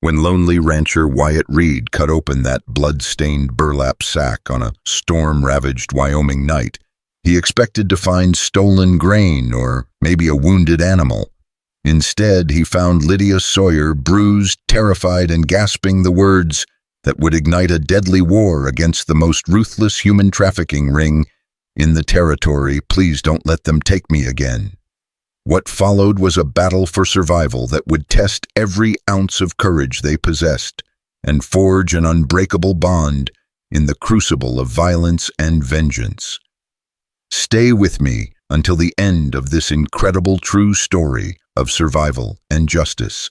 When lonely rancher Wyatt Reed cut open that blood-stained burlap sack on a storm-ravaged Wyoming night, he expected to find stolen grain or maybe a wounded animal. Instead, he found Lydia Sawyer bruised, terrified, and gasping the words that would ignite a deadly war against the most ruthless human trafficking ring in the territory. Please don't let them take me again. What followed was a battle for survival that would test every ounce of courage they possessed and forge an unbreakable bond in the crucible of violence and vengeance. Stay with me until the end of this incredible true story of survival and justice,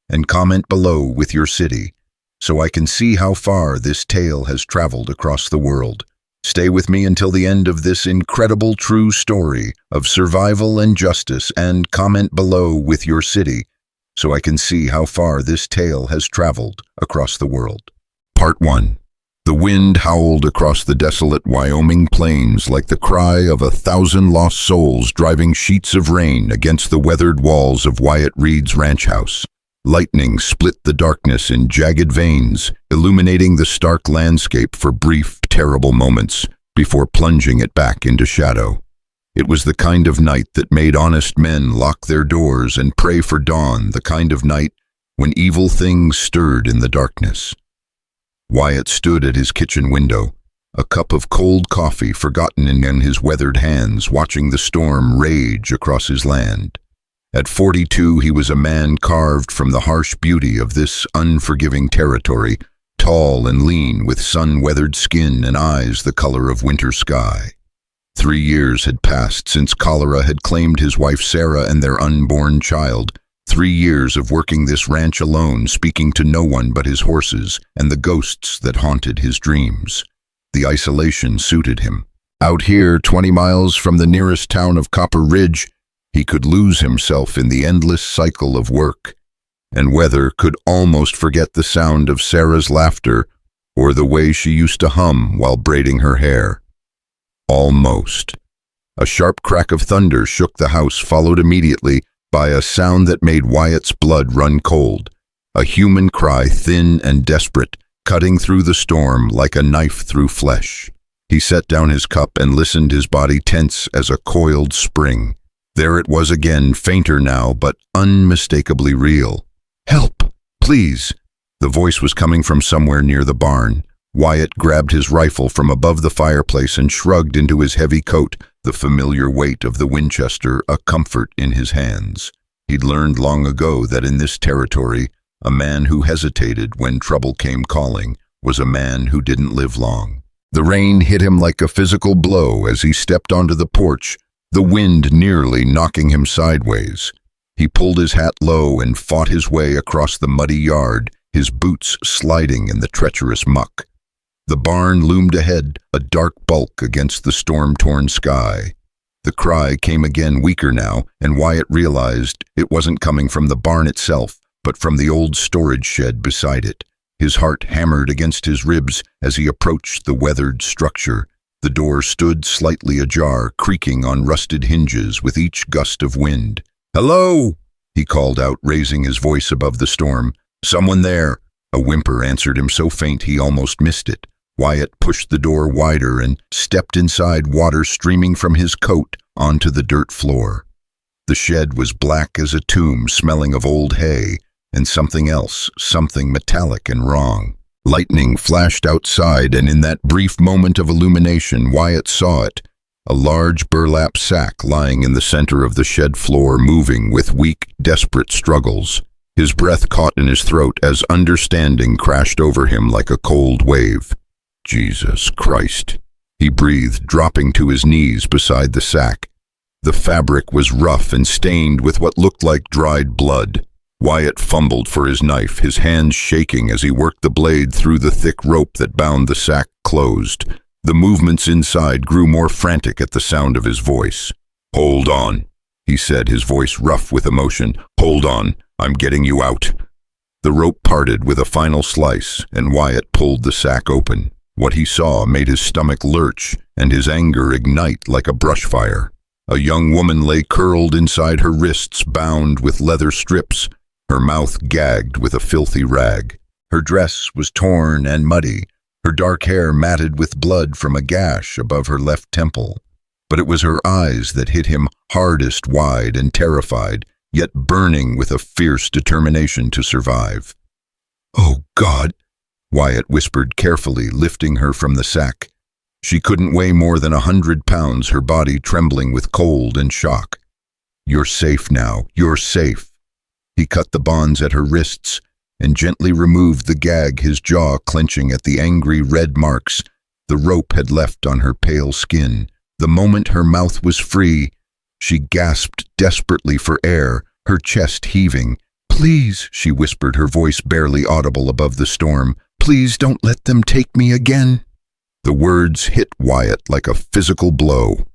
and comment below with your city so I can see how far this tale has traveled across the world. Stay with me until the end of this incredible true story of survival and justice, and comment below with your city so I can see how far this tale has traveled across the world. Part 1. The wind howled across the desolate Wyoming plains like the cry of 1,000 lost souls driving sheets of rain against the weathered walls of Wyatt Reed's ranch house. Lightning split the darkness in jagged veins, illuminating the stark landscape for brief, terrible moments before plunging it back into shadow. It was the kind of night that made honest men lock their doors and pray for dawn, the kind of night when evil things stirred in the darkness. Wyatt stood at his kitchen window, a cup of cold coffee forgotten in his weathered hands, watching the storm rage across his land. At 42, he was a man carved from the harsh beauty of this unforgiving territory, tall and lean, with sun-weathered skin and eyes the color of winter sky. 3 years had passed since cholera had claimed his wife Sarah and their unborn child. 3 years of working this ranch alone, speaking to no one but his horses and the ghosts that haunted his dreams. The isolation suited him. Out here, 20 miles from the nearest town of Copper Ridge, he could lose himself in the endless cycle of work and weather, could almost forget the sound of Sarah's laughter or the way she used to hum while braiding her hair. Almost. A sharp crack of thunder shook the house, followed immediately by a sound that made Wyatt's blood run cold. A human cry, thin and desperate, cutting through the storm like a knife through flesh. He set down his cup and listened, his body tense as a coiled spring. There it was again, fainter now, but unmistakably real. "Help, please!" The voice was coming from somewhere near the barn. Wyatt grabbed his rifle from above the fireplace and shrugged into his heavy coat, the familiar weight of the Winchester a comfort in his hands. He'd learned long ago that in this territory, a man who hesitated when trouble came calling was a man who didn't live long. The rain hit him like a physical blow as he stepped onto the porch, the wind nearly knocking him sideways. He pulled his hat low and fought his way across the muddy yard, his boots sliding in the treacherous muck. The barn loomed ahead, a dark bulk against the storm-torn sky. The cry came again, weaker now, and Wyatt realized it wasn't coming from the barn itself, but from the old storage shed beside it. His heart hammered against his ribs as he approached the weathered structure. The door stood slightly ajar, creaking on rusted hinges with each gust of wind. "Hello!" he called out, raising his voice above the storm. "Someone there?" A whimper answered him, so faint he almost missed it. Wyatt pushed the door wider and stepped inside, water streaming from his coat onto the dirt floor. The shed was black as a tomb, smelling of old hay and something else, something metallic and wrong. Lightning flashed outside, and in that brief moment of illumination, Wyatt saw it. A large burlap sack lying in the center of the shed floor, moving with weak, desperate struggles. His breath caught in his throat as understanding crashed over him like a cold wave. "Jesus Christ," he breathed, dropping to his knees beside the sack. The fabric was rough and stained with what looked like dried blood. Wyatt fumbled for his knife, his hands shaking as he worked the blade through the thick rope that bound the sack closed. The movements inside grew more frantic at the sound of his voice. "Hold on," he said, his voice rough with emotion. "Hold on, I'm getting you out." The rope parted with a final slice, and Wyatt pulled the sack open. What he saw made his stomach lurch and his anger ignite like a brush fire. A young woman lay curled inside, her wrists bound with leather strips, her mouth gagged with a filthy rag. Her dress was torn and muddy, her dark hair matted with blood from a gash above her left temple. But it was her eyes that hit him hardest, wide and terrified, yet burning with a fierce determination to survive. "Oh, God," Wyatt whispered carefully, lifting her from the sack. She couldn't weigh more than 100 pounds, her body trembling with cold and shock. "You're safe now, you're safe." He cut the bonds at her wrists and gently removed the gag, his jaw clenching at the angry red marks the rope had left on her pale skin. The moment her mouth was free, she gasped desperately for air, her chest heaving. "Please," she whispered, her voice barely audible above the storm, "please don't let them take me again." The words hit Wyatt like a physical blow.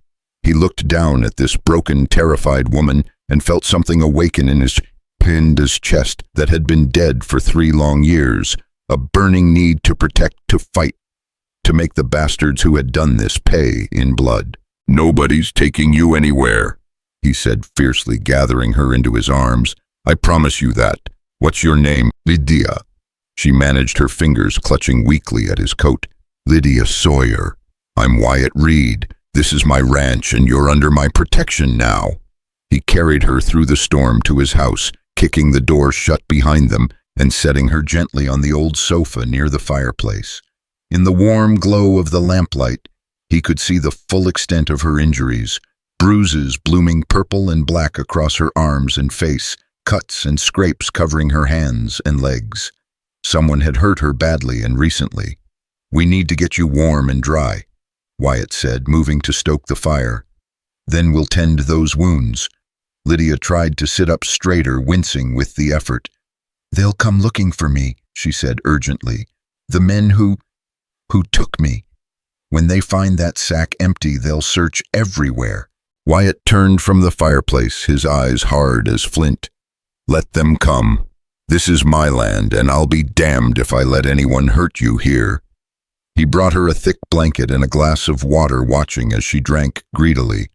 He looked down at this broken, terrified woman and felt something awaken in his chest that had been dead for 3 long years, a burning need to protect, to fight, to make the bastards who had done this pay in blood. "Nobody's taking you anywhere," he said fiercely, gathering her into his arms. "I promise you that. What's your name?" "Lydia." She managed her fingers, clutching weakly at his coat. "Lydia Sawyer. I'm Wyatt Reed. This is my ranch and you're under my protection now." He carried her through the storm to his house, kicking the door shut behind them and setting her gently on the old sofa near the fireplace. In the warm glow of the lamplight, he could see the full extent of her injuries, bruises blooming purple and black across her arms and face, cuts and scrapes covering her hands and legs. Someone had hurt her badly and recently. "We need to get you warm and dry," Wyatt said, moving to stoke the fire. "Then we'll tend those wounds." Lydia tried to sit up straighter, wincing with the effort. "They'll come looking for me," she said urgently. "The men who took me. When they find that sack empty, they'll search everywhere." Wyatt turned from the fireplace, his eyes hard as flint. "Let them come. This is my land, and I'll be damned if I let anyone hurt you here." He brought her a thick blanket and a glass of water, watching as she drank greedily.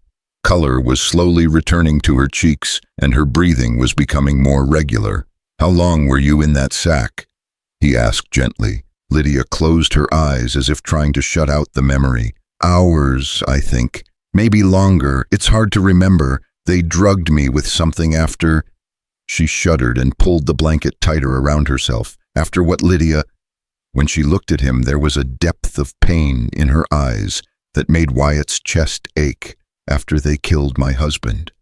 Color was slowly returning to her cheeks, and her breathing was becoming more regular. "How long were you in that sack?" he asked gently. Lydia closed her eyes as if trying to shut out the memory. "Hours, I think. Maybe longer. It's hard to remember. They drugged me with something after—" She shuddered and pulled the blanket tighter around herself. "After what, Lydia?" When she looked at him, there was a depth of pain in her eyes that made Wyatt's chest ache. "After they killed my husband."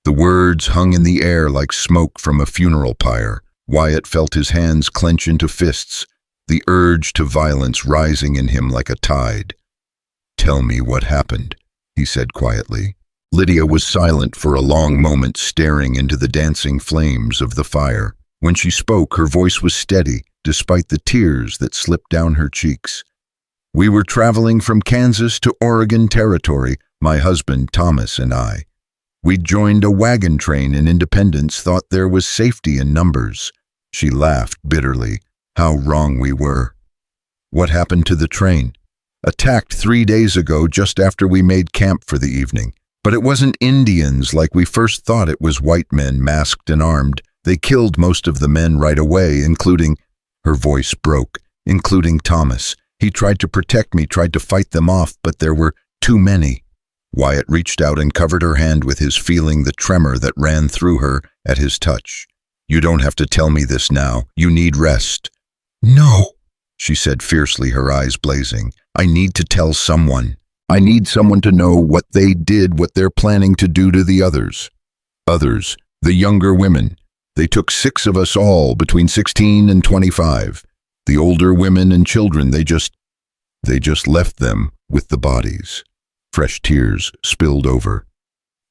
The words hung in the air like smoke from a funeral pyre. Wyatt felt his hands clench into fists, the urge to violence rising in him like a tide. "Tell me what happened," he said quietly. Lydia was silent for a long moment, staring into the dancing flames of the fire. When she spoke, her voice was steady, despite the tears that slipped down her cheeks. "We were traveling from Kansas to Oregon Territory, my husband Thomas and I. We'd joined a wagon train in Independence, thought there was safety in numbers." She laughed bitterly. How wrong we were. "What happened to the train?" "Attacked 3 days ago, just after we made camp for the evening. But it wasn't Indians like we first thought. It was white men, masked and armed. They killed most of the men right away, including—" Her voice broke. "Including Thomas. He tried to protect me, tried to fight them off, but there were too many." Wyatt reached out and covered her hand with his, feeling the tremor that ran through her at his touch. "You don't have to tell me this now. You need rest." "No," she said fiercely, her eyes blazing. "I need to tell someone. I need someone to know what they did, what they're planning to do to the others." "Others, the younger women. They took 6 of us all, between 16 and 25. The older women and children, they just left them with the bodies." Fresh tears spilled over.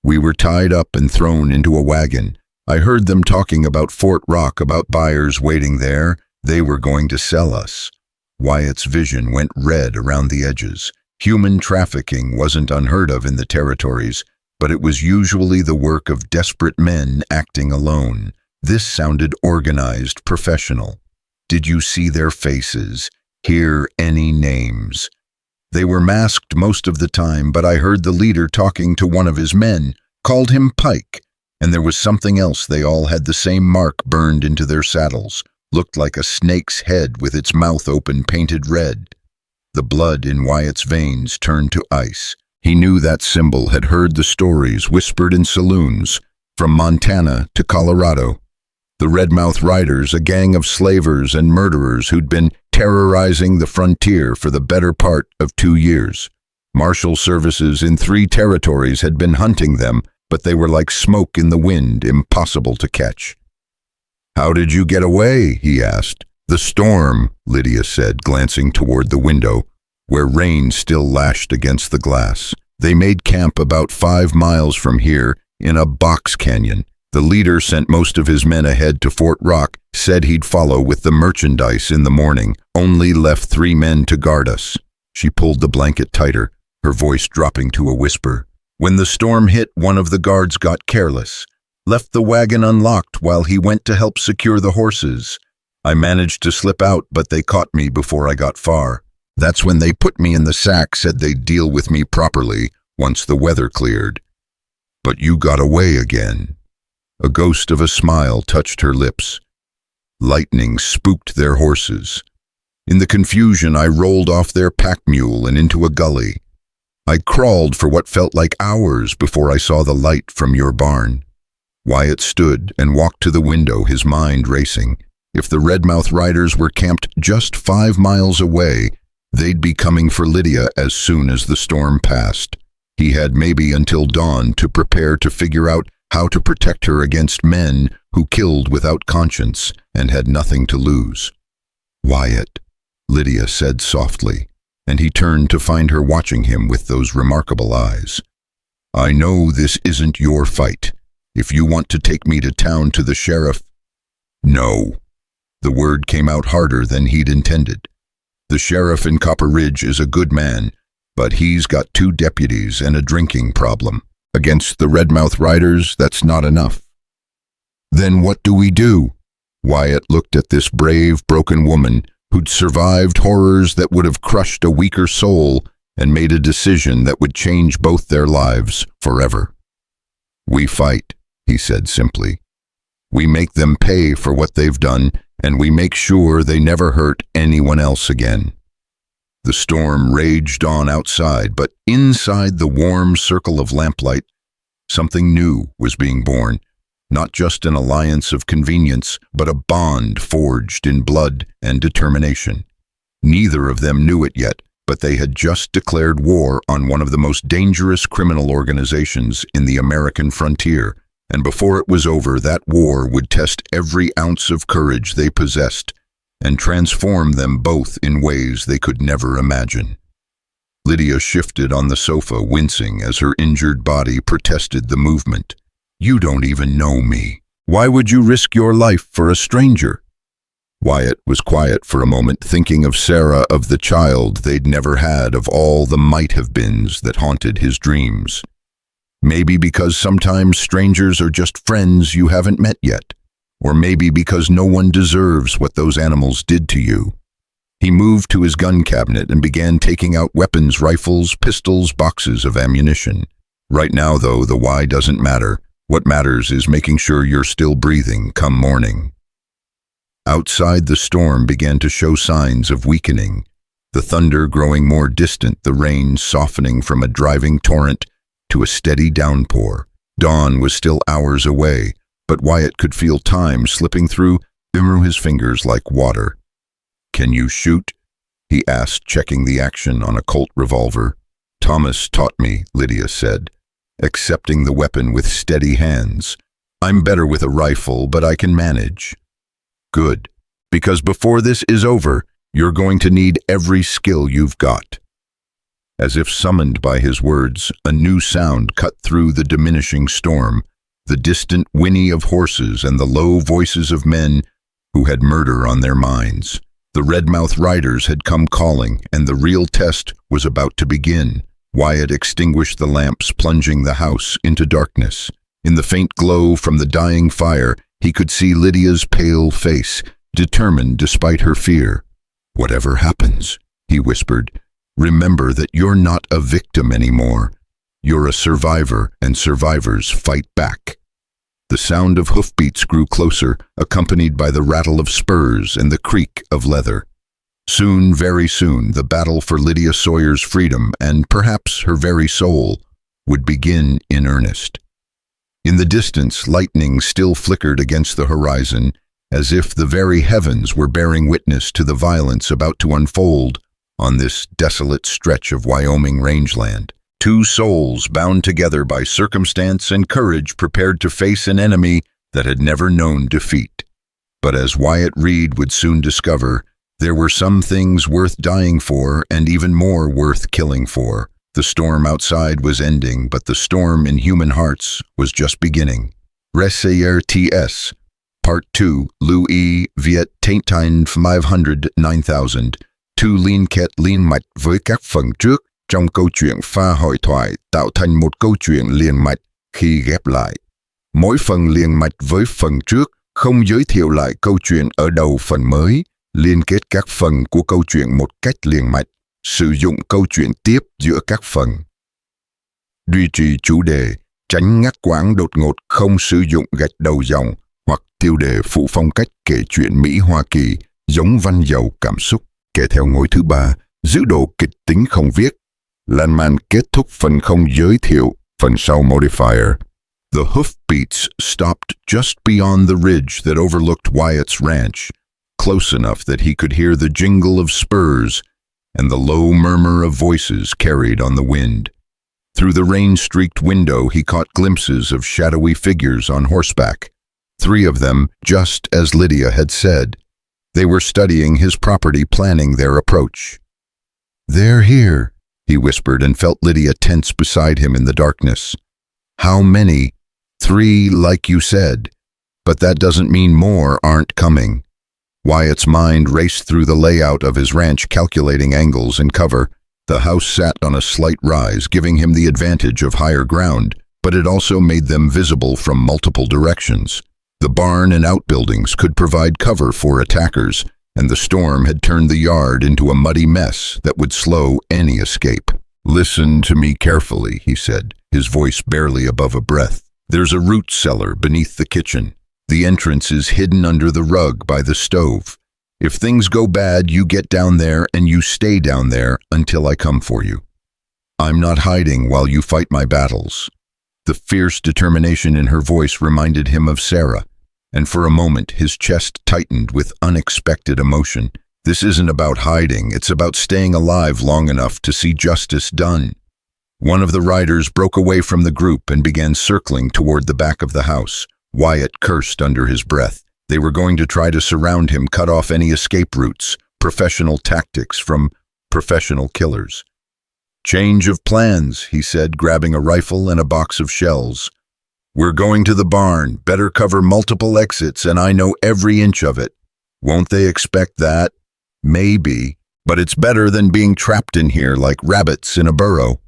"We were tied up and thrown into a wagon. I heard them talking about Fort Rock, about buyers waiting there. They were going to sell us." Wyatt's vision went red around the edges. Human trafficking wasn't unheard of in the territories, but it was usually the work of desperate men acting alone. This sounded organized, professional. "Did you see their faces? Hear any names?" "They were masked most of the time, but I heard the leader talking to one of his men, called him Pike. And there was something else. They all had the same mark burned into their saddles. Looked like a snake's head with its mouth open, painted red. The blood in Wyatt's veins turned to ice. He knew that symbol, had heard the stories whispered in saloons, from Montana to Colorado. The Redmouth Riders, a gang of slavers and murderers who'd been terrorizing the frontier for the better part of 2 years. Marshal services in 3 territories had been hunting them, but they were like smoke in the wind, impossible to catch. "How did you get away?" he asked. "The storm," Lydia said, glancing toward the window, where rain still lashed against the glass. "They made camp about 5 miles from here, in a box canyon. The leader sent most of his men ahead to Fort Rock, said he'd follow with the merchandise in the morning, only left 3 men to guard us." She pulled the blanket tighter, her voice dropping to a whisper. "When the storm hit, one of the guards got careless, left the wagon unlocked while he went to help secure the horses. I managed to slip out, but they caught me before I got far. That's when they put me in the sack, said they'd deal with me properly once the weather cleared." "But you got away again." A ghost of a smile touched her lips. "Lightning spooked their horses. In the confusion, I rolled off their pack mule and into a gully. I crawled for what felt like hours before I saw the light from your barn." Wyatt stood and walked to the window, his mind racing. If the Redmouth Riders were camped just 5 miles away, they'd be coming for Lydia as soon as the storm passed. He had maybe until dawn to prepare to figure out how to protect her against men who killed without conscience and had nothing to lose. "Wyatt," Lydia said softly, and he turned to find her watching him with those remarkable eyes. "I know this isn't your fight. If you want to take me to town to the sheriff—" "No." The word came out harder than he'd intended. "The sheriff in Copper Ridge is a good man, but he's got 2 deputies and a drinking problem. Against the Redmouth Riders, that's not enough." "Then what do we do?" Wyatt looked at this brave, broken woman who'd survived horrors that would have crushed a weaker soul and made a decision that would change both their lives forever. "We fight," he said simply. "We make them pay for what they've done, and we make sure they never hurt anyone else again." The storm raged on outside, but inside the warm circle of lamplight, something new was being born. Not just an alliance of convenience, but a bond forged in blood and determination. Neither of them knew it yet, but they had just declared war on one of the most dangerous criminal organizations in the American frontier, and before it was over, that war would test every ounce of courage they possessed and transform them both in ways they could never imagine. Lydia shifted on the sofa, wincing as her injured body protested the movement. "You don't even know me. Why would you risk your life for a stranger?" Wyatt was quiet for a moment, thinking of Sarah, of the child they'd never had, of all the might-have-beens that haunted his dreams. Maybe because sometimes strangers are just friends you haven't met yet, or maybe because no one deserves what those animals did to you. He moved to his gun cabinet and began taking out weapons, rifles, pistols, boxes of ammunition. Right now, though, the why doesn't matter. What matters is making sure you're still breathing come morning. Outside, the storm began to show signs of weakening, the thunder growing more distant, the rain softening from a driving torrent to a steady downpour. Dawn was still hours away, but Wyatt could feel time slipping through his fingers like water. "Can you shoot?" he asked, checking the action on a Colt revolver. "Thomas taught me," Lydia said, accepting the weapon with steady hands. "I'm better with a rifle, but I can manage." "Good, because before this is over, you're going to need every skill you've got." As if summoned by his words, a new sound cut through the diminishing storm, the distant whinny of horses and the low voices of men who had murder on their minds. The Redmouth Riders had come calling, and the real test was about to begin. Wyatt extinguished the lamps, plunging the house into darkness. In the faint glow from the dying fire, he could see Lydia's pale face, determined despite her fear. "Whatever happens," he whispered, "remember that you're not a victim anymore. You're a survivor, and survivors fight back." The sound of hoofbeats grew closer, accompanied by the rattle of spurs and the creak of leather. Soon, very soon, the battle for Lydia Sawyer's freedom, and perhaps her very soul, would begin in earnest. In the distance, lightning still flickered against the horizon, as if the very heavens were bearing witness to the violence about to unfold on this desolate stretch of Wyoming rangeland. Two souls bound together by circumstance and courage prepared to face an enemy that had never known defeat. But as Wyatt Reed would soon discover, there were some things worth dying for and even more worth killing for. The storm outside was ending, but the storm in human hearts was just beginning. Researts, Part 2, Louis Viet Taintin 500 9000. Two liên kết liên mạch với các phần trước trong câu chuyện pha hội thoại tạo thành một câu chuyện liền mạch khi ghép lại. Mỗi phần liền mạch với phần trước không giới thiệu lại câu chuyện ở đầu phần mới, liên kết các phần của câu chuyện một cách liền mạch, sử dụng câu chuyện tiếp giữa các phần. Duy trì chủ đề, tránh ngắt quãng đột ngột, không sử dụng gạch đầu dòng hoặc tiêu đề phụ phong cách kể chuyện Mỹ Hoa Kỳ, giống văn giàu cảm xúc. Kể theo ngôi thứ ba, giữ độ kịch tính không viết. Lan man kết thúc phần không giới thiệu, phần sau modifier. The hoofbeats stopped just beyond the ridge that overlooked Wyatt's ranch, close enough that he could hear the jingle of spurs and the low murmur of voices carried on the wind. Through the rain-streaked window he caught glimpses of shadowy figures on horseback, 3 of them just as Lydia had said. They were studying his property, planning their approach. "They're here," he whispered, and felt Lydia tense beside him in the darkness. "How many?" 3, like you said. But that doesn't mean more aren't coming. Wyatt's mind raced through the layout of his ranch, calculating angles and cover. The house sat on a slight rise, giving him the advantage of higher ground, but it also made them visible from multiple directions. The barn and outbuildings could provide cover for attackers, and the storm had turned the yard into a muddy mess that would slow any escape. "Listen to me carefully," he said, his voice barely above a breath. "There's a root cellar beneath the kitchen. The entrance is hidden under the rug by the stove. If things go bad, you get down there and you stay down there until I come for you. I'm not hiding while you fight my battles." The fierce determination in her voice reminded him of Sarah, and for a moment his chest tightened with unexpected emotion. This isn't about hiding, it's about staying alive long enough to see justice done. One of the riders broke away from the group and began circling toward the back of the house. Wyatt cursed under his breath. They were going to try to surround him, cut off any escape routes, professional tactics from professional killers. "Change of plans," he said, grabbing a rifle and a box of shells. "We're going to the barn, better cover multiple exits, and I know every inch of it. Won't they expect that? Maybe, but it's better than being trapped in here like rabbits in a burrow."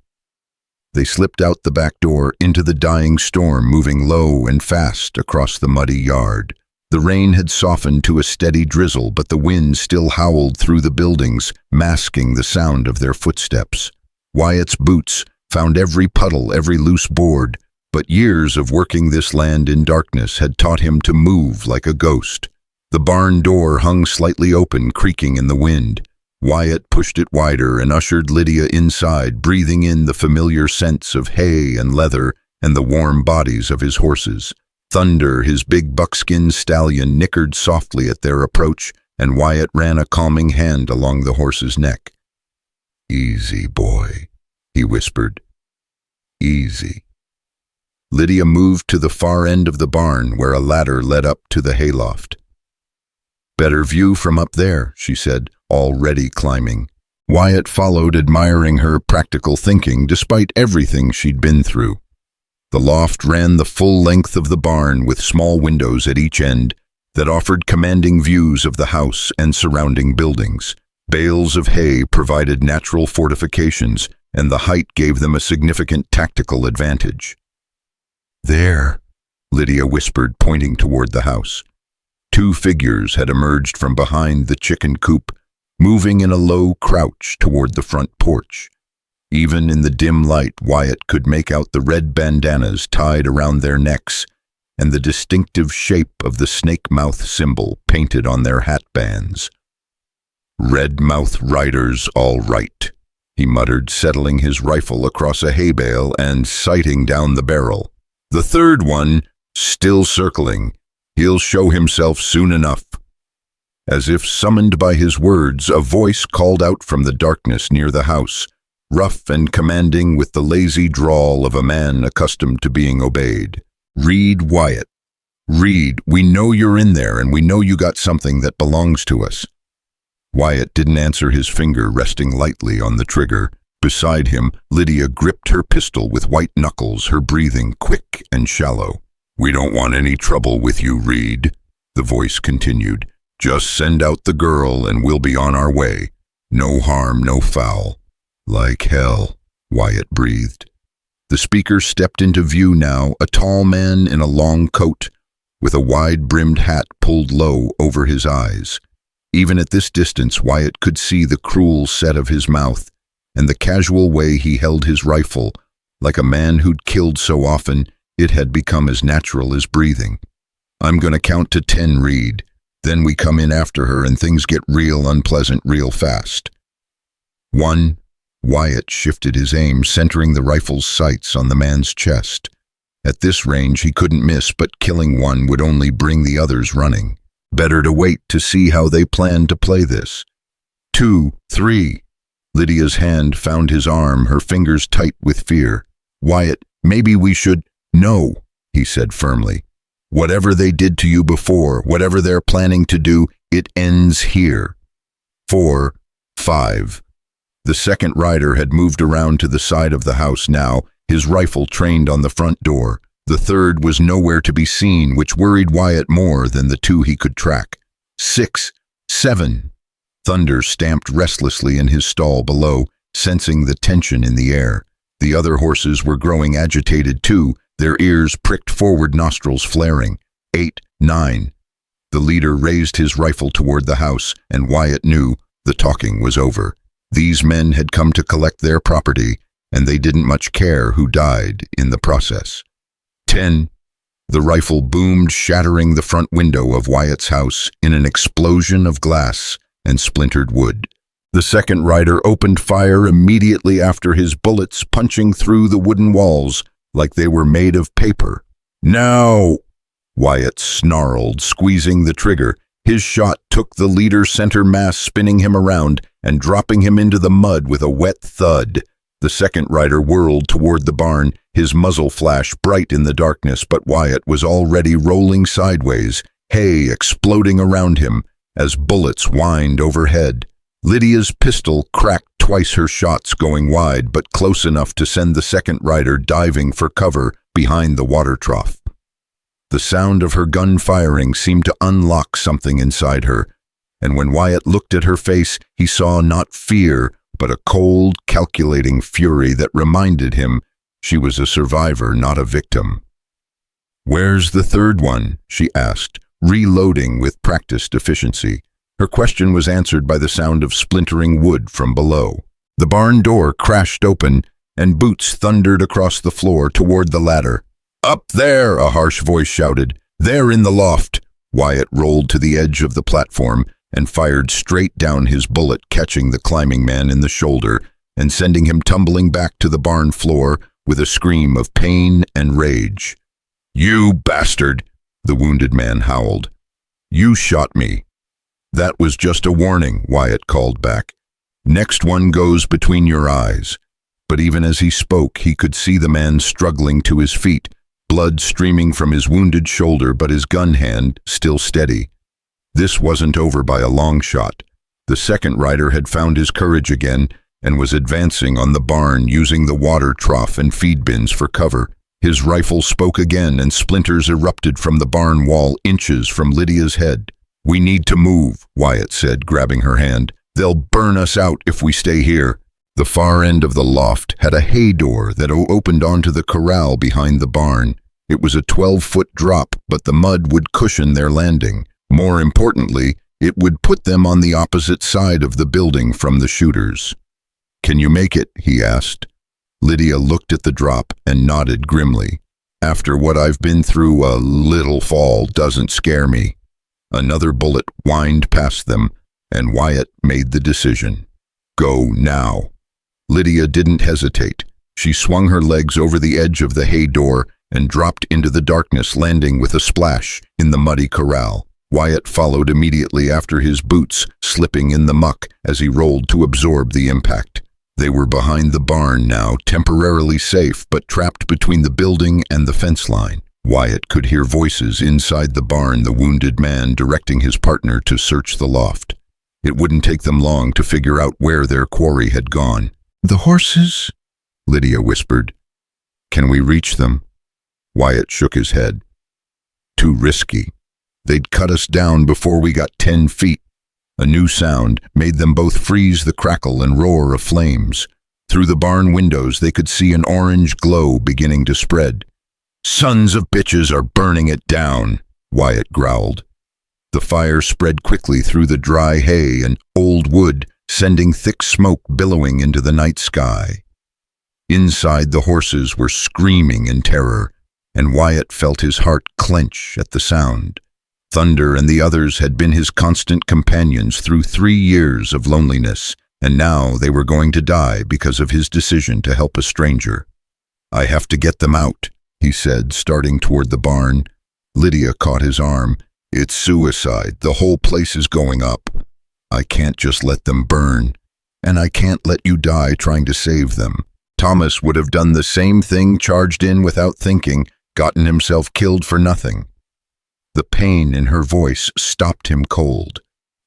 They slipped out the back door into the dying storm, moving low and fast across the muddy yard. The rain had softened to a steady drizzle, but the wind still howled through the buildings, masking the sound of their footsteps. Wyatt's boots found every puddle, every loose board, but years of working this land in darkness had taught him to move like a ghost. The barn door hung slightly open, creaking in the wind. Wyatt pushed it wider and ushered Lydia inside, breathing in the familiar scents of hay and leather and the warm bodies of his horses. Thunder, his big buckskin stallion, nickered softly at their approach, and Wyatt ran a calming hand along the horse's neck. "Easy, boy," he whispered. "Easy." Lydia moved to the far end of the barn, where a ladder led up to the hayloft. "Better view from up there," she said, already climbing. Wyatt followed, admiring her practical thinking despite everything she'd been through. The loft ran the full length of the barn with small windows at each end that offered commanding views of the house and surrounding buildings. Bales of hay provided natural fortifications, and the height gave them a significant tactical advantage. "There," Lydia whispered, pointing toward the house. 2 figures had emerged from behind the chicken coop, moving in a low crouch toward the front porch. Even in the dim light, Wyatt could make out the red bandanas tied around their necks, and the distinctive shape of the snake mouth symbol painted on their hat bands. "Redmouth Riders, all right," he muttered, settling his rifle across a hay bale and sighting down the barrel. "The third one, still circling. He'll show himself soon enough." As if summoned by his words, a voice called out from the darkness near the house, rough and commanding with the lazy drawl of a man accustomed to being obeyed. "Reed, Wyatt. Reed, we know you're in there, and we know you got something that belongs to us." Wyatt didn't answer, his finger resting lightly on the trigger. Beside him, Lydia gripped her pistol with white knuckles, her breathing quick and shallow. "We don't want any trouble with you, Reed," the voice continued. "Just send out the girl and we'll be on our way. No harm, no foul." "Like hell," Wyatt breathed. The speaker stepped into view now, a tall man in a long coat, with a wide-brimmed hat pulled low over his eyes. Even at this distance, Wyatt could see the cruel set of his mouth and the casual way he held his rifle, like a man who'd killed so often it had become as natural as breathing. "I'm gonna count to 10, Reed. Then we come in after her and things get real unpleasant real fast." 1. Wyatt shifted his aim, centering the rifle's sights on the man's chest. At this range he couldn't miss, but killing one would only bring the others running. Better to wait to see how they planned to play this. 2, 3. Lydia's hand found his arm, her fingers tight with fear. "Wyatt, maybe we should—" "No," he said firmly. "Whatever they did to you before, whatever they're planning to do, it ends here." 4, 5. The second rider had moved around to the side of the house now, his rifle trained on the front door. The third was nowhere to be seen, which worried Wyatt more than the two he could track. 6, 7. Thunder stamped restlessly in his stall below, sensing the tension in the air. The other horses were growing agitated too, their ears pricked forward, nostrils flaring. 8, 9. The leader raised his rifle toward the house, and Wyatt knew the talking was over. These men had come to collect their property, and they didn't much care who died in the process. 10. The rifle boomed, shattering the front window of Wyatt's house in an explosion of glass and splintered wood. The second rider opened fire immediately after, his bullets punching through the wooden walls like they were made of paper. "Now!" Wyatt snarled, squeezing the trigger. His shot took the leader's center mass, spinning him around and dropping him into the mud with a wet thud. The second rider whirled toward the barn, his muzzle flash bright in the darkness, but Wyatt was already rolling sideways, hay exploding around him as bullets whined overhead. Lydia's pistol cracked twice, her shots going wide, but close enough to send the second rider diving for cover behind the water trough. The sound of her gun firing seemed to unlock something inside her, and when Wyatt looked at her face, he saw not fear, but a cold, calculating fury that reminded him she was a survivor, not a victim. "Where's the third one?" she asked, reloading with practiced efficiency. Her question was answered by the sound of splintering wood from below. The barn door crashed open, and boots thundered across the floor toward the ladder. "Up there!" a harsh voice shouted. "They're in the loft." Wyatt rolled to the edge of the platform and fired straight down, his bullet catching the climbing man in the shoulder and sending him tumbling back to the barn floor with a scream of pain and rage. "You bastard!" the wounded man howled. "You shot me." "That was just a warning," Wyatt called back. "Next one goes between your eyes." But even as he spoke, he could see the man struggling to his feet, blood streaming from his wounded shoulder, but his gun hand still steady. This wasn't over by a long shot. The second rider had found his courage again and was advancing on the barn, using the water trough and feed bins for cover. His rifle spoke again, and splinters erupted from the barn wall inches from Lydia's head. "We need to move," Wyatt said, grabbing her hand. "They'll burn us out if we stay here." The far end of the loft had a hay door that opened onto the corral behind the barn. It was a 12-foot drop, but the mud would cushion their landing. More importantly, it would put them on the opposite side of the building from the shooters. "Can you make it?" he asked. Lydia looked at the drop and nodded grimly. After what I've been through, a little fall doesn't scare me. Another bullet whined past them, and Wyatt made the decision. Go now. Lydia didn't hesitate. She swung her legs over the edge of the hay door and dropped into the darkness, landing with a splash in the muddy corral. Wyatt followed immediately after, his boots slipping in the muck as he rolled to absorb the impact. They were behind the barn now, temporarily safe, but trapped between the building and the fence line. Wyatt could hear voices inside the barn, the wounded man directing his partner to search the loft. It wouldn't take them long to figure out where their quarry had gone. "The horses?" Lydia whispered. "Can we reach them?" Wyatt shook his head. "Too risky. They'd cut us down before we got 10 feet. A new sound made them both freeze, the crackle and roar of flames. Through the barn windows they could see an orange glow beginning to spread. "Sons of bitches are burning it down," Wyatt growled. The fire spread quickly through the dry hay and old wood, sending thick smoke billowing into the night sky. Inside, the horses were screaming in terror, and Wyatt felt his heart clench at the sound. Thunder and the others had been his constant companions through 3 years of loneliness, and now they were going to die because of his decision to help a stranger. "I have to get them out," he said, starting toward the barn. Lydia caught his arm. "It's suicide. The whole place is going up. I can't just let them burn, and I can't let you die trying to save them. Thomas would have done the same thing, charged in without thinking, gotten himself killed for nothing." The pain in her voice stopped him cold.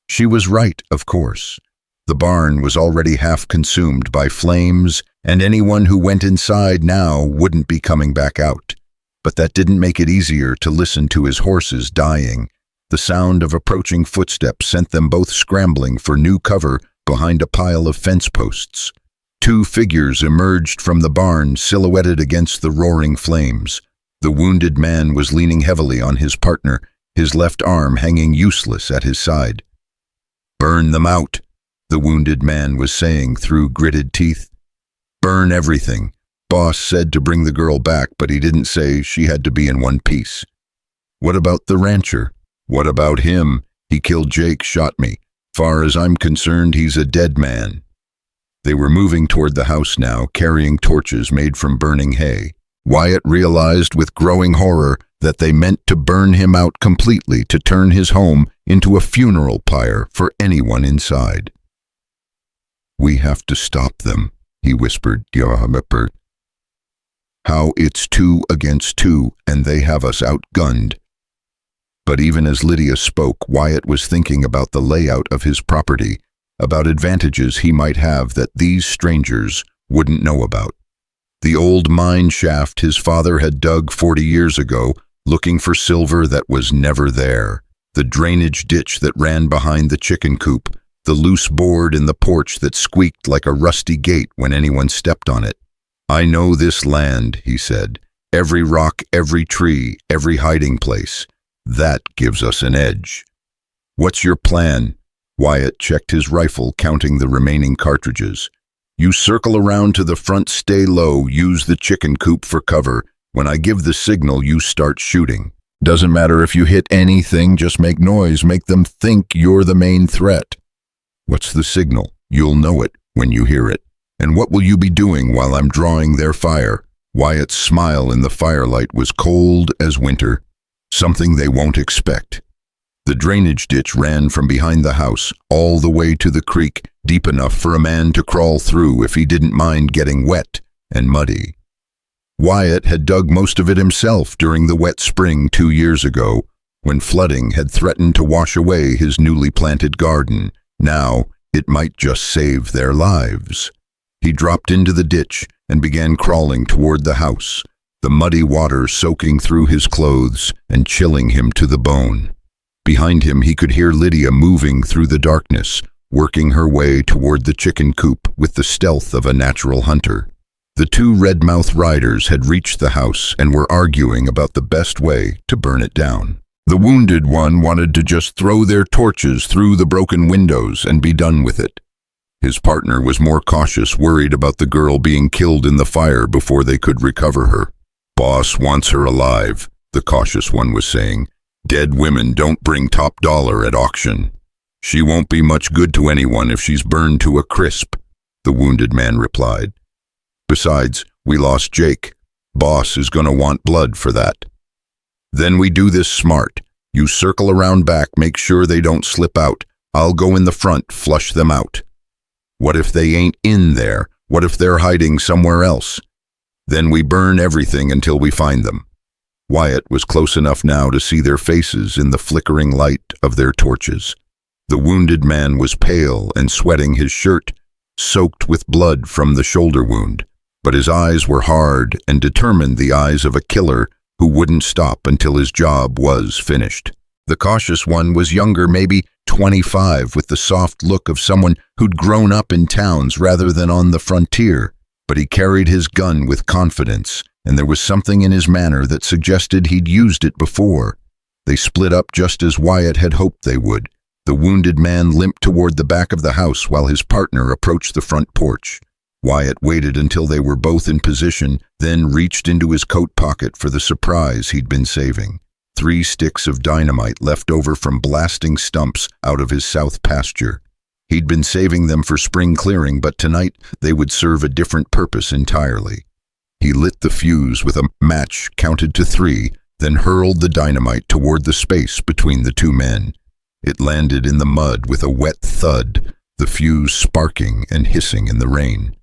She was right, of course. The barn was already half consumed by flames, and anyone who went inside now wouldn't be coming back out. But that didn't make it easier to listen to his horses dying. The sound of approaching footsteps sent them both scrambling for new cover behind a pile of fence posts. 2 figures emerged from the barn, silhouetted against the roaring flames. The wounded man was leaning heavily on his partner, his left arm hanging useless at his side. "Burn them out," the wounded man was saying through gritted teeth. "Burn everything. Boss said to bring the girl back, but he didn't say she had to be in one piece." "What about the rancher?" "What about him? He killed Jake, shot me. Far as I'm concerned, he's a dead man." They were moving toward the house now, carrying torches made from burning hay. Wyatt realized with growing horror that they meant to burn him out completely, to turn his home into a funeral pyre for anyone inside. "We have to stop them," he whispered. "How it's 2 against 2, and they have us outgunned." But even as Lydia spoke, Wyatt was thinking about the layout of his property, about advantages he might have that these strangers wouldn't know about. The old mine shaft his father had dug 40 years ago, looking for silver that was never there. The drainage ditch that ran behind the chicken coop. The loose board in the porch that squeaked like a rusty gate when anyone stepped on it. "I know this land," he said. "Every rock, every tree, every hiding place. That gives us an edge." "What's your plan?" Wyatt checked his rifle, counting the remaining cartridges. "You circle around to the front, stay low, use the chicken coop for cover. When I give the signal, you start shooting. Doesn't matter if you hit anything, just make noise, make them think you're the main threat." "What's the signal?" "You'll know it when you hear it." "And what will you be doing while I'm drawing their fire?" Wyatt's smile in the firelight was cold as winter. "Something they won't expect." The drainage ditch ran from behind the house all the way to the creek, deep enough for a man to crawl through if he didn't mind getting wet and muddy. Wyatt had dug most of it himself during the wet spring 2 years ago, when flooding had threatened to wash away his newly planted garden. Now it might just save their lives. He dropped into the ditch and began crawling toward the house, the muddy water soaking through his clothes and chilling him to the bone. Behind him he could hear Lydia moving through the darkness, working her way toward the chicken coop with the stealth of a natural hunter. The 2 Redmouth Riders had reached the house and were arguing about the best way to burn it down. The wounded one wanted to just throw their torches through the broken windows and be done with it. His partner was more cautious, worried about the girl being killed in the fire before they could recover her. Boss wants her alive, the cautious one was saying. Dead women don't bring top dollar at auction. She won't be much good to anyone if she's burned to a crisp, the wounded man replied. Besides, we lost Jake. Boss is gonna want blood for that. Then we do this smart. You circle around back, make sure they don't slip out. I'll go in the front, flush them out. What if they ain't in there? What if they're hiding somewhere else? Then we burn everything until we find them. Wyatt was close enough now to see their faces in the flickering light of their torches. The wounded man was pale and sweating, his shirt soaked with blood from the shoulder wound, but his eyes were hard and determined, the eyes of a killer who wouldn't stop until his job was finished. The cautious one was younger, maybe 25, with the soft look of someone who'd grown up in towns rather than on the frontier, but he carried his gun with confidence, and there was something in his manner that suggested he'd used it before. They split up just as Wyatt had hoped they would. The wounded man limped toward the back of the house while his partner approached the front porch. Wyatt waited until they were both in position, then reached into his coat pocket for the surprise he'd been saving. 3 sticks of dynamite left over from blasting stumps out of his south pasture. He'd been saving them for spring clearing, but tonight they would serve a different purpose entirely. He lit the fuse with a match, counted to 3, then hurled the dynamite toward the space between the 2 men. It landed in the mud with a wet thud, the fuse sparking and hissing in the rain.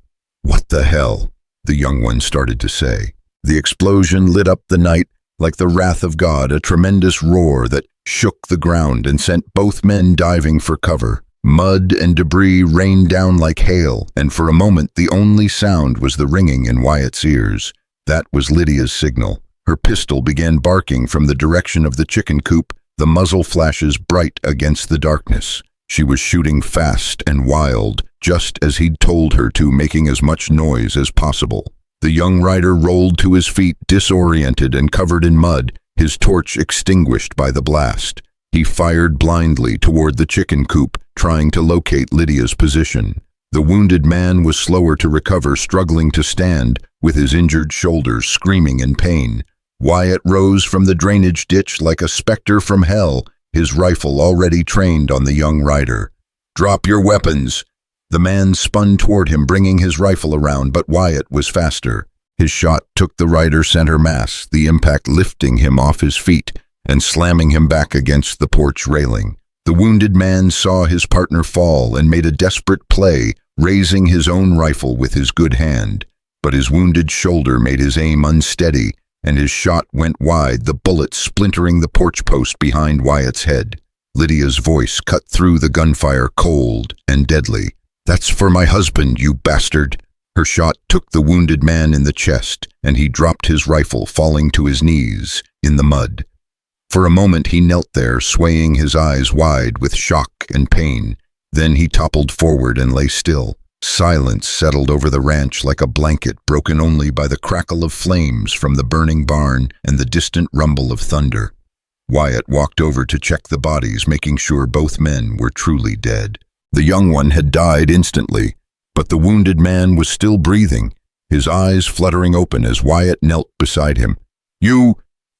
"What the hell?" the young one started to say. The explosion lit up the night like the wrath of God, a tremendous roar that shook the ground and sent both men diving for cover. Mud and debris rained down like hail, and for a moment the only sound was the ringing in Wyatt's ears. That was Lydia's signal. Her pistol began barking from the direction of the chicken coop, the muzzle flashes bright against the darkness. She was shooting fast and wild, just as he'd told her to, making as much noise as possible. The young rider rolled to his feet, disoriented and covered in mud, his torch extinguished by the blast. He fired blindly toward the chicken coop, trying to locate Lydia's position. The wounded man was slower to recover, struggling to stand, with his injured shoulders screaming in pain. Wyatt rose from the drainage ditch like a specter from hell, his rifle already trained on the young rider. "Drop your weapons!" The man spun toward him, bringing his rifle around, but Wyatt was faster. His shot took the rider center mass, the impact lifting him off his feet and slamming him back against the porch railing. The wounded man saw his partner fall and made a desperate play, raising his own rifle with his good hand. But his wounded shoulder made his aim unsteady, and his shot went wide, the bullet splintering the porch post behind Wyatt's head. Lydia's voice cut through the gunfire, cold and deadly. "That's for my husband, you bastard!" Her shot took the wounded man in the chest, and he dropped his rifle, falling to his knees in the mud. For a moment he knelt there, swaying, his eyes wide with shock and pain. Then he toppled forward and lay still. Silence settled over the ranch like a blanket, broken only by the crackle of flames from the burning barn and the distant rumble of thunder. Wyatt walked over to check the bodies, making sure both men were truly dead. The young one had died instantly, but the wounded man was still breathing, his eyes fluttering open as Wyatt knelt beside him.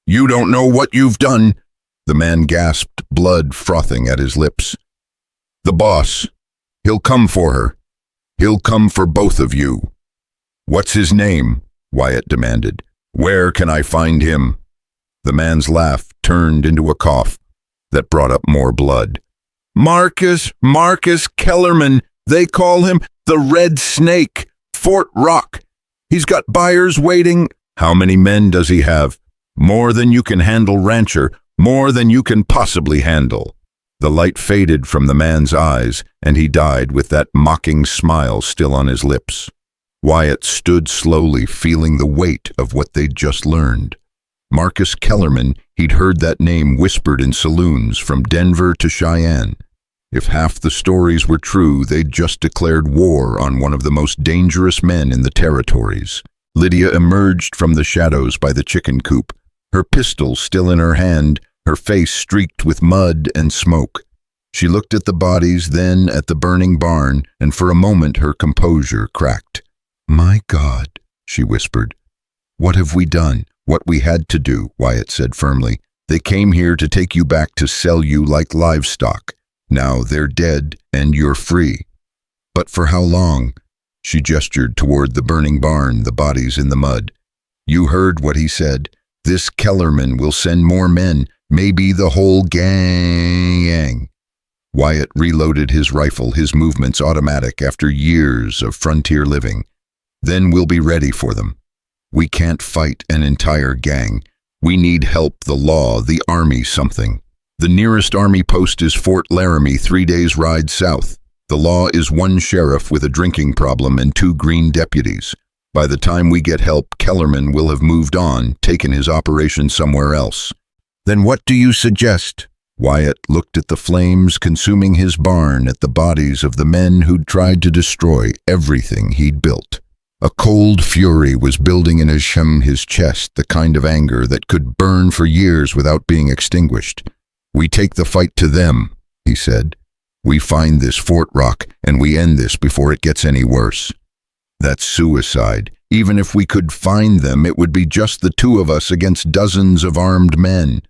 You don't know what you've done," the man gasped, blood frothing at his lips. "The boss, he'll come for her. He'll come for both of you." "What's his name?" Wyatt demanded. "Where can I find him?" The man's laugh turned into a cough that brought up more blood. Marcus Kellerman. They call him the Red Snake. Fort Rock. He's got buyers waiting." "How many men does he have?" "More than you can handle, rancher. More than you can possibly handle." The light faded from the man's eyes, and he died with that mocking smile still on his lips. Wyatt stood slowly, feeling the weight of what they'd just learned. Marcus Kellerman, he'd heard that name whispered in saloons from Denver to Cheyenne. If half the stories were true, they'd just declared war on one of the most dangerous men in the territories. Lydia emerged from the shadows by the chicken coop, her pistol still in her hand, her face streaked with mud and smoke. She looked at the bodies, then at the burning barn, and for a moment her composure cracked. "My God," she whispered, "what have we done? What we had to do, Wyatt said firmly. They came here to take you back to sell you like livestock. Now they're dead and you're free. But for how long? She gestured toward the burning barn, the bodies in the mud. You heard what he said. This Kellerman will send more men, maybe the whole gang. Wyatt reloaded his rifle, his movements automatic after years of frontier living. Then we'll be ready for them. We can't fight an entire gang. We need help, the law, the army, something. The nearest army post is Fort Laramie, 3 days' ride south. The law is one sheriff with a drinking problem and 2 green deputies. By the time we get help, Kellerman will have moved on, taken his operation somewhere else. Then what do you suggest? Wyatt looked at the flames consuming his barn, at the bodies of the men who'd tried to destroy everything he'd built. A cold fury was building in his chest, the kind of anger that could burn for years without being extinguished. We take the fight to them, he said. We find this Fort Rock, and we end this before it gets any worse. That's suicide. Even if we could find them, it would be just the 2 of us against dozens of armed men.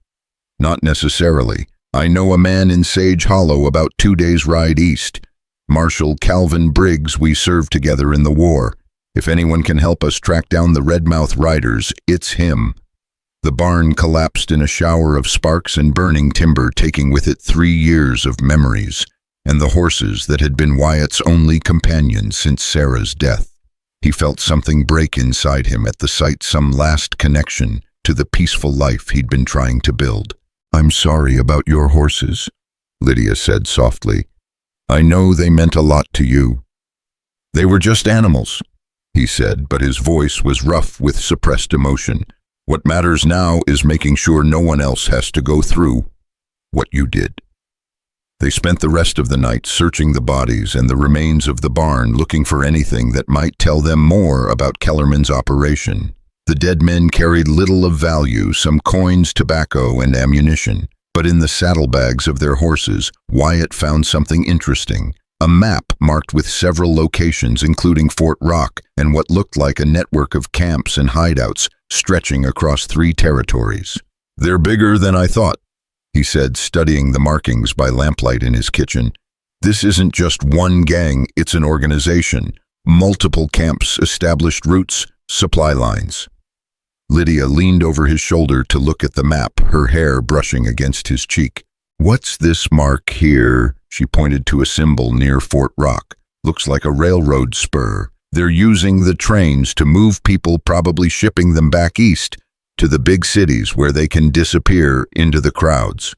Not necessarily. I know a man in Sage Hollow about 2 days' ride east. Marshal Calvin Briggs, we served together in the war. If anyone can help us track down the Redmouth Riders, it's him. The barn collapsed in a shower of sparks and burning timber, taking with it 3 years of memories, and the horses that had been Wyatt's only companions since Sarah's death. He felt something break inside him at the sight, some last connection to the peaceful life he'd been trying to build. I'm sorry about your horses, Lydia said softly. I know they meant a lot to you. They were just animals, he said, but his voice was rough with suppressed emotion. What matters now is making sure no one else has to go through what you did. They spent the rest of the night searching the bodies and the remains of the barn, looking for anything that might tell them more about Kellerman's operation. The dead men carried little of value, some coins, tobacco, and ammunition. But in the saddlebags of their horses, Wyatt found something interesting. A map marked with several locations, including Fort Rock, and what looked like a network of camps and hideouts stretching across 3 territories. They're bigger than I thought, he said, studying the markings by lamplight in his kitchen. This isn't just one gang, it's an organization. Multiple camps, established routes, supply lines. Lydia leaned over his shoulder to look at the map, her hair brushing against his cheek. What's this mark here? She pointed to a symbol near Fort Rock. Looks like a railroad spur. They're using the trains to move people, probably shipping them back east to the big cities where they can disappear into the crowds.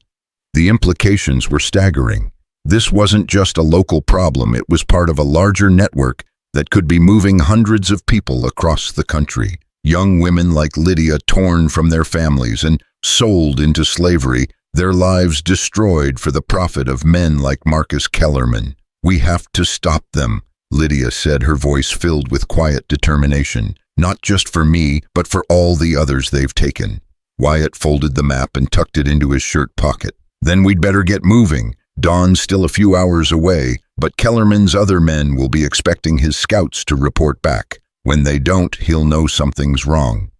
The implications were staggering. This wasn't just a local problem, it was part of a larger network that could be moving hundreds of people across the country. Young women like Lydia torn from their families and sold into slavery, their lives destroyed for the profit of men like Marcus Kellerman. We have to stop them, Lydia said, her voice filled with quiet determination. Not just for me, but for all the others they've taken. Wyatt folded the map and tucked it into his shirt pocket. Then we'd better get moving. Dawn's still a few hours away, but Kellerman's other men will be expecting his scouts to report back. When they don't, he'll know something's wrong.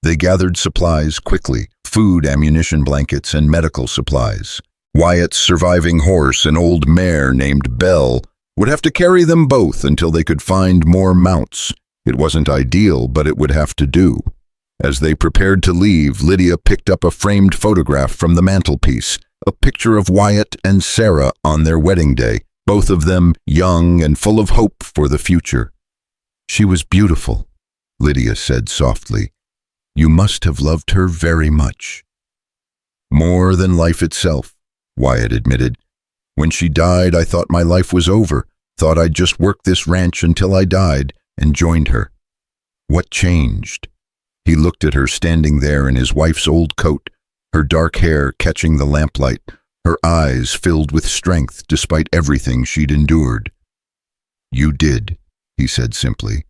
They gathered supplies quickly, food, ammunition, blankets, and medical supplies. Wyatt's surviving horse, an old mare named Belle, would have to carry them both until they could find more mounts. It wasn't ideal, but it would have to do. As they prepared to leave, Lydia picked up a framed photograph from the mantelpiece, a picture of Wyatt and Sarah on their wedding day, both of them young and full of hope for the future. She was beautiful, Lydia said softly. You must have loved her very much. More than life itself, Wyatt admitted. When she died, I thought my life was over, thought I'd just work this ranch until I died, and joined her. What changed? He looked at her standing there in his wife's old coat, her dark hair catching the lamplight, her eyes filled with strength despite everything she'd endured. You did, he said simply.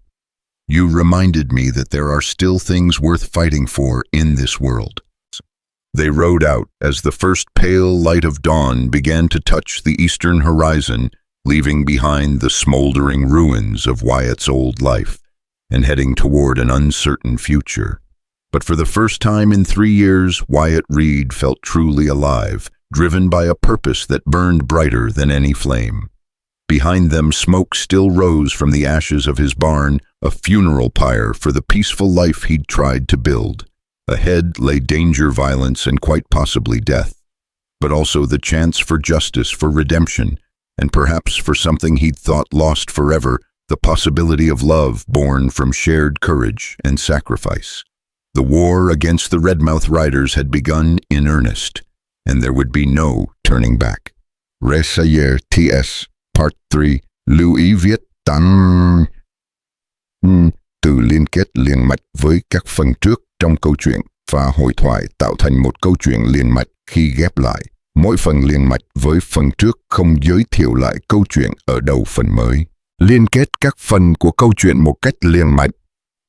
You reminded me that there are still things worth fighting for in this world. They rode out as the first pale light of dawn began to touch the eastern horizon, leaving behind the smoldering ruins of Wyatt's old life and heading toward an uncertain future. But for the first time in 3 years, Wyatt Reed felt truly alive, driven by a purpose that burned brighter than any flame. Behind them, smoke still rose from the ashes of his barn, a funeral pyre for the peaceful life he'd tried to build. Ahead lay danger, violence, and quite possibly death, but also the chance for justice, for redemption, and perhaps for something he'd thought lost forever, the possibility of love born from shared courage and sacrifice. The war against the Redmouth Riders had begun in earnest, and there would be no turning back. Resayer TS Part 3. Lưu ý viết tan từ liên kết liền mạch với các phần trước trong câu chuyện và hội thoại tạo thành một câu chuyện liền mạch khi ghép lại. Mỗi phần liền mạch với phần trước không giới thiệu lại câu chuyện ở đầu phần mới. Liên kết các phần của câu chuyện một cách liền mạch.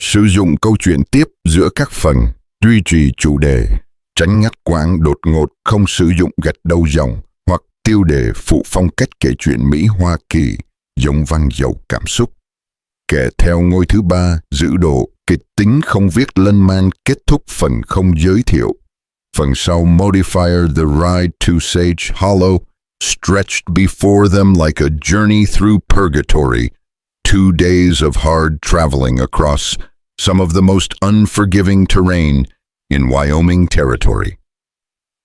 Sử dụng câu chuyện tiếp giữa các phần. Duy trì chủ đề. Tránh ngắt quãng đột ngột, không sử dụng gạch đầu dòng hoặc tiêu đề phụ phong cách kể chuyện Mỹ Hoa Kỳ, giống văn giàu cảm xúc. Kể theo ngôi thứ 3, giữ độ, kịch tính không viết lân man, kết thúc phần không giới thiệu. Phần sau, modifier the ride to Sage Hollow, stretched before them like a journey through purgatory, 2 days of hard traveling across some of the most unforgiving terrain in Wyoming territory.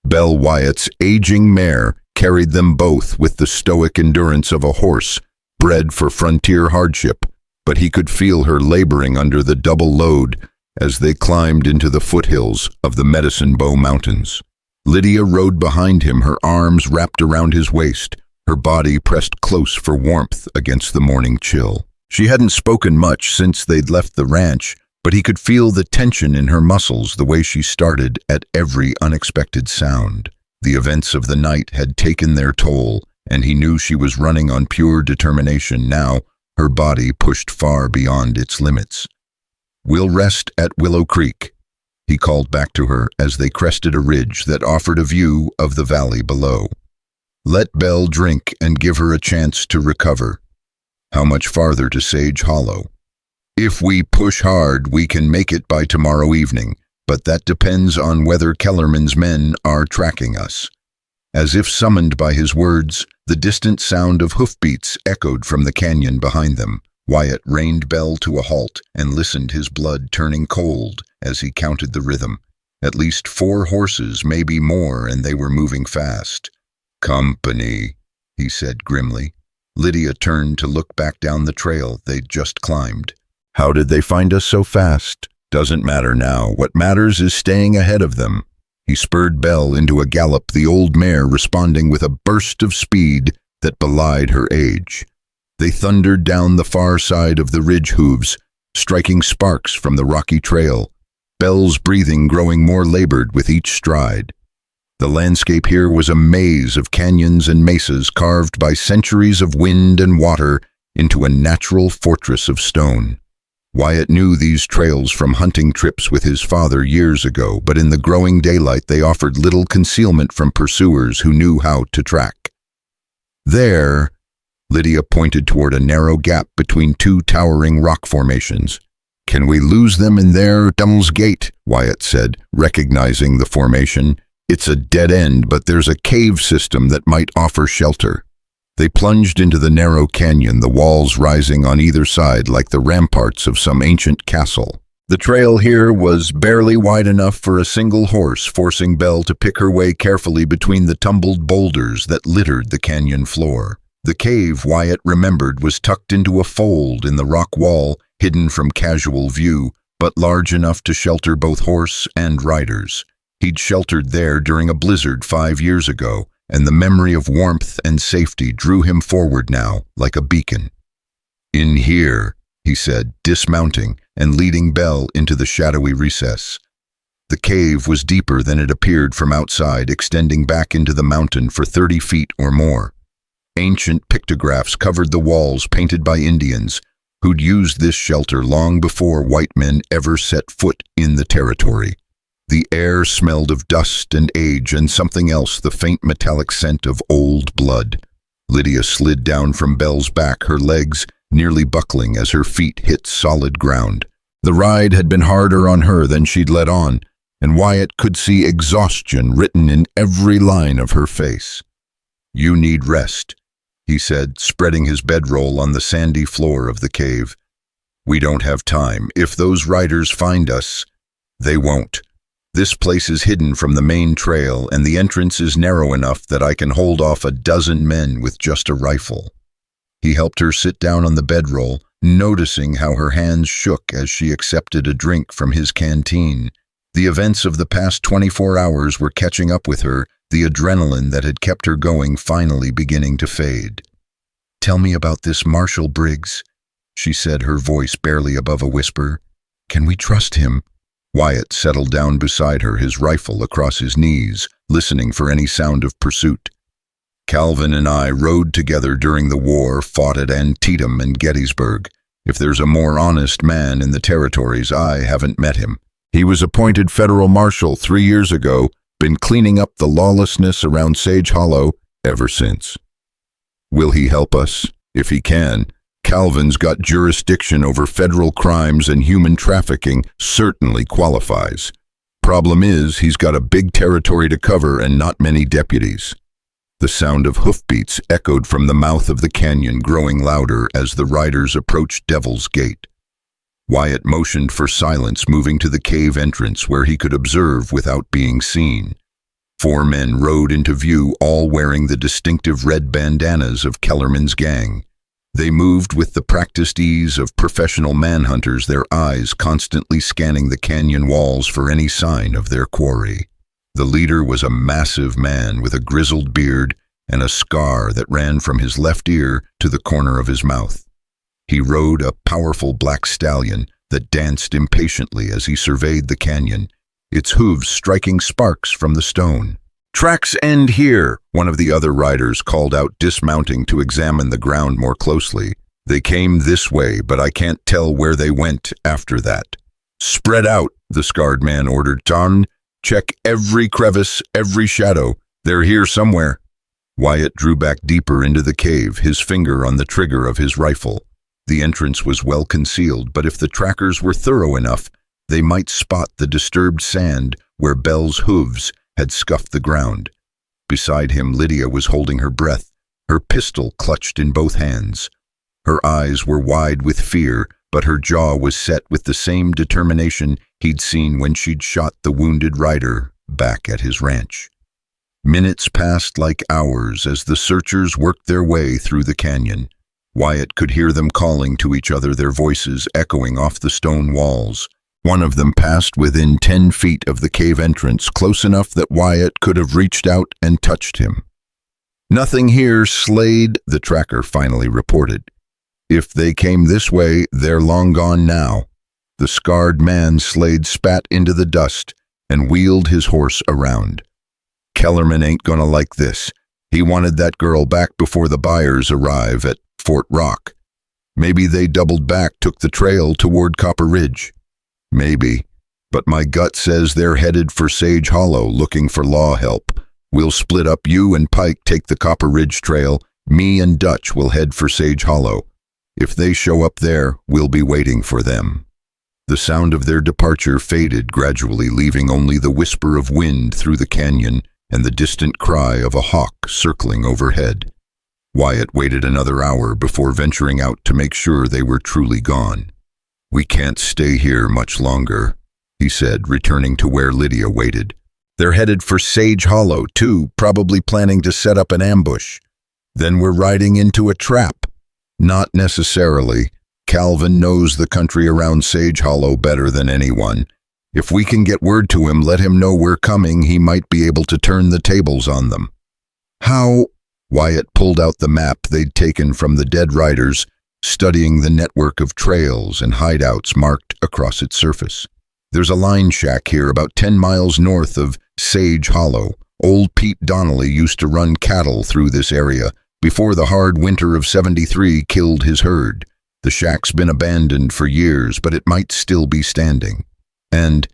Belle Wyatt's aging mare carried them both with the stoic endurance of a horse bred for frontier hardship, but he could feel her laboring under the double load as they climbed into the foothills of the Medicine Bow Mountains. Lydia rode behind him, her arms wrapped around his waist, her body pressed close for warmth against the morning chill. She hadn't spoken much since they'd left the ranch, but he could feel the tension in her muscles the way she started at every unexpected sound. The events of the night had taken their toll, and he knew she was running on pure determination now, her body pushed far beyond its limits. "We'll rest at Willow Creek," he called back to her as they crested a ridge that offered a view of the valley below. Let Belle drink and give her a chance to recover. How much farther to Sage Hollow? "If we push hard, we can make it by tomorrow evening, but that depends on whether Kellerman's men are tracking us." As if summoned by his words, the distant sound of hoofbeats echoed from the canyon behind them. Wyatt reined Belle to a halt and listened, his blood turning cold as he counted the rhythm. At least 4 horses, maybe more, and they were moving fast. "Company," he said grimly. Lydia turned to look back down the trail they'd just climbed. "How did they find us so fast? Doesn't matter now. What matters is staying ahead of them." He spurred Belle into a gallop, the old mare responding with a burst of speed that belied her age. They thundered down the far side of the ridge hooves, striking sparks from the rocky trail, Belle's breathing growing more labored with each stride. The landscape here was a maze of canyons and mesas carved by centuries of wind and water into a natural fortress of stone. Wyatt knew these trails from hunting trips with his father years ago, but in the growing daylight they offered little concealment from pursuers who knew how to track. There, Lydia pointed toward a narrow gap between 2 towering rock formations. "Can we lose them in there, Devil's Gate?" Wyatt said, recognizing the formation. "It's a dead end, but there's a cave system that might offer shelter." They plunged into the narrow canyon, the walls rising on either side like the ramparts of some ancient castle. The trail here was barely wide enough for a single horse, forcing Belle to pick her way carefully between the tumbled boulders that littered the canyon floor. The cave, Wyatt remembered, was tucked into a fold in the rock wall, hidden from casual view, but large enough to shelter both horse and riders. He'd sheltered there during a blizzard 5 years ago, and the memory of warmth and safety drew him forward now, like a beacon. "In here," he said, dismounting and leading Belle into the shadowy recess. The cave was deeper than it appeared from outside, extending back into the mountain for 30 feet or more. Ancient pictographs covered the walls, painted by Indians, who'd used this shelter long before white men ever set foot in the territory. The air smelled of dust and age and something else, the faint metallic scent of old blood. Lydia slid down from Belle's back, her legs nearly buckling as her feet hit solid ground. The ride had been harder on her than she'd let on, and Wyatt could see exhaustion written in every line of her face. "You need rest," he said, spreading his bedroll on the sandy floor of the cave. "We don't have time. If those riders find us, they won't. This place is hidden from the main trail, and the entrance is narrow enough that I can hold off a dozen men with just a rifle." He helped her sit down on the bedroll, noticing how her hands shook as she accepted a drink from his canteen. The events of the past 24 hours were catching up with her, the adrenaline that had kept her going finally beginning to fade. "Tell me about this Marshal Briggs," she said, her voice barely above a whisper. "Can we trust him?" Wyatt settled down beside her, his rifle across his knees, listening for any sound of pursuit. "Calvin and I rode together during the war, fought at Antietam and Gettysburg. If there's a more honest man in the territories, I haven't met him. He was appointed federal marshal 3 years ago, been cleaning up the lawlessness around Sage Hollow ever since. Will he help us? If he can. Calvin's got jurisdiction over federal crimes, and human trafficking certainly qualifies. Problem is, he's got a big territory to cover and not many deputies." The sound of hoofbeats echoed from the mouth of the canyon, growing louder as the riders approached Devil's Gate. Wyatt motioned for silence, moving to the cave entrance where he could observe without being seen. 4 men rode into view, all wearing the distinctive red bandanas of Kellerman's gang. They moved with the practiced ease of professional manhunters, their eyes constantly scanning the canyon walls for any sign of their quarry. The leader was a massive man with a grizzled beard and a scar that ran from his left ear to the corner of his mouth. He rode a powerful black stallion that danced impatiently as he surveyed the canyon, its hooves striking sparks from the stone. "Tracks end here," one of the other riders called out, dismounting to examine the ground more closely. "They came this way, but I can't tell where they went after that." "Spread out," the scarred man ordered. "Ton, check every crevice, every shadow. They're here somewhere." Wyatt drew back deeper into the cave, his finger on the trigger of his rifle. The entrance was well concealed, but if the trackers were thorough enough, they might spot the disturbed sand where Belle's hooves had scuffed the ground. Beside him, Lydia was holding her breath, her pistol clutched in both hands. Her eyes were wide with fear, but her jaw was set with the same determination he'd seen when she'd shot the wounded rider back at his ranch. Minutes passed like hours as the searchers worked their way through the canyon. Wyatt could hear them calling to each other, their voices echoing off the stone walls. One of them passed within 10 feet of the cave entrance, close enough that Wyatt could have reached out and touched him. "Nothing here, Slade," the tracker finally reported. "If they came this way, they're long gone now." The scarred man, Slade, spat into the dust and wheeled his horse around. "Kellerman ain't gonna like this. He wanted that girl back before the buyers arrive at Fort Rock. Maybe they doubled back, took the trail toward Copper Ridge. Maybe, but my gut says they're headed for Sage Hollow looking for law help. We'll split up. You and Pike take the Copper Ridge trail. Me and Dutch will head for Sage Hollow. If they show up there, we'll be waiting for them." The sound of their departure faded gradually, leaving only the whisper of wind through the canyon and the distant cry of a hawk circling overhead. Wyatt waited another hour before venturing out to make sure they were truly gone. "We can't stay here much longer," he said, returning to where Lydia waited. "They're headed for Sage Hollow, too, probably planning to set up an ambush. Then we're riding into a trap." "Not necessarily. Calvin knows the country around Sage Hollow better than anyone. If we can get word to him, let him know we're coming, he might be able to turn the tables on them." "How?" Wyatt pulled out the map they'd taken from the dead riders, studying the network of trails and hideouts marked across its surface. "There's a line shack here about 10 miles north of Sage Hollow. Old Pete Donnelly used to run cattle through this area before the hard winter of '73 killed his herd. The shack's been abandoned for years, but it might still be standing. And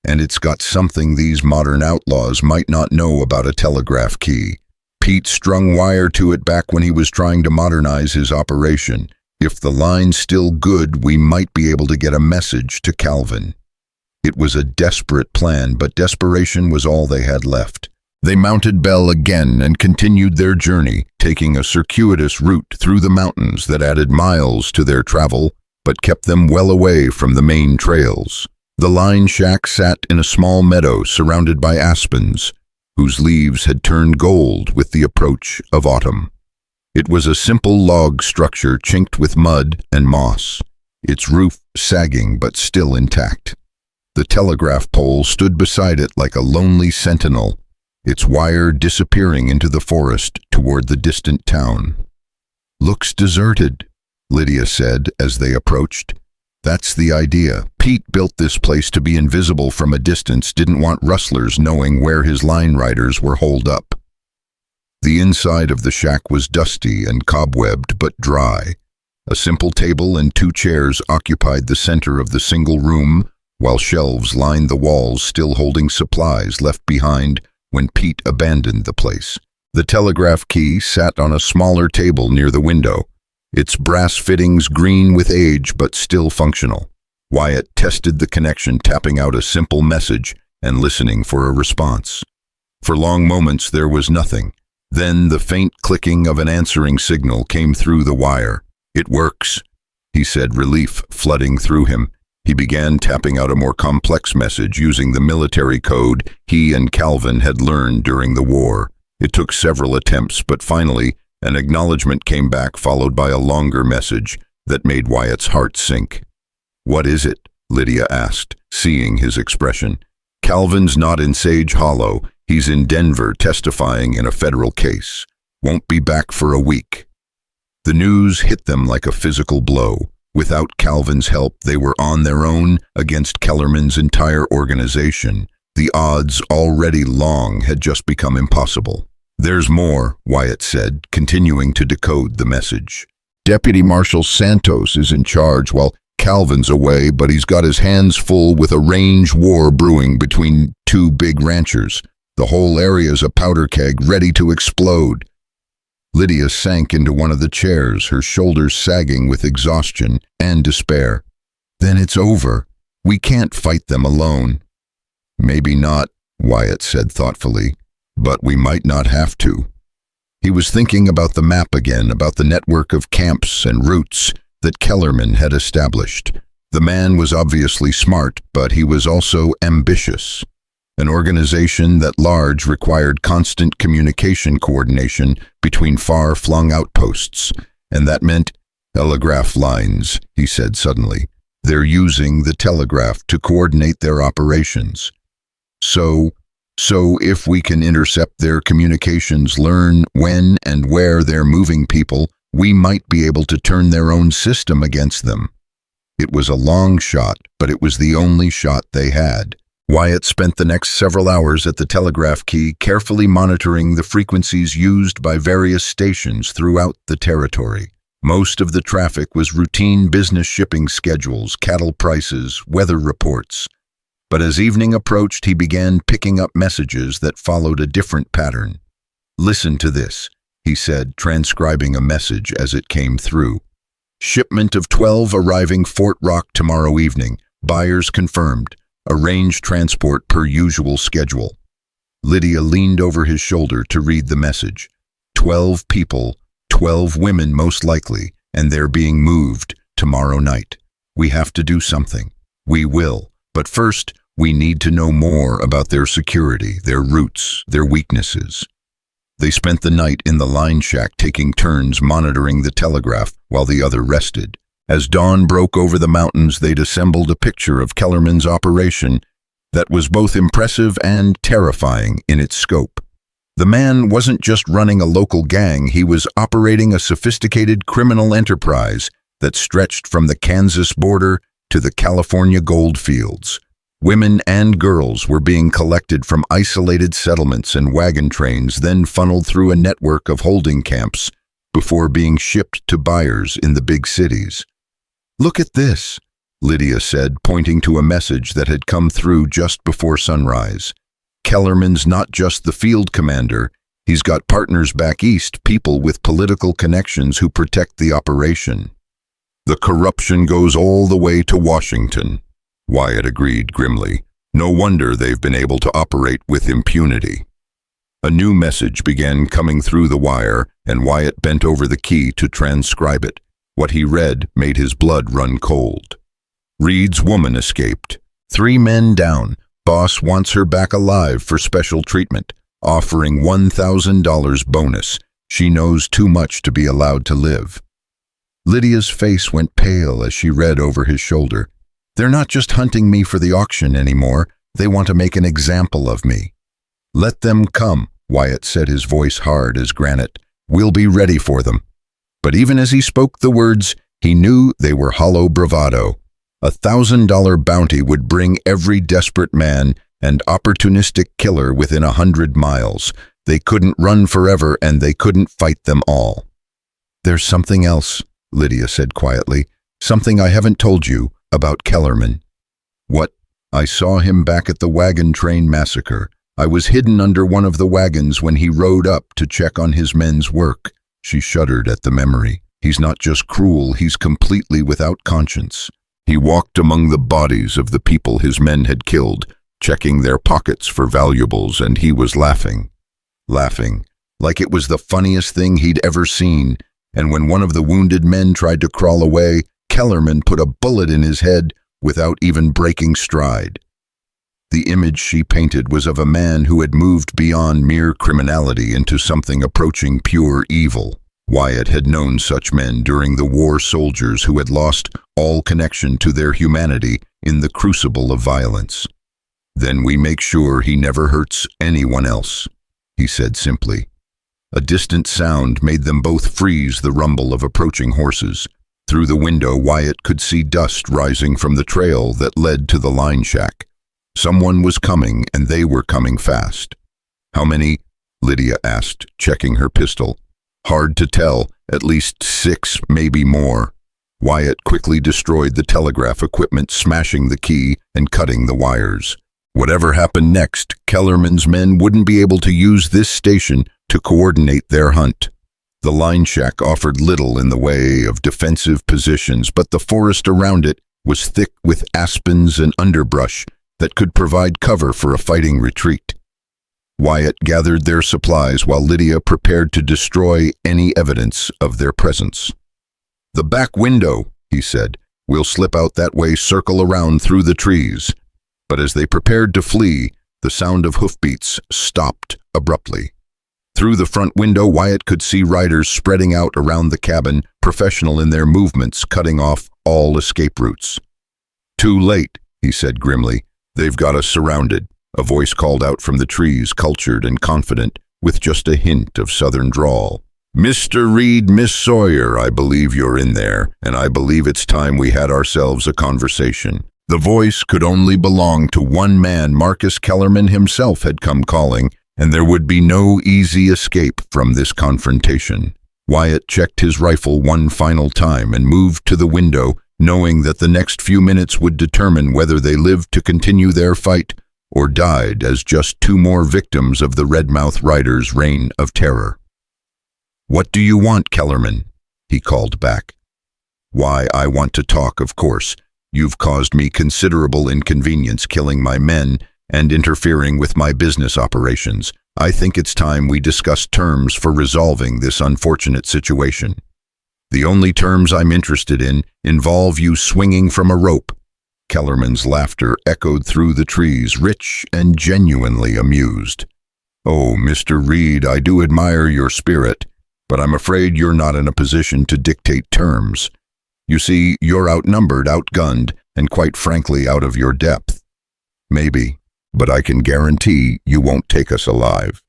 it's got something these modern outlaws might not know about: a telegraph key. Pete strung wire to it back when he was trying to modernize his operation. If the line's still good, we might be able to get a message to Calvin. It was a desperate plan, but desperation was all they had left. They mounted Bell again and continued their journey, taking a circuitous route through the mountains that added miles to their travel, but kept them well away from the main trails. The line shack sat in a small meadow surrounded by aspens, whose leaves had turned gold with the approach of autumn. It was a simple log structure chinked with mud and moss, its roof sagging but still intact. The telegraph pole stood beside it like a lonely sentinel, its wire disappearing into the forest toward the distant town. "Looks deserted," Lydia said as they approached. "That's the idea. Pete built this place to be invisible from a distance, didn't want rustlers knowing where his line riders were holed up." The inside of the shack was dusty and cobwebbed but dry. A simple table and 2 chairs occupied the center of the single room, while shelves lined the walls still holding supplies left behind when Pete abandoned the place. The telegraph key sat on a smaller table near the window, its brass fittings green with age but still functional. Wyatt tested the connection, tapping out a simple message and listening for a response. For long moments there was nothing. Then the faint clicking of an answering signal came through the wire. "It works," he said, relief flooding through him. He began tapping out a more complex message using the military code he and Calvin had learned during the war. It took several attempts, but finally an acknowledgement came back, followed by a longer message that made Wyatt's heart sink. "What is it?" Lydia asked, seeing his expression. "Calvin's not in Sage Hollow. He's in Denver testifying in a federal case. Won't be back for a week." The news hit them like a physical blow. Without Calvin's help, they were on their own against Kellerman's entire organization. The odds, already long, had just become impossible. "There's more," Wyatt said, continuing to decode the message. "Deputy Marshal Santos is in charge while Calvin's away, but he's got his hands full with a range war brewing between 2 big ranchers. The whole area's a powder keg ready to explode." Lydia sank into one of the chairs, her shoulders sagging with exhaustion and despair. "Then it's over. We can't fight them alone." "Maybe not," Wyatt said thoughtfully, "but we might not have to." He was thinking about the map again, about the network of camps and routes that Kellerman had established. The man was obviously smart, but he was also ambitious. An organization that large required constant communication coordination between far-flung outposts, and that meant telegraph lines, he said suddenly. They're using the telegraph to coordinate their operations. So if we can intercept their communications, learn when and where they're moving people, we might be able to turn their own system against them. It was a long shot, but it was the only shot they had. Wyatt spent the next several hours at the telegraph key, carefully monitoring the frequencies used by various stations throughout the territory. Most of the traffic was routine business shipping schedules, cattle prices, weather reports. But as evening approached, he began picking up messages that followed a different pattern. "Listen to this," he said, transcribing a message as it came through. "Shipment of 12 arriving Fort Rock tomorrow evening. Buyers confirmed. Arrange transport per usual schedule." Lydia leaned over his shoulder to read the message. 12 people, 12 women most likely, and they're being moved tomorrow night. We have to do something. We will. But first, we need to know more about their security, their routes, their weaknesses. They spent the night in the line shack, taking turns monitoring the telegraph while the other rested. As dawn broke over the mountains, they'd assembled a picture of Kellerman's operation that was both impressive and terrifying in its scope. The man wasn't just running a local gang, he was operating a sophisticated criminal enterprise that stretched from the Kansas border to the California gold fields. Women and girls were being collected from isolated settlements and wagon trains, then funneled through a network of holding camps before being shipped to buyers in the big cities. "Look at this," Lydia said, pointing to a message that had come through just before sunrise. "Kellerman's not just the field commander. He's got partners back east, people with political connections who protect the operation." The corruption goes all the way to Washington, Wyatt agreed grimly. No wonder they've been able to operate with impunity. A new message began coming through the wire, and Wyatt bent over the key to transcribe it. What he read made his blood run cold. Reed's woman escaped. 3 men down. Boss wants her back alive for special treatment, offering $1,000 bonus. She knows too much to be allowed to live. Lydia's face went pale as she read over his shoulder. They're not just hunting me for the auction anymore. They want to make an example of me. Let them come, Wyatt said, his voice hard as granite. We'll be ready for them. But even as he spoke the words, he knew they were hollow bravado. $1,000 bounty would bring every desperate man and opportunistic killer within 100 miles. They couldn't run forever, and they couldn't fight them all. There's something else, Lydia said quietly. Something I haven't told you about Kellerman. What? I saw him back at the wagon train massacre. I was hidden under one of the wagons when he rode up to check on his men's work. She shuddered at the memory. He's not just cruel, he's completely without conscience. He walked among the bodies of the people his men had killed, checking their pockets for valuables, and he was laughing. Laughing, like it was the funniest thing he'd ever seen. And when one of the wounded men tried to crawl away, Kellerman put a bullet in his head without even breaking stride. The image she painted was of a man who had moved beyond mere criminality into something approaching pure evil. Wyatt had known such men during the war, soldiers who had lost all connection to their humanity in the crucible of violence. Then we make sure he never hurts anyone else, he said simply. A distant sound made them both freeze, the rumble of approaching horses. Through the window, Wyatt could see dust rising from the trail that led to the line shack. Someone was coming, and they were coming fast. How many? Lydia asked, checking her pistol. Hard to tell, at least 6, maybe more. Wyatt quickly destroyed the telegraph equipment, smashing the key and cutting the wires. Whatever happened next, Kellerman's men wouldn't be able to use this station to coordinate their hunt. The line shack offered little in the way of defensive positions, but the forest around it was thick with aspens and underbrush that could provide cover for a fighting retreat. Wyatt gathered their supplies while Lydia prepared to destroy any evidence of their presence. The back window, he said. We'll slip out that way, circle around through the trees. But as they prepared to flee, the sound of hoofbeats stopped abruptly. Through the front window, Wyatt could see riders spreading out around the cabin, professional in their movements, cutting off all escape routes. Too late, he said grimly. They've got us surrounded. A voice called out from the trees, cultured and confident, with just a hint of southern drawl. Mr. Reed, Miss Sawyer, I believe you're in there, and I believe it's time we had ourselves a conversation. The voice could only belong to one man. Marcus Kellerman himself had come calling, and there would be no easy escape from this confrontation. Wyatt checked his rifle one final time and moved to the window, knowing that the next few minutes would determine whether they lived to continue their fight or died as just 2 more victims of the Redmouth Riders' reign of terror. What do you want, Kellerman? He called back. Why, I want to talk, of course. You've caused me considerable inconvenience, killing my men and interfering with my business operations. I think it's time we discuss terms for resolving this unfortunate situation. The only terms I'm interested in involve you swinging from a rope. Kellerman's laughter echoed through the trees, rich and genuinely amused. Oh, Mr. Reed, I do admire your spirit, but I'm afraid you're not in a position to dictate terms. You see, you're outnumbered, outgunned, and quite frankly out of your depth. Maybe, but I can guarantee you won't take us alive.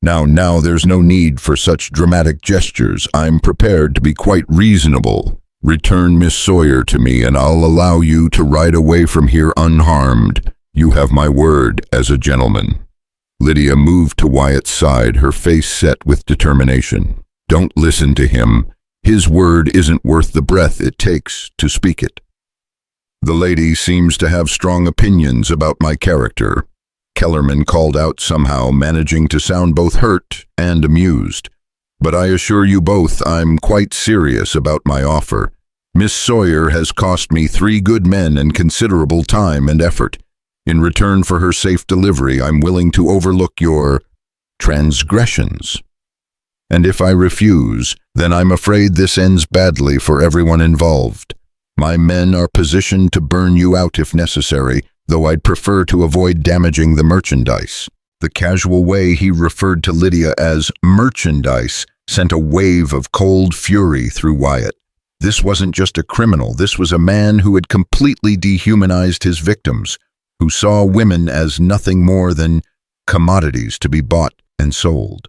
Now, there's no need for such dramatic gestures. I'm prepared to be quite reasonable. Return Miss Sawyer to me, and I'll allow you to ride away from here unharmed. You have my word as a gentleman. Lydia moved to Wyatt's side, her face set with determination. Don't listen to him. His word isn't worth the breath it takes to speak it. The lady seems to have strong opinions about my character. Kellerman called out somehow, managing to sound both hurt and amused. But I assure you both I'm quite serious about my offer. Miss Sawyer has cost me 3 good men and considerable time and effort. In return for her safe delivery, I'm willing to overlook your transgressions. And if I refuse, then I'm afraid this ends badly for everyone involved. My men are positioned to burn you out if necessary, though I'd prefer to avoid damaging the merchandise." The casual way he referred to Lydia as merchandise sent a wave of cold fury through Wyatt. This wasn't just a criminal, this was a man who had completely dehumanized his victims, who saw women as nothing more than commodities to be bought and sold.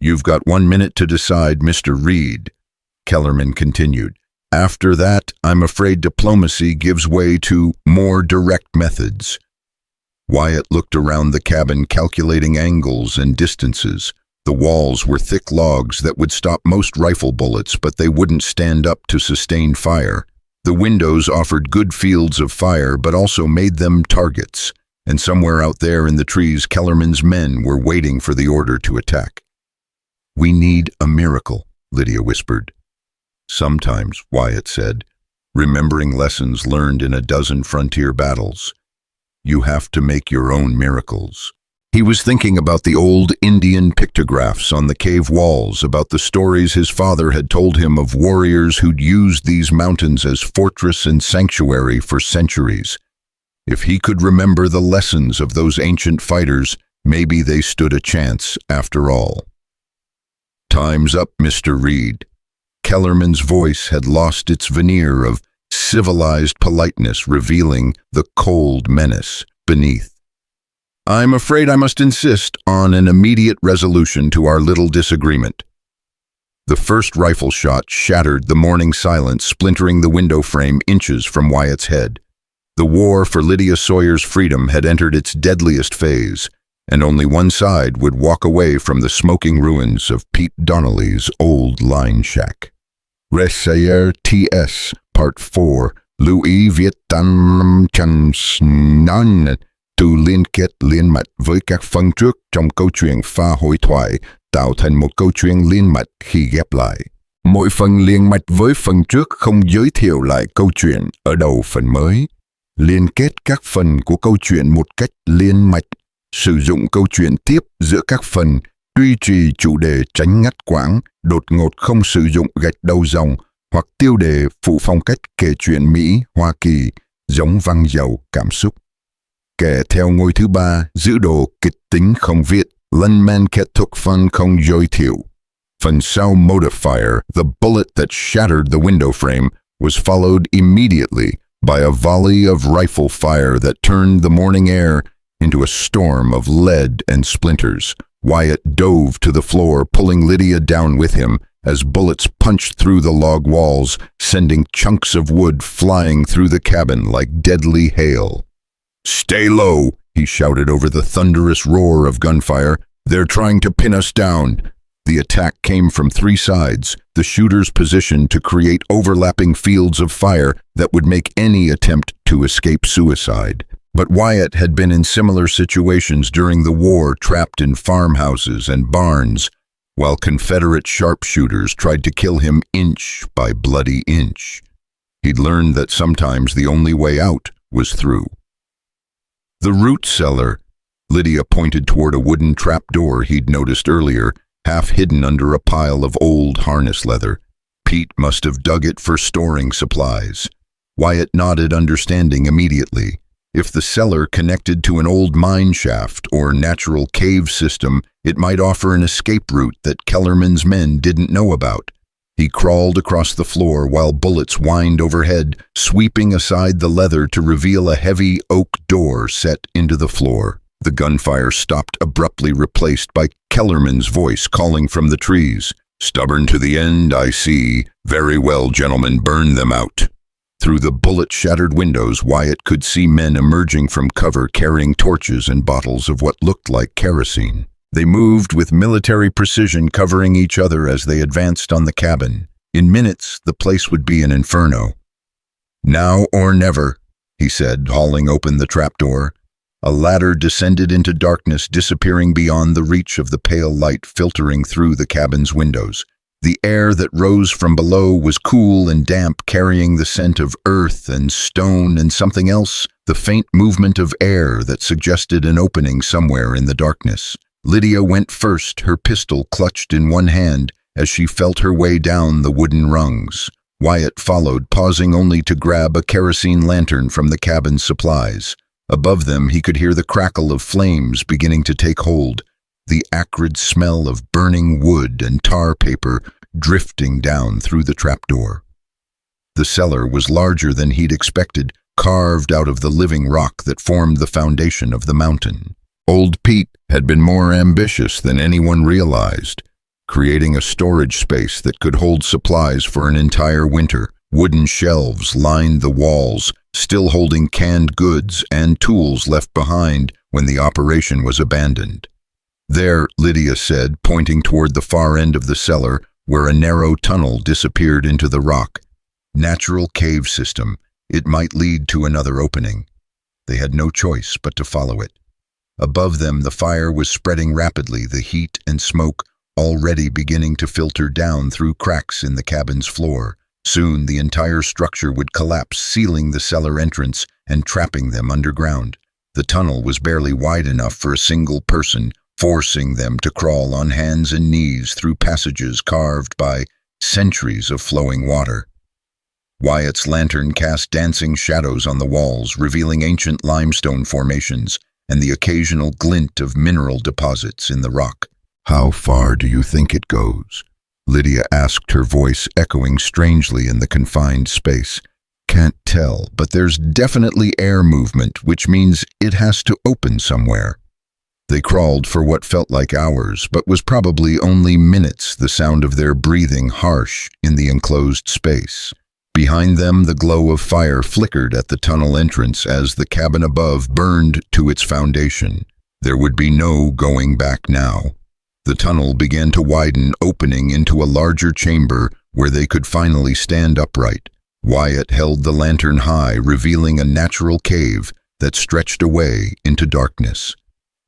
"You've got 1 minute to decide, Mr. Reed," Kellerman continued. "After that, I'm afraid diplomacy gives way to more direct methods." Wyatt looked around the cabin, calculating angles and distances. The walls were thick logs that would stop most rifle bullets, but they wouldn't stand up to sustained fire. The windows offered good fields of fire, but also made them targets. And somewhere out there in the trees, Kellerman's men were waiting for the order to attack. "We need a miracle," Lydia whispered. "Sometimes," Wyatt said, remembering lessons learned in a dozen frontier battles. "You have to make your own miracles." He was thinking about the old Indian pictographs on the cave walls, about the stories his father had told him of warriors who'd used these mountains as fortress and sanctuary for centuries. If he could remember the lessons of those ancient fighters, maybe they stood a chance after all. "Time's up, Mr. Reed." Kellerman's voice had lost its veneer of civilized politeness, revealing the cold menace beneath. "I'm afraid I must insist on an immediate resolution to our little disagreement." The first rifle shot shattered the morning silence, splintering the window frame inches from Wyatt's head. The war for Lydia Sawyer's freedom had entered its deadliest phase, and only one side would walk away from the smoking ruins of Pete Donnelly's old line shack. Resayer T.S. Part 4 Louis Viet Tam Chan Nan từ liên kết liên mạch với các phần trước trong câu chuyện pha hội thoại, tạo thành một câu chuyện liên mạch khi ghép lại. Mỗi phần liên mạch với phần trước không giới thiệu lại câu chuyện ở đầu phần mới. Liên kết các phần của câu chuyện một cách liên mạch, sử dụng câu chuyện tiếp giữa các phần, duy trì chủ đề tránh ngắt quãng, đột ngột không sử dụng gạch đầu dòng, hoặc tiêu đề phụ phong cách kể chuyện Mỹ, Hoa Kỳ, giống văng dầu cảm xúc. Kể theo ngôi thứ 3, giữ đồ kịch tính không viết, lần men kết thúc phần không giới thiệu. Phần sau Modifier, the bullet that shattered the window frame, was followed immediately by a volley of rifle fire that turned the morning air into a storm of lead and splinters. Wyatt dove to the floor, pulling Lydia down with him as bullets punched through the log walls, sending chunks of wood flying through the cabin like deadly hail. "Stay low," he shouted over the thunderous roar of gunfire. "They're trying to pin us down." The attack came from 3 sides, the shooters positioned to create overlapping fields of fire that would make any attempt to escape suicide. But Wyatt had been in similar situations during the war, trapped in farmhouses and barns, while Confederate sharpshooters tried to kill him inch by bloody inch. He'd learned that sometimes the only way out was through. "The root cellar," Lydia pointed toward a wooden trapdoor he'd noticed earlier, half hidden under a pile of old harness leather. Pete must have dug it for storing supplies. Wyatt nodded, understanding immediately. If the cellar connected to an old mine shaft or natural cave system, it might offer an escape route that Kellerman's men didn't know about. He crawled across the floor while bullets whined overhead, sweeping aside the leather to reveal a heavy oak door set into the floor. The gunfire stopped abruptly, replaced by Kellerman's voice calling from the trees. "Stubborn to the end, I see. Very well, gentlemen, burn them out." Through the bullet-shattered windows, Wyatt could see men emerging from cover carrying torches and bottles of what looked like kerosene. They moved with military precision, covering each other as they advanced on the cabin. In minutes, the place would be an inferno. "Now or never," he said, hauling open the trapdoor. A ladder descended into darkness, disappearing beyond the reach of the pale light filtering through the cabin's windows. The air that rose from below was cool and damp, carrying the scent of earth and stone and something else, the faint movement of air that suggested an opening somewhere in the darkness. Lydia went first, her pistol clutched in one hand as she felt her way down the wooden rungs. Wyatt followed, pausing only to grab a kerosene lantern from the cabin's supplies. Above them, he could hear the crackle of flames beginning to take hold, the acrid smell of burning wood and tar paper drifting down through the trapdoor. The cellar was larger than he'd expected, carved out of the living rock that formed the foundation of the mountain. Old Pete had been more ambitious than anyone realized, creating a storage space that could hold supplies for an entire winter. Wooden shelves lined the walls, still holding canned goods and tools left behind when the operation was abandoned. There, Lydia said, pointing toward the far end of the cellar, where a narrow tunnel disappeared into the rock. Natural cave system. It might lead to another opening. They had no choice but to follow it. Above them, the fire was spreading rapidly, the heat and smoke already beginning to filter down through cracks in the cabin's floor. Soon, the entire structure would collapse, sealing the cellar entrance and trapping them underground. The tunnel was barely wide enough for a single person, forcing them to crawl on hands and knees through passages carved by centuries of flowing water. Wyatt's lantern cast dancing shadows on the walls, revealing ancient limestone formations and the occasional glint of mineral deposits in the rock. "How far do you think it goes?" Lydia asked, her voice echoing strangely in the confined space. "Can't tell, but there's definitely air movement, which means it has to open somewhere." They crawled for what felt like hours, but was probably only minutes, the sound of their breathing harsh in the enclosed space. Behind them, the glow of fire flickered at the tunnel entrance as the cabin above burned to its foundation. There would be no going back now. The tunnel began to widen, opening into a larger chamber where they could finally stand upright. Wyatt held the lantern high, revealing a natural cave that stretched away into darkness.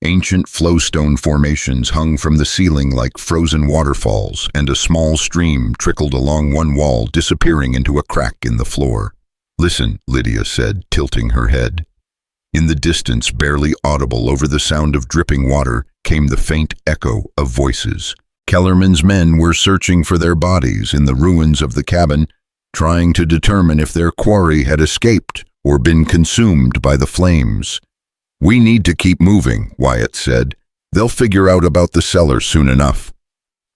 Ancient flowstone formations hung from the ceiling like frozen waterfalls, and a small stream trickled along one wall, disappearing into a crack in the floor. "Listen," Lydia said, tilting her head. In the distance, barely audible over the sound of dripping water, came the faint echo of voices. Kellerman's men were searching for their bodies in the ruins of the cabin, trying to determine if their quarry had escaped or been consumed by the flames. "We need to keep moving," Wyatt said. "They'll figure out about the cellar soon enough."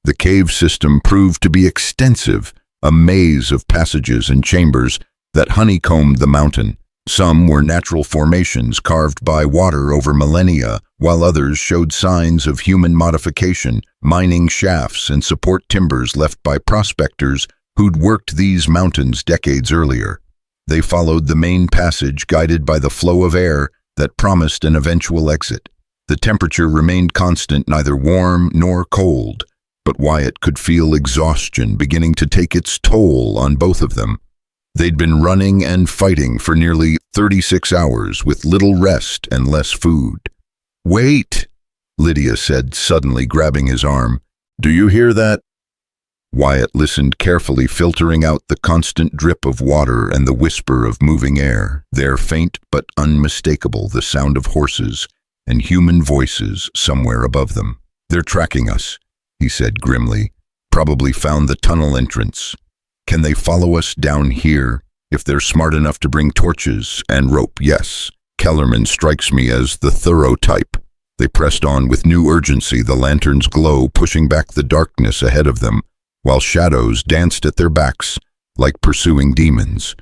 The cave system proved to be extensive, a maze of passages and chambers that honeycombed the mountain. Some were natural formations carved by water over millennia, while others showed signs of human modification, mining shafts and support timbers left by prospectors who'd worked these mountains decades earlier. They followed the main passage, guided by the flow of air that promised an eventual exit. The temperature remained constant, neither warm nor cold, but Wyatt could feel exhaustion beginning to take its toll on both of them. They'd been running and fighting for nearly 36 hours with little rest and less food. "Wait," Lydia said, suddenly grabbing his arm. "Do you hear that?" Wyatt listened carefully, filtering out the constant drip of water and the whisper of moving air. There, faint but unmistakable, the sound of horses and human voices somewhere above them. "They're tracking us," he said grimly. "Probably found the tunnel entrance. Can they follow us down here? If they're smart enough to bring torches and rope, yes. Kellerman strikes me as the thorough type." They pressed on with new urgency, the lantern's glow pushing back the darkness ahead of them, while shadows danced at their backs like pursuing demons.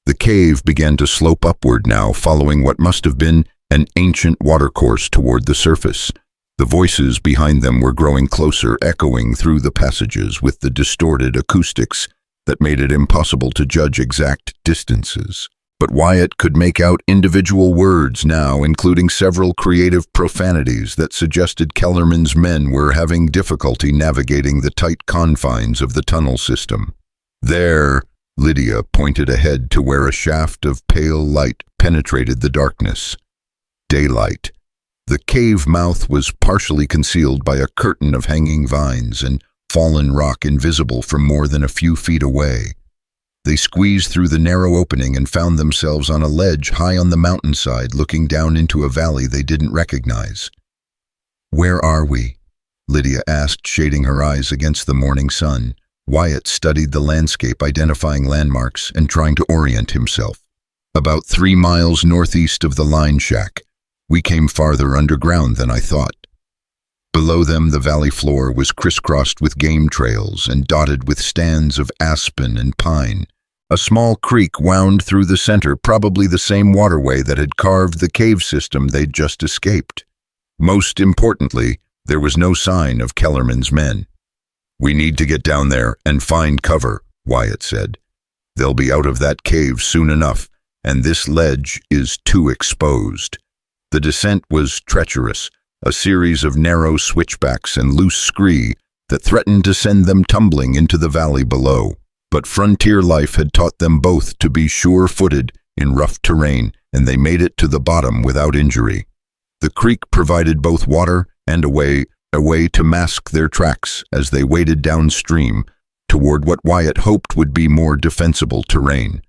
The cave began to slope upward now, following what must have been an ancient watercourse toward the surface. The voices behind them were growing closer, echoing through the passages with the distorted acoustics that made it impossible to judge exact distances. But Wyatt could make out individual words now, including several creative profanities that suggested Kellerman's men were having difficulty navigating the tight confines of the tunnel system. "There," Lydia pointed ahead to where a shaft of pale light penetrated the darkness. Daylight. The cave mouth was partially concealed by a curtain of hanging vines, and fallen rock invisible from more than a few feet away. They squeezed through the narrow opening and found themselves on a ledge high on the mountainside, looking down into a valley they didn't recognize. "Where are we?" Lydia asked, shading her eyes against the morning sun. Wyatt studied the landscape, identifying landmarks and trying to orient himself. "About 3 miles northeast of the line shack. We came farther underground than I thought." Below them, the valley floor was crisscrossed with game trails and dotted with stands of aspen and pine. A small creek wound through the center, probably the same waterway that had carved the cave system they'd just escaped. Most importantly, there was no sign of Kellerman's men. "We need to get down there and find cover," Wyatt said. "They'll be out of that cave soon enough, and this ledge is too exposed." The descent was treacherous, a series of narrow switchbacks and loose scree that threatened to send them tumbling into the valley below. But frontier life had taught them both to be sure-footed in rough terrain, and they made it to the bottom without injury. The creek provided both water and a way to mask their tracks as they waded downstream toward what Wyatt hoped would be more defensible terrain.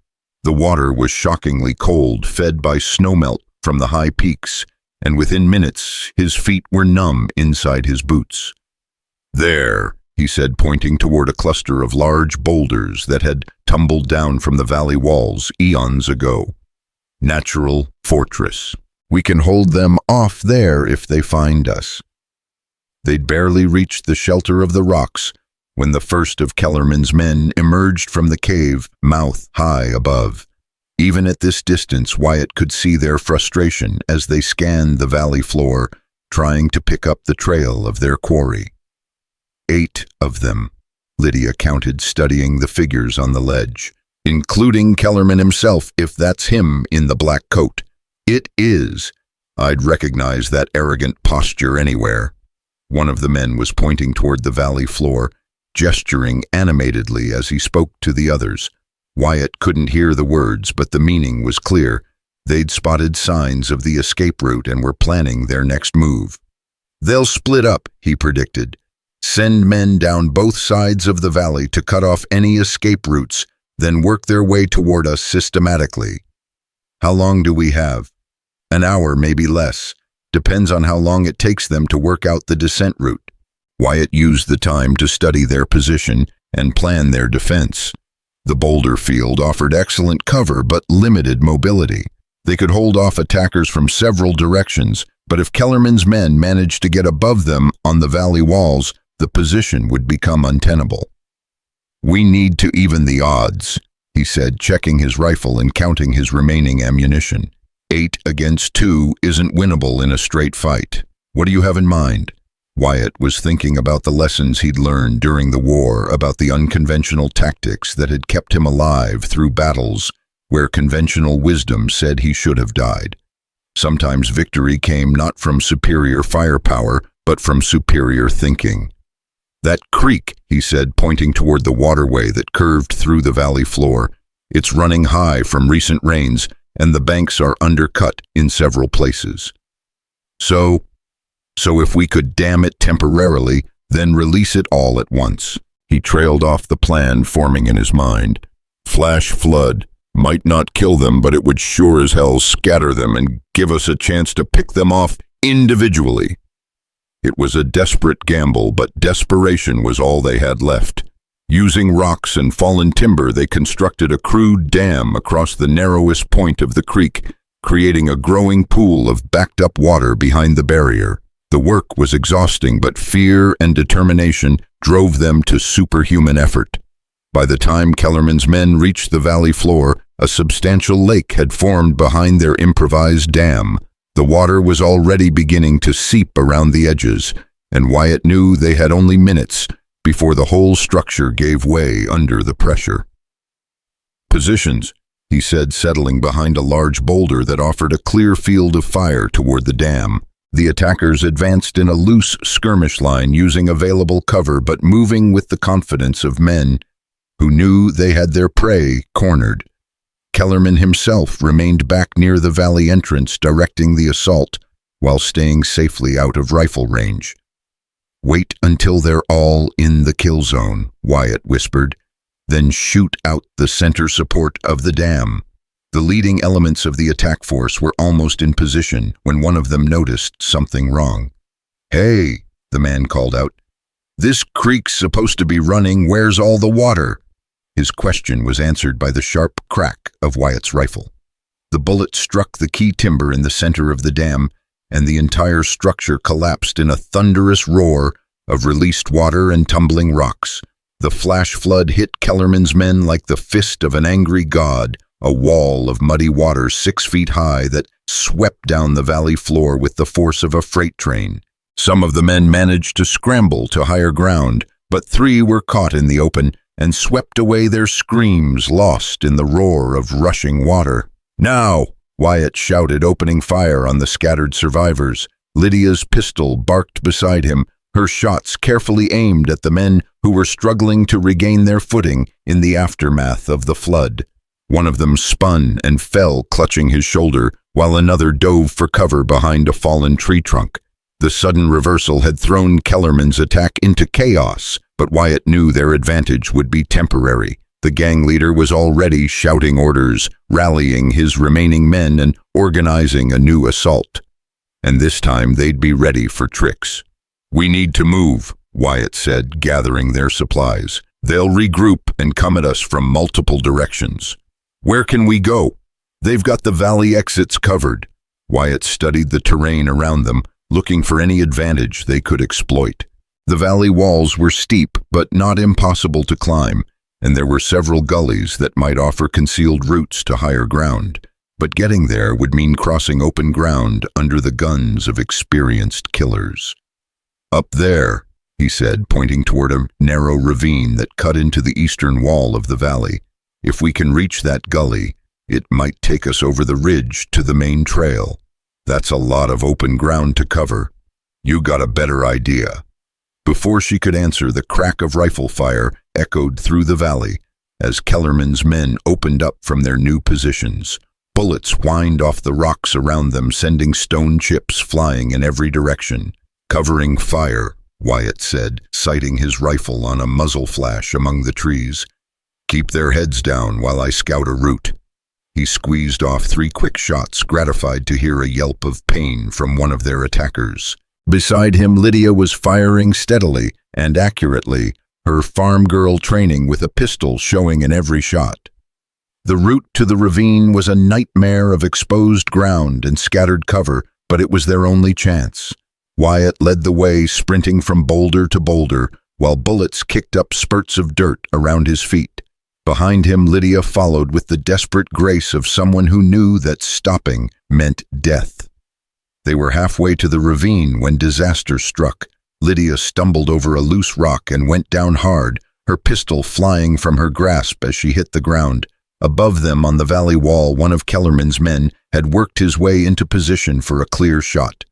The water was shockingly cold, fed by snowmelt from the high peaks, and within minutes his feet were numb inside his boots. "There," he said, pointing toward a cluster of large boulders that had tumbled down from the valley walls eons ago. "Natural fortress. We can hold them off there if they find us." They'd barely reached the shelter of the rocks when the first of Kellerman's men emerged from the cave, mouth high above. Even at this distance, Wyatt could see their frustration as they scanned the valley floor, trying to pick up the trail of their quarry. 8 of them, Lydia counted, studying the figures on the ledge. "Including Kellerman himself, if that's him in the black coat." "It is. I'd recognize that arrogant posture anywhere." One of the men was pointing toward the valley floor, gesturing animatedly as he spoke to the others. Wyatt couldn't hear the words, but the meaning was clear. They'd spotted signs of the escape route and were planning their next move. "They'll split up," he predicted. "Send men down both sides of the valley to cut off any escape routes, then work their way toward us systematically." "How long do we have?" "An hour, maybe less. Depends on how long it takes them to work out the descent route." Wyatt used the time to study their position and plan their defense. The boulder field offered excellent cover but limited mobility. They could hold off attackers from several directions, but if Kellerman's men managed to get above them on the valley walls, the position would become untenable. "We need to even the odds," he said, checking his rifle and counting his remaining ammunition. 8 against 2 isn't winnable in a straight fight. What do you have in mind? Wyatt was thinking about the lessons he'd learned during the war, about the unconventional tactics that had kept him alive through battles where conventional wisdom said he should have died. Sometimes victory came not from superior firepower, but from superior thinking. "That creek," he said, pointing toward the waterway that curved through the valley floor. "It's running high from recent rains, and the banks are undercut in several places. So if we could dam it temporarily, then release it all at once." He trailed off the plan forming in his mind. "Flash flood. Might not kill them, but it would sure as hell scatter them and give us a chance to pick them off individually." It was a desperate gamble, but desperation was all they had left. Using rocks and fallen timber, they constructed a crude dam across the narrowest point of the creek, creating a growing pool of backed-up water behind the barrier. The work was exhausting, but fear and determination drove them to superhuman effort. By the time Kellerman's men reached the valley floor, a substantial lake had formed behind their improvised dam. The water was already beginning to seep around the edges, and Wyatt knew they had only minutes before the whole structure gave way under the pressure. "Positions," he said, settling behind a large boulder that offered a clear field of fire toward the dam. The attackers advanced in a loose skirmish line, using available cover but moving with the confidence of men who knew they had their prey cornered. Kellerman himself remained back near the valley entrance, directing the assault while staying safely out of rifle range. Wait until they're all in the kill zone, Wyatt whispered. Then shoot out the center support of the dam. The leading elements of the attack force were almost in position when one of them noticed something wrong. "Hey," the man called out. "This creek's supposed to be running. Where's all the water?" His question was answered by the sharp crack of Wyatt's rifle. The bullet struck the key timber in the center of the dam, and the entire structure collapsed in a thunderous roar of released water and tumbling rocks. The flash flood hit Kellerman's men like the fist of an angry god, a wall of muddy water 6 feet high that swept down the valley floor with the force of a freight train. Some of the men managed to scramble to higher ground, but 3 were caught in the open and swept away, their screams lost in the roar of rushing water. "Now!" Wyatt shouted, opening fire on the scattered survivors. Lydia's pistol barked beside him, her shots carefully aimed at the men who were struggling to regain their footing in the aftermath of the flood. One of them spun and fell, clutching his shoulder, while another dove for cover behind a fallen tree trunk. The sudden reversal had thrown Kellerman's attack into chaos, but Wyatt knew their advantage would be temporary. The gang leader was already shouting orders, rallying his remaining men and organizing a new assault. And this time they'd be ready for tricks. "We need to move," Wyatt said, gathering their supplies. "They'll regroup and come at us from multiple directions." "Where can we go?" "They've got the valley exits covered." Wyatt studied the terrain around them, looking for any advantage they could exploit. The valley walls were steep, but not impossible to climb, and there were several gullies that might offer concealed routes to higher ground. But getting there would mean crossing open ground under the guns of experienced killers. "Up there," he said, pointing toward a narrow ravine that cut into the eastern wall of the valley. "If we can reach that gully, it might take us over the ridge to the main trail. That's a lot of open ground to cover. You got a better idea." Before she could answer, the crack of rifle fire echoed through the valley as Kellerman's men opened up from their new positions. Bullets whined off the rocks around them, sending stone chips flying in every direction. "Covering fire," Wyatt said, sighting his rifle on a muzzle flash among the trees. "Keep their heads down while I scout a route." He squeezed off 3 quick shots, gratified to hear a yelp of pain from one of their attackers. Beside him, Lydia was firing steadily and accurately, her farm girl training with a pistol showing in every shot. The route to the ravine was a nightmare of exposed ground and scattered cover, but it was their only chance. Wyatt led the way, sprinting from boulder to boulder, while bullets kicked up spurts of dirt around his feet. Behind him, Lydia followed with the desperate grace of someone who knew that stopping meant death. They were halfway to the ravine when disaster struck. Lydia stumbled over a loose rock and went down hard, her pistol flying from her grasp as she hit the ground. Above them on the valley wall, one of Kellerman's men had worked his way into position for a clear shot.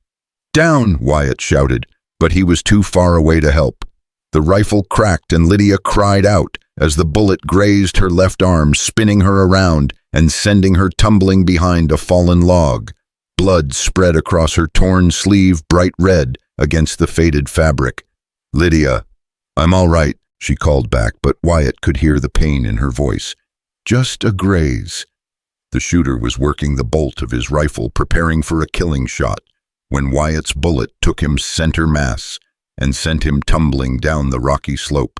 "Down!" Wyatt shouted, but he was too far away to help. The rifle cracked and Lydia cried out as the bullet grazed her left arm, spinning her around and sending her tumbling behind a fallen log. Blood spread across her torn sleeve, bright red against the faded fabric. "Lydia, I'm all right," she called back, but Wyatt could hear the pain in her voice. "Just a graze." The shooter was working the bolt of his rifle, preparing for a killing shot, when Wyatt's bullet took him center mass and sent him tumbling down the rocky slope.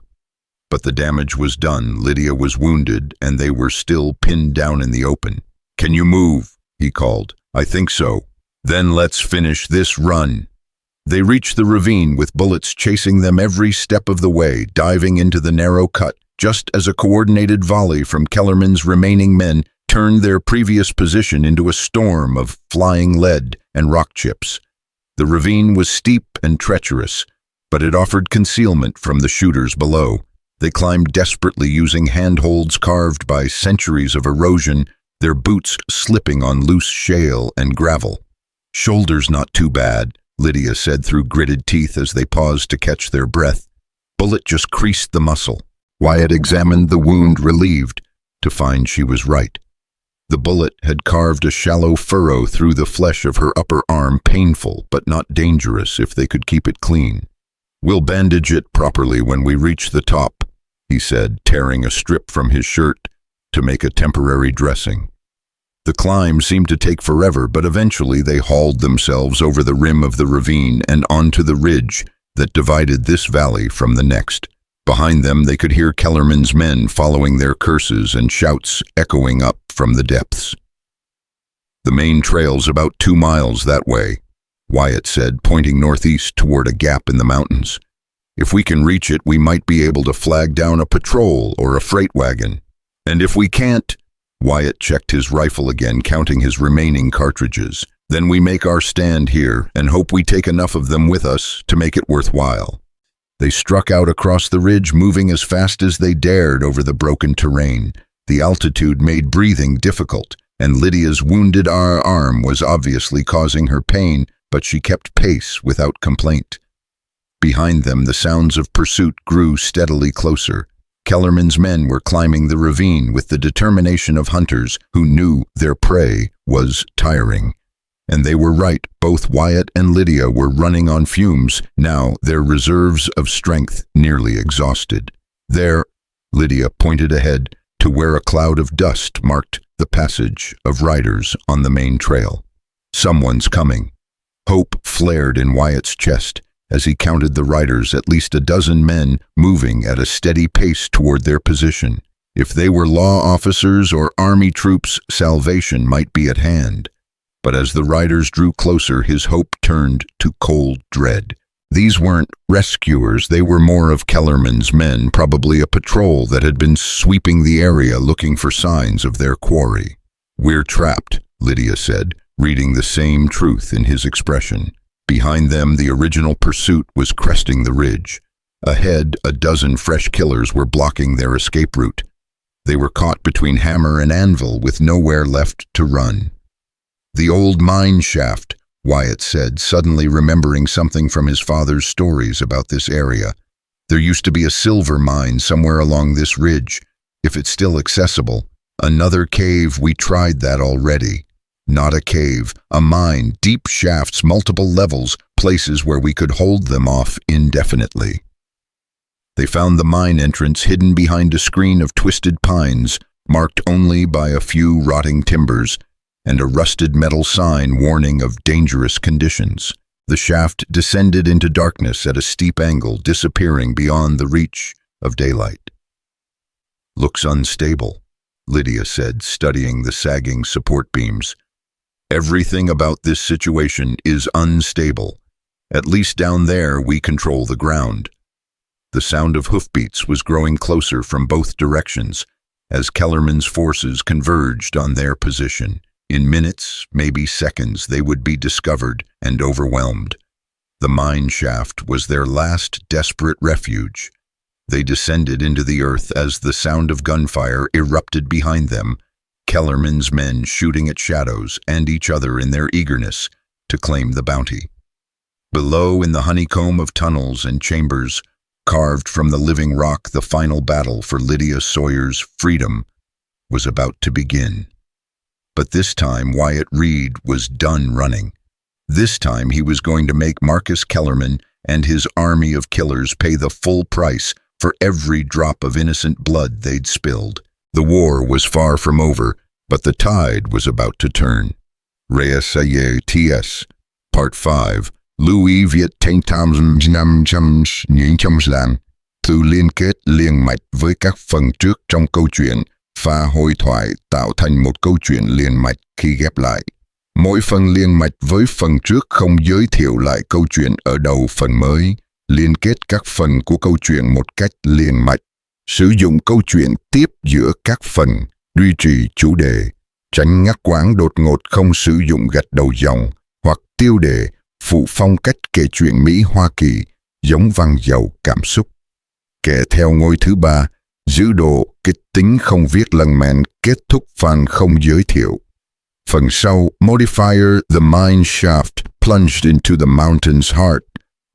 But the damage was done. Lydia was wounded, and they were still pinned down in the open. "Can you move?" he called. "I think so." "Then let's finish this run." They reached the ravine with bullets chasing them every step of the way, diving into the narrow cut, just as a coordinated volley from Kellerman's remaining men turned their previous position into a storm of flying lead and rock chips. The ravine was steep and treacherous, but it offered concealment from the shooters below. They climbed desperately, using handholds carved by centuries of erosion, their boots slipping on loose shale and gravel. "Shoulders not too bad," Lydia said through gritted teeth as they paused to catch their breath. "Bullet just creased the muscle." Wyatt examined the wound, relieved to find she was right. The bullet had carved a shallow furrow through the flesh of her upper arm, painful but not dangerous if they could keep it clean. "We'll bandage it properly when we reach the top," he said, tearing a strip from his shirt to make a temporary dressing. The climb seemed to take forever, but eventually they hauled themselves over the rim of the ravine and onto the ridge that divided this valley from the next. Behind them they could hear Kellerman's men following their curses and shouts echoing up from the depths. "The main trail's about 2 miles that way," Wyatt said, pointing northeast toward a gap in the mountains. "If we can reach it, we might be able to flag down a patrol or a freight wagon. And if we can't—" Wyatt checked his rifle again, counting his remaining cartridges. "Then we make our stand here and hope we take enough of them with us to make it worthwhile." They struck out across the ridge, moving as fast as they dared over the broken terrain. The altitude made breathing difficult, and Lydia's wounded arm was obviously causing her pain, but she kept pace without complaint. Behind them, the sounds of pursuit grew steadily closer. Kellerman's men were climbing the ravine with the determination of hunters who knew their prey was tiring. And they were right, both Wyatt and Lydia were running on fumes, now their reserves of strength nearly exhausted. There, Lydia pointed ahead to where a cloud of dust marked the passage of riders on the main trail. "Someone's coming." Hope flared in Wyatt's chest as he counted the riders, at least a dozen men moving at a steady pace toward their position. If they were law officers or army troops, salvation might be at hand. But as the riders drew closer, his hope turned to cold dread. These weren't rescuers, they were more of Kellerman's men, probably a patrol that had been sweeping the area looking for signs of their quarry. "We're trapped," Lydia said, reading the same truth in his expression. Behind them, the original pursuit was cresting the ridge. Ahead, a dozen fresh killers were blocking their escape route. They were caught between hammer and anvil with nowhere left to run. "The old mine shaft," Wyatt said, suddenly remembering something from his father's stories about this area. "There used to be a silver mine somewhere along this ridge, if it's still accessible. Another cave, we tried that already. Not a cave, a mine, deep shafts, multiple levels, places where we could hold them off indefinitely." They found the mine entrance hidden behind a screen of twisted pines, marked only by a few rotting timbers, and a rusted metal sign warning of dangerous conditions. The shaft descended into darkness at a steep angle, disappearing beyond the reach of daylight. "Looks unstable," Lydia said, studying the sagging support beams. "Everything about this situation is unstable. At least down there we control the ground." The sound of hoofbeats was growing closer from both directions as Kellerman's forces converged on their position. In minutes, maybe seconds, they would be discovered and overwhelmed. The mine shaft was their last desperate refuge. They descended into the earth as the sound of gunfire erupted behind them, Kellerman's men shooting at shadows and each other in their eagerness to claim the bounty. Below, in the honeycomb of tunnels and chambers, carved from the living rock, the final battle for Lydia Sawyer's freedom was about to begin. But this time, Wyatt Reed was done running. This time, he was going to make Marcus Kellerman and his army of killers pay the full price for every drop of innocent blood they'd spilled. The war was far from over, but the tide was about to turn. Redmouth Riders, Part 5. Louis Viet Thanh Tham 500 từ liên kết liền mạch với các phần trước trong câu chuyện, pha hội thoại tạo thành một câu chuyện liền mạch khi ghép lại. Mỗi phần liền mạch với phần trước không giới thiệu lại câu chuyện ở đầu phần mới, liên kết các phần của câu chuyện một cách liền mạch. Sử dụng câu chuyện tiếp giữa các phần, duy trì chủ đề, tránh ngắt quãng đột ngột, không sử dụng gạch đầu dòng hoặc tiêu đề, phụ phong cách kể chuyện Mỹ Hoa Kỳ, giống văn giàu cảm xúc. Kể theo ngôi thứ 3, giữ độ kịch tính không viết lần mẹn, kết thúc phần không giới thiệu. Phần sau, modifier the mine shaft plunged into the mountain's heart,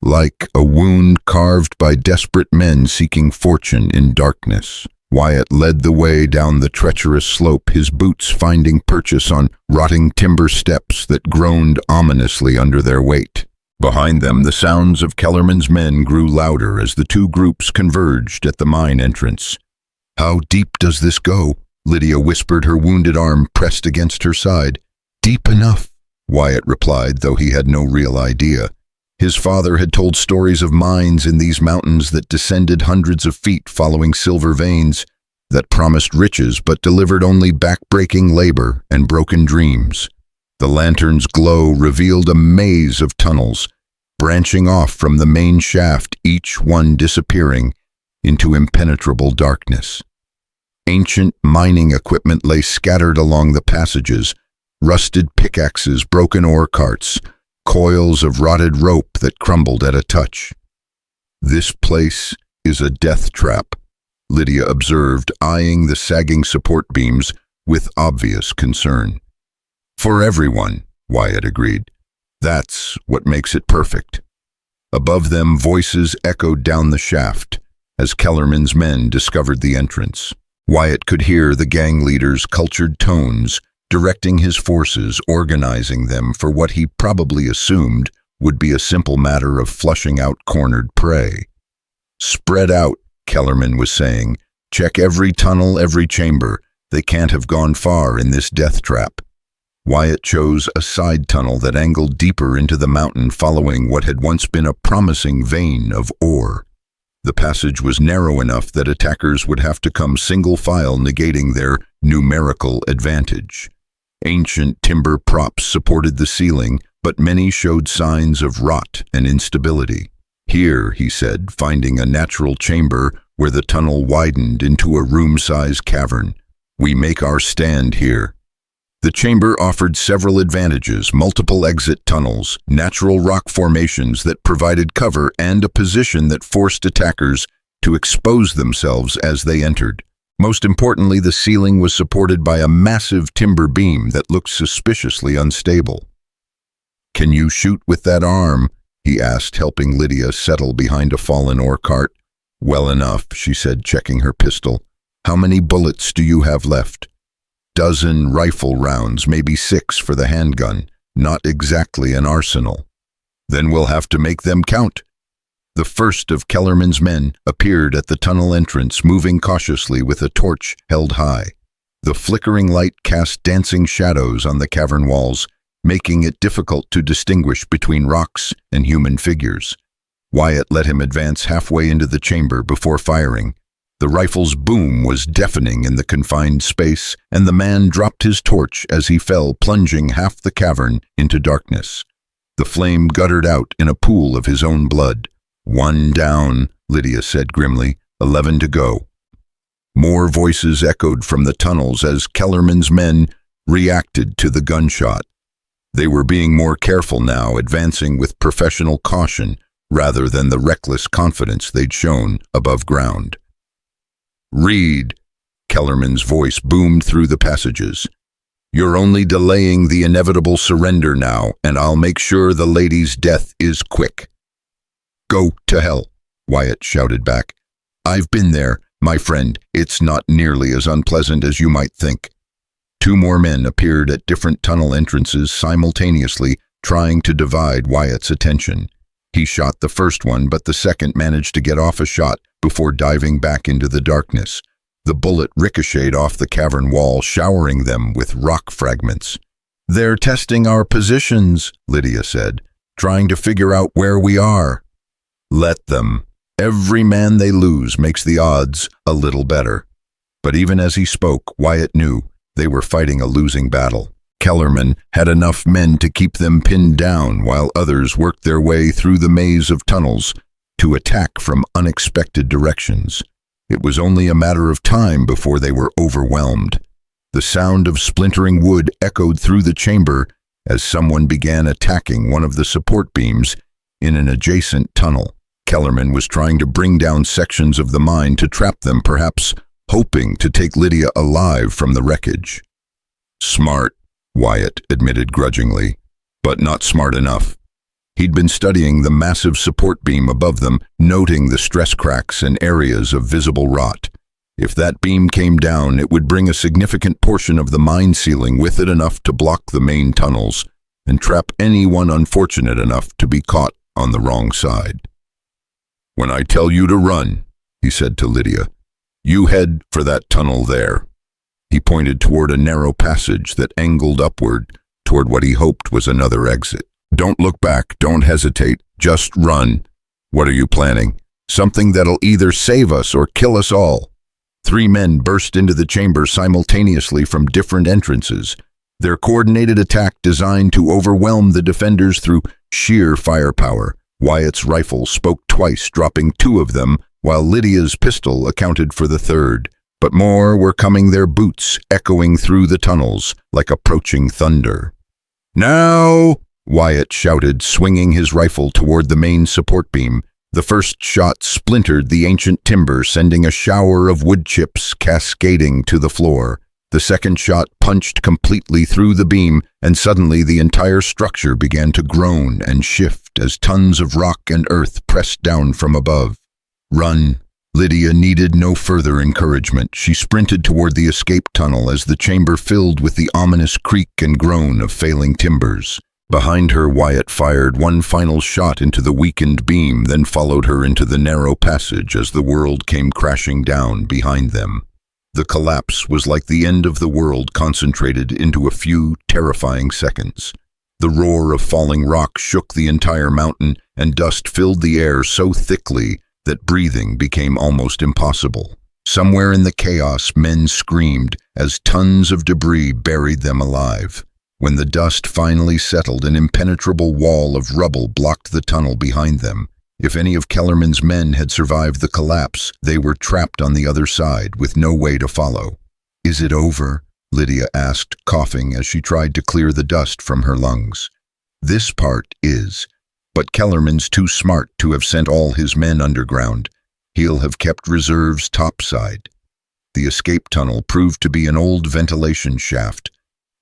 like a wound carved by desperate men seeking fortune in darkness. Wyatt led the way down the treacherous slope, his boots finding purchase on rotting timber steps that groaned ominously under their weight. Behind them, the sounds of Kellerman's men grew louder as the two groups converged at the mine entrance. "How deep does this go?" Lydia whispered, her wounded arm pressed against her side. "Deep enough," Wyatt replied, though he had no real idea. His father had told stories of mines in these mountains that descended hundreds of feet following silver veins, that promised riches but delivered only back-breaking labor and broken dreams. The lantern's glow revealed a maze of tunnels, branching off from the main shaft, each one disappearing into impenetrable darkness. Ancient mining equipment lay scattered along the passages, rusted pickaxes, broken ore carts, coils of rotted rope that crumbled at a touch. "This place is a death trap," Lydia observed, eyeing the sagging support beams with obvious concern. "For everyone," Wyatt agreed. "That's what makes it perfect." Above them, voices echoed down the shaft as Kellerman's men discovered the entrance. Wyatt could hear the gang leader's cultured tones, directing his forces, organizing them for what he probably assumed would be a simple matter of flushing out cornered prey. "Spread out," Kellerman was saying. "Check every tunnel, every chamber. They can't have gone far in this death trap." Wyatt chose a side tunnel that angled deeper into the mountain, following what had once been a promising vein of ore. The passage was narrow enough that attackers would have to come single file, negating their numerical advantage. Ancient timber props supported the ceiling, but many showed signs of rot and instability. "Here," he said, finding a natural chamber where the tunnel widened into a room-sized cavern. "We make our stand here." The chamber offered several advantages: multiple exit tunnels, natural rock formations that provided cover, and a position that forced attackers to expose themselves as they entered. Most importantly, the ceiling was supported by a massive timber beam that looked suspiciously unstable. "Can you shoot with that arm?" he asked, helping Lydia settle behind a fallen ore cart. "Well enough," she said, checking her pistol. "How many bullets do you have left?" "Dozen rifle rounds, maybe 6 for the handgun. Not exactly an arsenal." "Then we'll have to make them count." The first of Kellerman's men appeared at the tunnel entrance, moving cautiously with a torch held high. The flickering light cast dancing shadows on the cavern walls, making it difficult to distinguish between rocks and human figures. Wyatt let him advance halfway into the chamber before firing. The rifle's boom was deafening in the confined space, and the man dropped his torch as he fell, plunging half the cavern into darkness. The flame guttered out in a pool of his own blood. "One down," Lydia said grimly. 11 to go. More voices echoed from the tunnels as Kellerman's men reacted to the gunshot. They were being more careful now, advancing with professional caution rather than the reckless confidence they'd shown above ground. "Reed," Kellerman's voice boomed through the passages. "You're only delaying the inevitable surrender now, and I'll make sure the lady's death is quick." "Go to hell," Wyatt shouted back. "I've been there, my friend. It's not nearly as unpleasant as you might think." 2 more men appeared at different tunnel entrances simultaneously, trying to divide Wyatt's attention. He shot the first one, but the second managed to get off a shot before diving back into the darkness. The bullet ricocheted off the cavern wall, showering them with rock fragments. "They're testing our positions," Lydia said, "trying to figure out where we are." "Let them. Every man they lose makes the odds a little better." But even as he spoke, Wyatt knew they were fighting a losing battle. Kellerman had enough men to keep them pinned down, while others worked their way through the maze of tunnels to attack from unexpected directions. It was only a matter of time before they were overwhelmed. The sound of splintering wood echoed through the chamber as someone began attacking one of the support beams in an adjacent tunnel. Kellerman was trying to bring down sections of the mine to trap them, perhaps hoping to take Lydia alive from the wreckage. "Smart," Wyatt admitted grudgingly, "but not smart enough." He'd been studying the massive support beam above them, noting the stress cracks and areas of visible rot. If that beam came down, it would bring a significant portion of the mine ceiling with it, enough to block the main tunnels, and trap anyone unfortunate enough to be caught on the wrong side. "When I tell you to run," he said to Lydia, "you head for that tunnel there." He pointed toward a narrow passage that angled upward toward what he hoped was another exit. "Don't look back, don't hesitate, just run." "What are you planning?" "Something that'll either save us or kill us all." 3 men burst into the chamber simultaneously from different entrances, their coordinated attack designed to overwhelm the defenders through sheer firepower. Wyatt's rifle spoke twice, dropping 2 of them, while Lydia's pistol accounted for the 3rd. But more were coming, their boots echoing through the tunnels like approaching thunder. "Now!" Wyatt shouted, swinging his rifle toward the main support beam. The first shot splintered the ancient timber, sending a shower of wood chips cascading to the floor. The second shot punched completely through the beam, and suddenly the entire structure began to groan and shift as tons of rock and earth pressed down from above. "Run!" Lydia needed no further encouragement. She sprinted toward the escape tunnel as the chamber filled with the ominous creak and groan of failing timbers. Behind her, Wyatt fired one final shot into the weakened beam, then followed her into the narrow passage as the world came crashing down behind them. The collapse was like the end of the world concentrated into a few terrifying seconds. The roar of falling rock shook the entire mountain, and dust filled the air so thickly that breathing became almost impossible. Somewhere in the chaos, men screamed as tons of debris buried them alive. When the dust finally settled, an impenetrable wall of rubble blocked the tunnel behind them. If any of Kellerman's men had survived the collapse, they were trapped on the other side with no way to follow. "Is it over?" Lydia asked, coughing as she tried to clear the dust from her lungs. "This part is, but Kellerman's too smart to have sent all his men underground. He'll have kept reserves topside." The escape tunnel proved to be an old ventilation shaft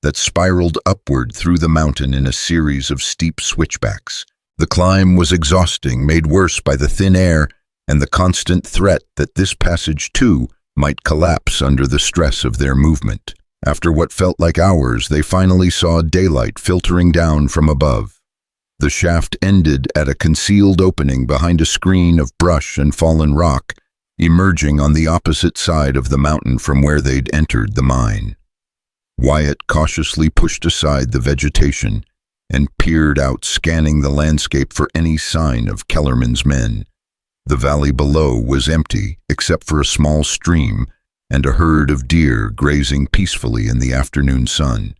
that spiraled upward through the mountain in a series of steep switchbacks. The climb was exhausting, made worse by the thin air and the constant threat that this passage too might collapse under the stress of their movement. After what felt like hours, they finally saw daylight filtering down from above. The shaft ended at a concealed opening behind a screen of brush and fallen rock, emerging on the opposite side of the mountain from where they'd entered the mine. Wyatt cautiously pushed aside the vegetation and peered out, scanning the landscape for any sign of Kellerman's men. The valley below was empty, except for a small stream and a herd of deer grazing peacefully in the afternoon sun.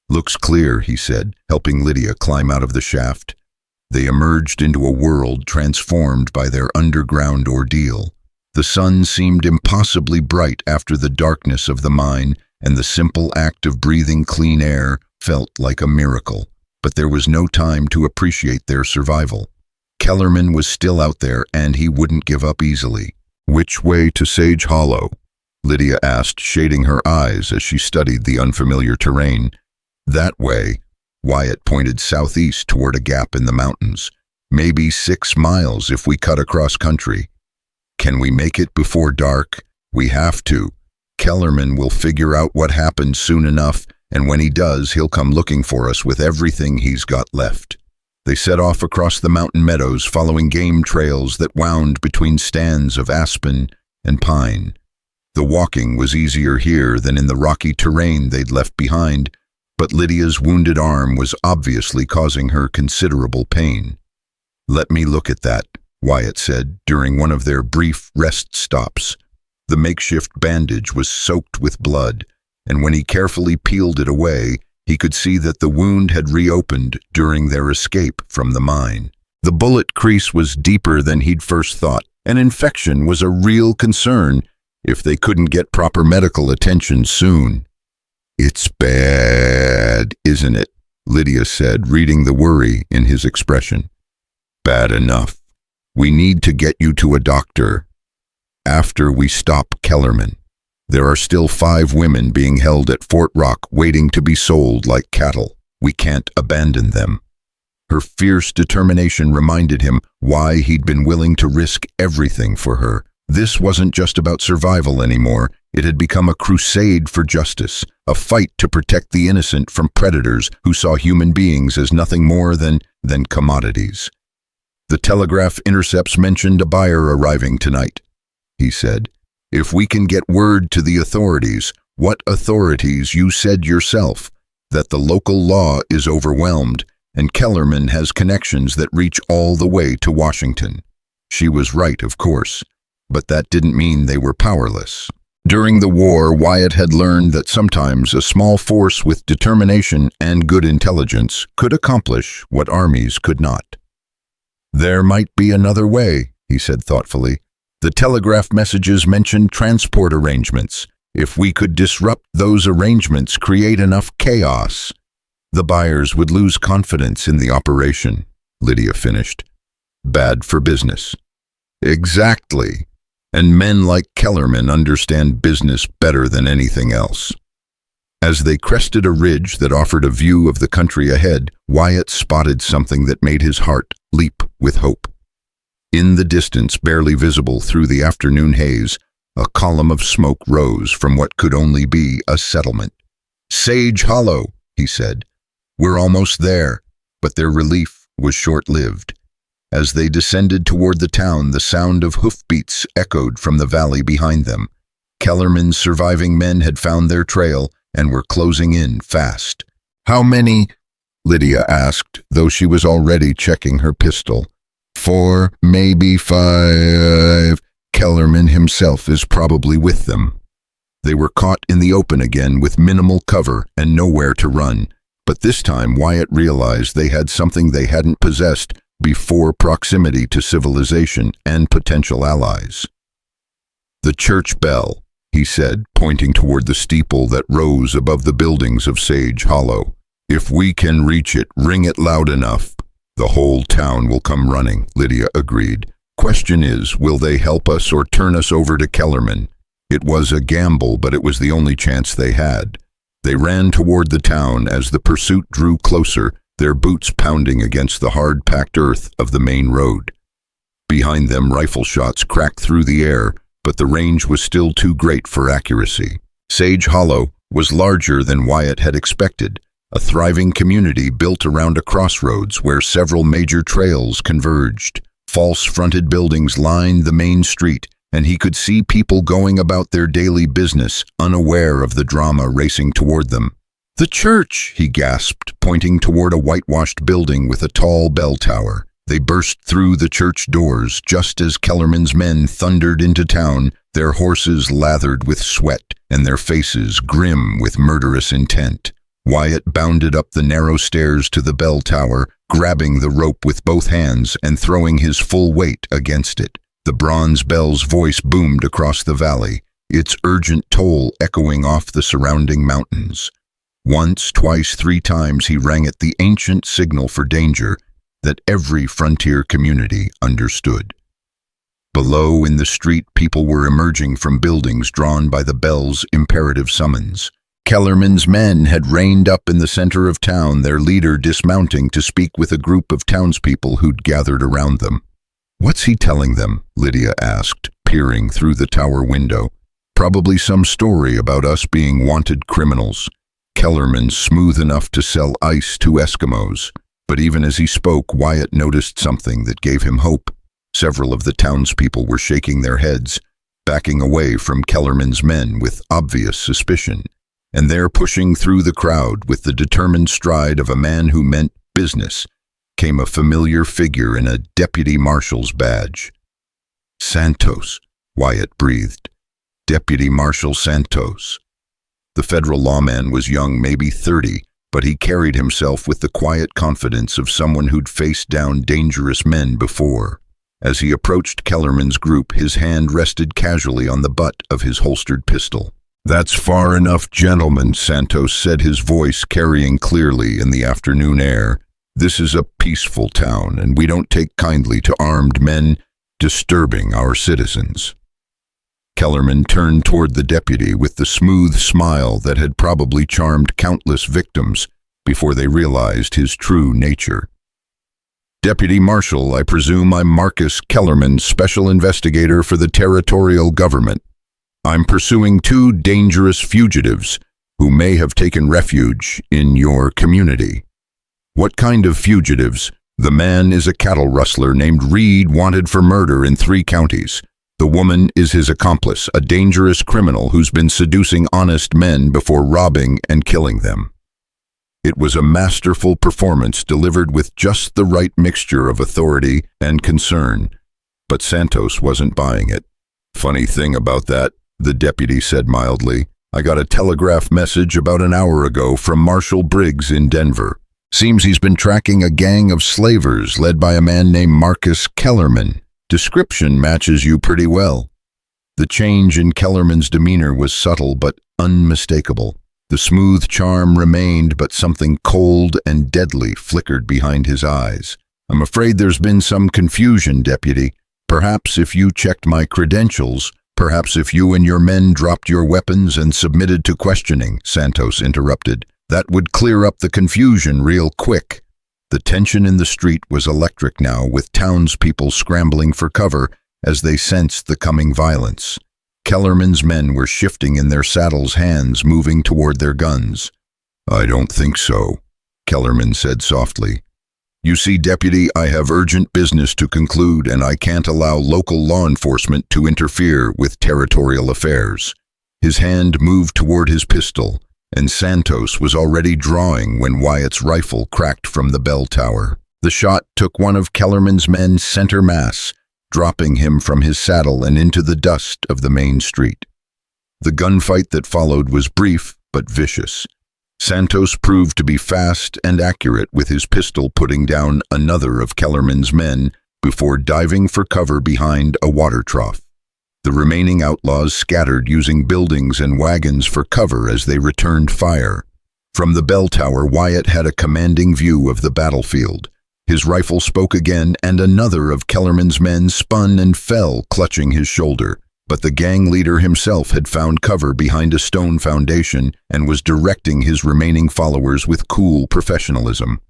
"Looks clear," he said, helping Lydia climb out of the shaft. They emerged into a world transformed by their underground ordeal. The sun seemed impossibly bright after the darkness of the mine, and the simple act of breathing clean air felt like a miracle. But there was no time to appreciate their survival. Kellerman was still out there, and he wouldn't give up easily. "Which way to Sage Hollow?" Lydia asked, shading her eyes as she studied the unfamiliar terrain. "That way." Wyatt pointed southeast toward a gap in the mountains. "Maybe 6 miles if we cut across country." "Can we make it before dark?" "We have to. Kellerman will figure out what happened soon enough, and when he does, he'll come looking for us with everything he's got left." They set off across the mountain meadows, following game trails that wound between stands of aspen and pine. The walking was easier here than in the rocky terrain they'd left behind, but Lydia's wounded arm was obviously causing her considerable pain. "Let me look at that," Wyatt said during one of their brief rest stops. The makeshift bandage was soaked with blood, and when he carefully peeled it away, he could see that the wound had reopened during their escape from the mine. The bullet crease was deeper than he'd first thought. An infection was a real concern if they couldn't get proper medical attention soon. "It's bad, isn't it?" Lydia said, reading the worry in his expression. "Bad enough. We need to get you to a doctor after we stop Kellerman. There are still 5 women being held at Fort Rock waiting to be sold like cattle. We can't abandon them." Her fierce determination reminded him why he'd been willing to risk everything for her. This wasn't just about survival anymore. It had become a crusade for justice, a fight to protect the innocent from predators who saw human beings as nothing more than commodities. The telegraph intercepts mentioned a buyer arriving tonight, he said. If we can get word to the authorities, what authorities? You said yourself that the local law is overwhelmed, and Kellerman has connections that reach all the way to Washington. She was right, of course, but that didn't mean they were powerless. During the war, Wyatt had learned that sometimes a small force with determination and good intelligence could accomplish what armies could not. There might be another way, he said thoughtfully. The telegraph messages mentioned transport arrangements. If we could disrupt those arrangements, create enough chaos, the buyers would lose confidence in the operation, Lydia finished. Bad for business. Exactly. And men like Kellerman understand business better than anything else. As they crested a ridge that offered a view of the country ahead, Wyatt spotted something that made his heart leap with hope. In the distance, barely visible through the afternoon haze, a column of smoke rose from what could only be a settlement. Sage Hollow, he said. We're almost there, but their relief was short-lived. As they descended toward the town, the sound of hoofbeats echoed from the valley behind them. Kellerman's surviving men had found their trail and were closing in fast. How many? Lydia asked, though she was already checking her pistol. 4, maybe 5. Kellerman himself is probably with them. They were caught in the open again with minimal cover and nowhere to run. But this time Wyatt realized they had something they hadn't possessed before: proximity to civilization and potential allies. The church bell, he said, pointing toward the steeple that rose above the buildings of Sage Hollow. If we can reach it, ring it loud enough. The whole town will come running, Lydia agreed. Question is, will they help us or turn us over to Kellerman? It was a gamble, but it was the only chance they had. They ran toward the town as the pursuit drew closer, their boots pounding against the hard-packed earth of the main road. Behind them, rifle shots cracked through the air, but the range was still too great for accuracy. Sage Hollow was larger than Wyatt had expected, a thriving community built around a crossroads where several major trails converged. False-fronted buildings lined the main street, and he could see people going about their daily business, unaware of the drama racing toward them. The church, he gasped, pointing toward a whitewashed building with a tall bell tower. They burst through the church doors just as Kellerman's men thundered into town, their horses lathered with sweat and their faces grim with murderous intent. Wyatt bounded up the narrow stairs to the bell tower, grabbing the rope with both hands and throwing his full weight against it. The bronze bell's voice boomed across the valley, its urgent toll echoing off the surrounding mountains. Once, twice, 3 times he rang it, the ancient signal for danger that every frontier community understood. Below in the street, people were emerging from buildings drawn by the bell's imperative summons. Kellerman's men had reined up in the center of town, their leader dismounting to speak with a group of townspeople who'd gathered around them. What's he telling them? Lydia asked, peering through the tower window. Probably some story about us being wanted criminals. Kellerman's smooth enough to sell ice to Eskimos. But even as he spoke, Wyatt noticed something that gave him hope. Several of the townspeople were shaking their heads, backing away from Kellerman's men with obvious suspicion. And there, pushing through the crowd with the determined stride of a man who meant business, came a familiar figure in a deputy marshal's badge. Santos, Wyatt breathed. Deputy Marshal Santos. The federal lawman was young, maybe 30, but he carried himself with the quiet confidence of someone who'd faced down dangerous men before. As he approached Kellerman's group, his hand rested casually on the butt of his holstered pistol. That's far enough, gentlemen, Santos said, his voice carrying clearly in the afternoon air. This is a peaceful town, and we don't take kindly to armed men disturbing our citizens. Kellerman turned toward the deputy with the smooth smile that had probably charmed countless victims before they realized his true nature. Deputy Marshal, I presume I'm Marcus Kellerman, Special Investigator for the Territorial Government. I'm pursuing 2 dangerous fugitives who may have taken refuge in your community. What kind of fugitives? The man is a cattle rustler named Reed, wanted for murder in 3 counties. The woman is his accomplice, a dangerous criminal who's been seducing honest men before robbing and killing them. It was a masterful performance delivered with just the right mixture of authority and concern, but Santos wasn't buying it. Funny thing about that, the deputy said mildly, I got a telegraph message about an hour ago from Marshal Briggs in Denver. Seems he's been tracking a gang of slavers led by a man named Marcus Kellerman. Description matches you pretty well. The change in Kellerman's demeanor was subtle but unmistakable. The smooth charm remained, but something cold and deadly flickered behind his eyes. I'm afraid there's been some confusion, Deputy. Perhaps if you checked my credentials, perhaps if you and your men dropped your weapons and submitted to questioning, Santos interrupted. That would clear up the confusion real quick. The tension in the street was electric now, with townspeople scrambling for cover as they sensed the coming violence. Kellerman's men were shifting in their saddles, hands moving toward their guns. I don't think so, Kellerman said softly. You see, Deputy, I have urgent business to conclude, and I can't allow local law enforcement to interfere with territorial affairs. His hand moved toward his pistol, and Santos was already drawing when Wyatt's rifle cracked from the bell tower. The shot took one of Kellerman's men center mass, dropping him from his saddle and into the dust of the main street. The gunfight that followed was brief but vicious. Santos proved to be fast and accurate, with his pistol putting down another of Kellerman's men before diving for cover behind a water trough. The remaining outlaws scattered, using buildings and wagons for cover as they returned fire. From the bell tower, Wyatt had a commanding view of the battlefield. His rifle spoke again, and another of Kellerman's men spun and fell, clutching his shoulder. But the gang leader himself had found cover behind a stone foundation and was directing his remaining followers with cool professionalism.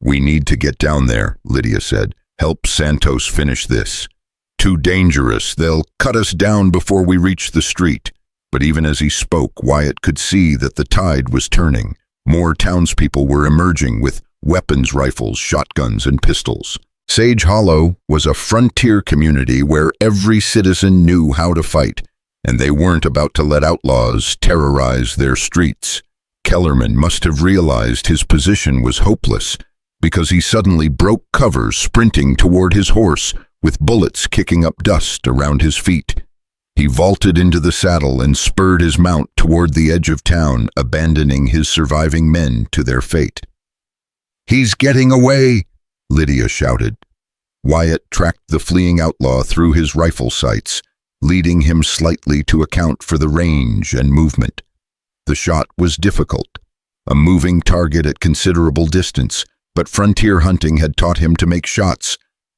We need to get down there, Lydia said. Help Santos finish this. Too dangerous. They'll cut us down before we reach the street. But even as he spoke, Wyatt could see that the tide was turning. More townspeople were emerging with weapons, rifles, shotguns, and pistols. Sage Hollow was a frontier community where every citizen knew how to fight, and they weren't about to let outlaws terrorize their streets. Kellerman must have realized his position was hopeless, because he suddenly broke cover, sprinting toward his horse, with bullets kicking up dust around his feet. He vaulted into the saddle and spurred his mount toward the edge of town, abandoning his surviving men to their fate. He's getting away, Lydia shouted. Wyatt tracked the fleeing outlaw through his rifle sights, leading him slightly to account for the range and movement. The shot was difficult, a moving target at considerable distance, but frontier hunting had taught him to make shots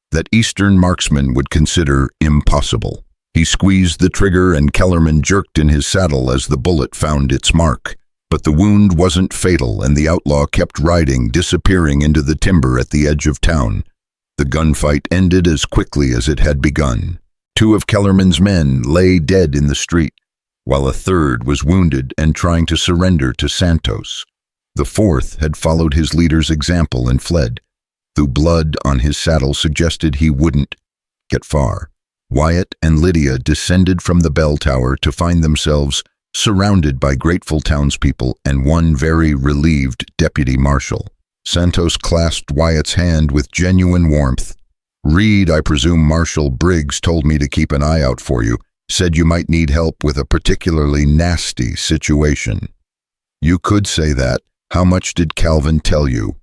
that Eastern marksmen would consider impossible. He squeezed the trigger, and Kellerman jerked in his saddle as the bullet found its mark. But the wound wasn't fatal, and the outlaw kept riding, disappearing into the timber at the edge of town. The gunfight ended as quickly as it had begun. 2 of Kellerman's men lay dead in the street, while a third was wounded and trying to surrender to Santos. The 4th had followed his leader's example and fled, though blood on his saddle suggested he wouldn't get far. Wyatt and Lydia descended from the bell tower to find themselves surrounded by grateful townspeople and one very relieved deputy marshal. Santos clasped Wyatt's hand with genuine warmth. Reed, I presume Marshal Briggs told me to keep an eye out for you, said you might need help with a particularly nasty situation. You could say that. How much did Calvin tell you?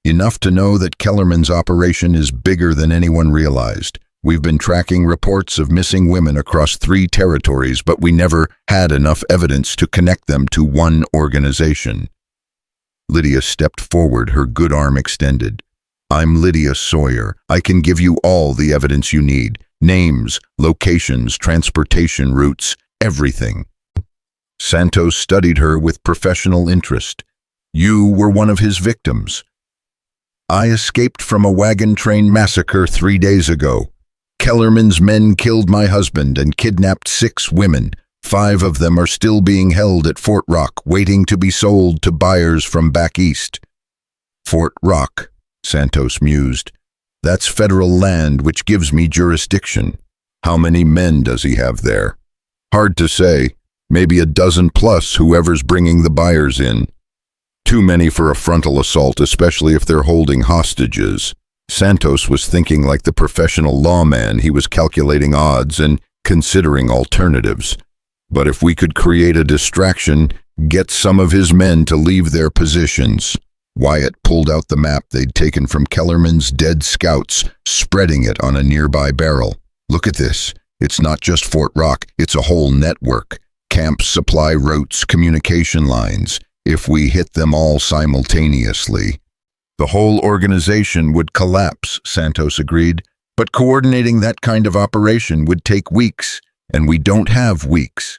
Enough to know that Kellerman's operation is bigger than anyone realized. We've been tracking reports of missing women across 3 territories, but we never had enough evidence to connect them to one organization. Lydia stepped forward, her good arm extended. I'm Lydia Sawyer. I can give you all the evidence you need. Names, locations, transportation routes, everything. Santos studied her with professional interest. You were one of his victims. I escaped from a wagon train massacre 3 days ago. Kellerman's men killed my husband and kidnapped 6 women. 5 of them are still being held at Fort Rock, waiting to be sold to buyers from back east." "Fort Rock," Santos mused. "That's federal land which gives me jurisdiction. How many men does he have there?" "Hard to say. Maybe a dozen plus, whoever's bringing the buyers in. Too many for a frontal assault, especially if they're holding hostages." Santos was thinking like the professional lawman. He was calculating odds and considering alternatives. But if we could create a distraction, get some of his men to leave their positions. Wyatt pulled out the map they'd taken from Kellerman's dead scouts, spreading it on a nearby barrel. "Look at this. It's not just Fort Rock, it's a whole network. Camps, supply routes, communication lines. If we hit them all simultaneously, the whole organization would collapse," Santos agreed. "But coordinating that kind of operation would take weeks, and we don't have weeks."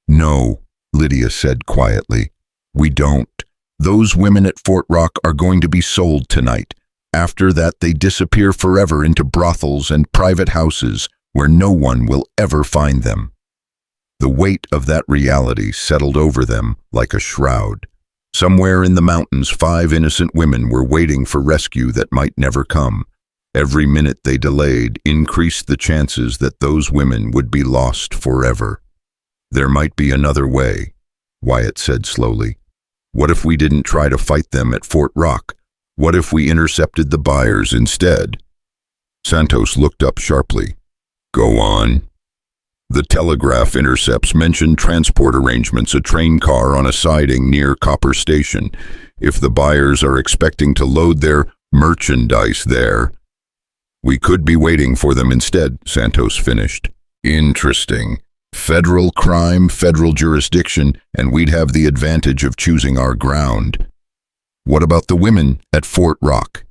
"No," Lydia said quietly. "We don't. Those women at Fort Rock are going to be sold tonight. After that, they disappear forever into brothels and private houses where no one will ever find them." The weight of that reality settled over them like a shroud. Somewhere in the mountains, 5 innocent women were waiting for rescue that might never come. Every minute they delayed increased the chances that those women would be lost forever. "There might be another way," Wyatt said slowly. "What if we didn't try to fight them at Fort Rock? What if we intercepted the buyers instead?" Santos looked up sharply. "Go on." "The telegraph intercepts mentioned transport arrangements, a train car on a siding near Copper Station. If the buyers are expecting to load their merchandise there, we could be waiting for them instead," Santos finished. "Interesting. Federal crime, federal jurisdiction, and we'd have the advantage of choosing our ground. What about the women at Fort Rock?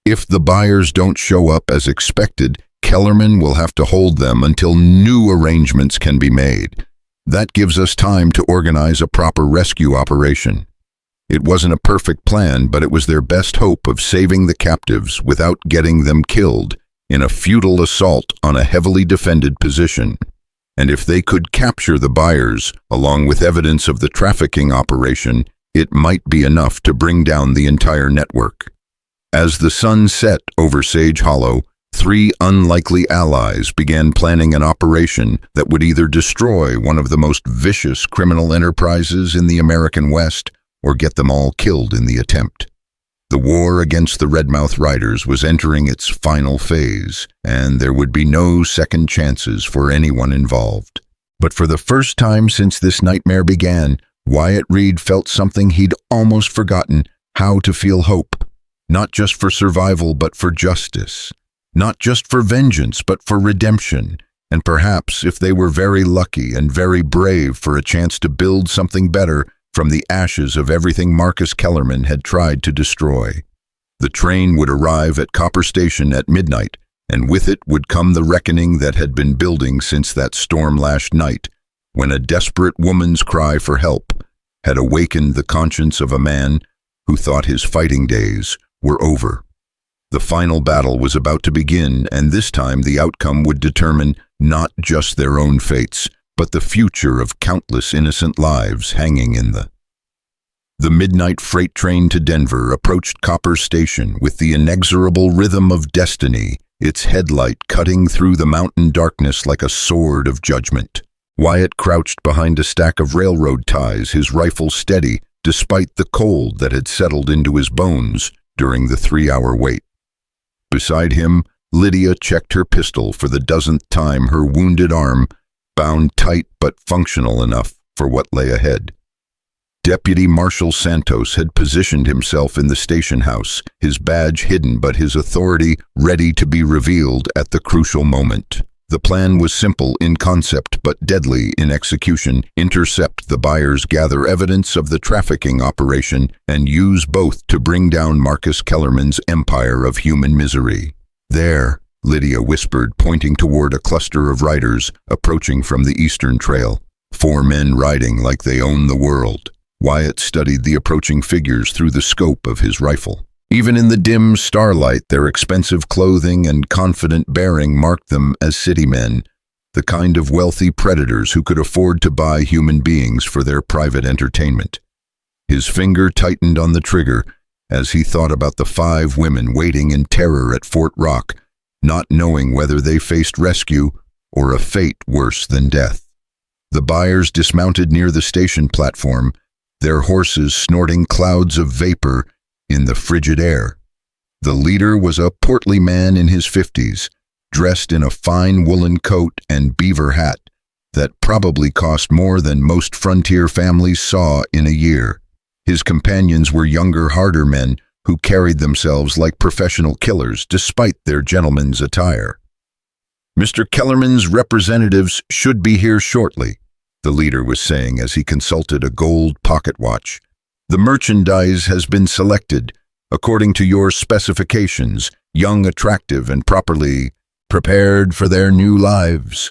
If the buyers don't show up as expected, Kellerman will have to hold them until new arrangements can be made. That gives us time to organize a proper rescue operation." It wasn't a perfect plan, but it was their best hope of saving the captives without getting them killed in a futile assault on a heavily defended position. And if they could capture the buyers, along with evidence of the trafficking operation, it might be enough to bring down the entire network. As the sun set over Sage Hollow, 3 unlikely allies began planning an operation that would either destroy one of the most vicious criminal enterprises in the American West or get them all killed in the attempt. The war against the Redmouth Riders was entering its final phase, and there would be no second chances for anyone involved. But for the first time since this nightmare began, Wyatt Reed felt something he'd almost forgotten: how to feel hope. Not just for survival, but for justice. Not just for vengeance, but for redemption. And perhaps, if they were very lucky and very brave, for a chance to build something better from the ashes of everything Marcus Kellerman had tried to destroy. The train would arrive at Copper Station at midnight, and with it would come the reckoning that had been building since that storm-lashed night, when a desperate woman's cry for help had awakened the conscience of a man who thought his fighting days were over. The final battle was about to begin, and this time the outcome would determine not just their own fates, but the future of countless innocent lives hanging in the midnight freight train to Denver approached Copper Station with the inexorable rhythm of destiny, its headlight cutting through the mountain darkness like a sword of judgment. Wyatt crouched behind a stack of railroad ties, his rifle steady despite the cold that had settled into his bones during the 3-hour wait. Beside him, Lydia checked her pistol for the dozenth time, her wounded arm bound tight but functional enough for what lay ahead. Deputy Marshal Santos had positioned himself in the station house, his badge hidden but his authority ready to be revealed at the crucial moment. The plan was simple in concept but deadly in execution: intercept the buyers, gather evidence of the trafficking operation, and use both to bring down Marcus Kellerman's empire of human misery. "There," Lydia whispered, pointing toward a cluster of riders approaching from the eastern trail. 4 men riding like they owned the world. Wyatt studied the approaching figures through the scope of his rifle. Even in the dim starlight, their expensive clothing and confident bearing marked them as city men, the kind of wealthy predators who could afford to buy human beings for their private entertainment. His finger tightened on the trigger as he thought about the 5 women waiting in terror at Fort Rock, not knowing whether they faced rescue or a fate worse than death. The buyers dismounted near the station platform, their horses snorting clouds of vapor in the frigid air. The leader was a portly man in his 50s, dressed in a fine woolen coat and beaver hat that probably cost more than most frontier families saw in a year. His companions were younger, harder men who carried themselves like professional killers despite their gentleman's attire. "Mr. Kellerman's representatives should be here shortly," the leader was saying as he consulted a gold pocket watch. "The merchandise has been selected according to your specifications, young, attractive, and properly prepared for their new lives."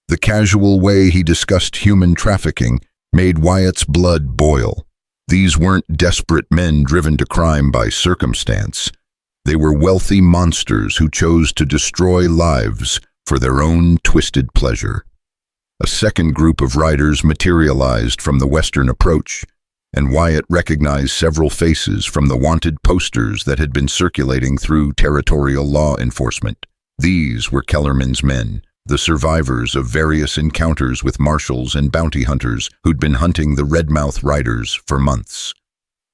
The casual way he discussed human trafficking made Wyatt's blood boil. These weren't desperate men driven to crime by circumstance. They were wealthy monsters who chose to destroy lives for their own twisted pleasure. A second group of riders materialized from the western approach, and Wyatt recognized several faces from the wanted posters that had been circulating through territorial law enforcement. These were Kellerman's men, the survivors of various encounters with marshals and bounty hunters who'd been hunting the Redmouth Riders for months.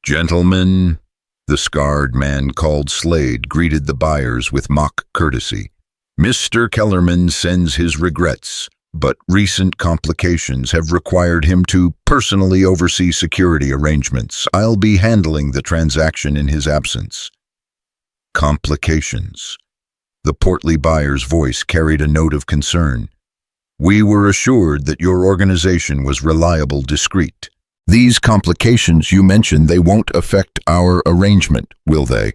"Gentlemen," the scarred man called Slade greeted the buyers with mock courtesy. "Mr. Kellerman sends his regrets, but recent complications have required him to personally oversee security arrangements. I'll be handling the transaction in his absence." Complications. The portly buyer's voice carried a note of concern. "We were assured that your organization was reliable, discreet. These complications you mentioned, they won't affect our arrangement, will they?"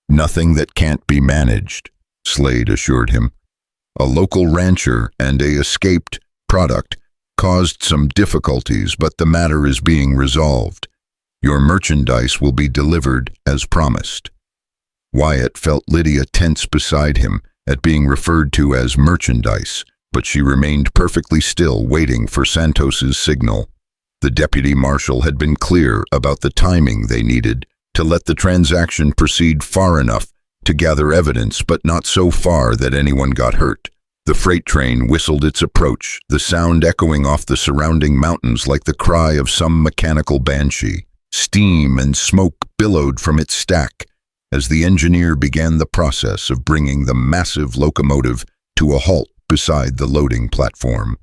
"Nothing that can't be managed," Slade assured him. "A local rancher and a escaped product caused some difficulties, but the matter is being resolved. Your merchandise will be delivered as promised." Wyatt felt Lydia tense beside him at being referred to as merchandise, but she remained perfectly still, waiting for Santos's signal. The deputy marshal had been clear about the timing they needed to let the transaction proceed far enough to gather evidence, but not so far that anyone got hurt. The freight train whistled its approach, the sound echoing off the surrounding mountains like the cry of some mechanical banshee. Steam and smoke billowed from its stack as the engineer began the process of bringing the massive locomotive to a halt beside the loading platform.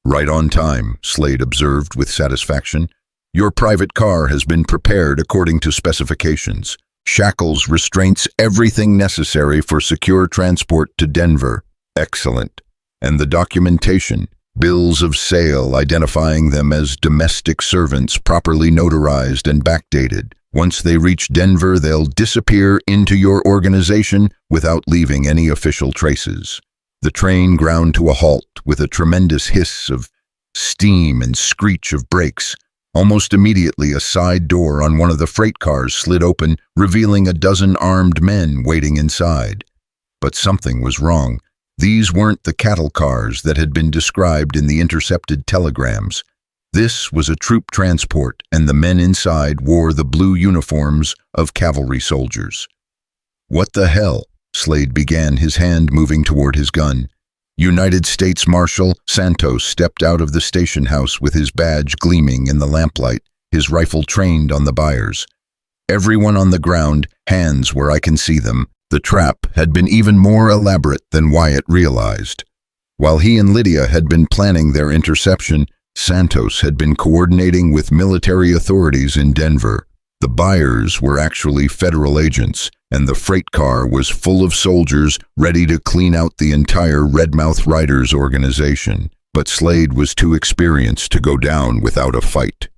"Right on time," Slade observed with satisfaction. "Your private car has been prepared according to specifications. Shackles, restraints, everything necessary for secure transport to Denver." "Excellent. And the documentation, bills of sale identifying them as domestic servants, properly notarized and backdated. Once they reach Denver, they'll disappear into your organization without leaving any official traces." The train ground to a halt with a tremendous hiss of steam and screech of brakes. Almost immediately, a side door on one of the freight cars slid open, revealing a dozen armed men waiting inside. But something was wrong. These weren't the cattle cars that had been described in the intercepted telegrams. This was a troop transport, and the men inside wore the blue uniforms of cavalry soldiers. "What the hell?" Slade began, his hand moving toward his gun. United States Marshal Santos stepped out of the station house with his badge gleaming in the lamplight, his rifle trained on the buyers. "Everyone on the ground, hands where I can see them." The trap had been even more elaborate than Wyatt realized. While he and Lydia had been planning their interception, Santos had been coordinating with military authorities in Denver. The buyers were actually federal agents, and the freight car was full of soldiers ready to clean out the entire Redmouth Riders organization. But Slade was too experienced to go down without a fight.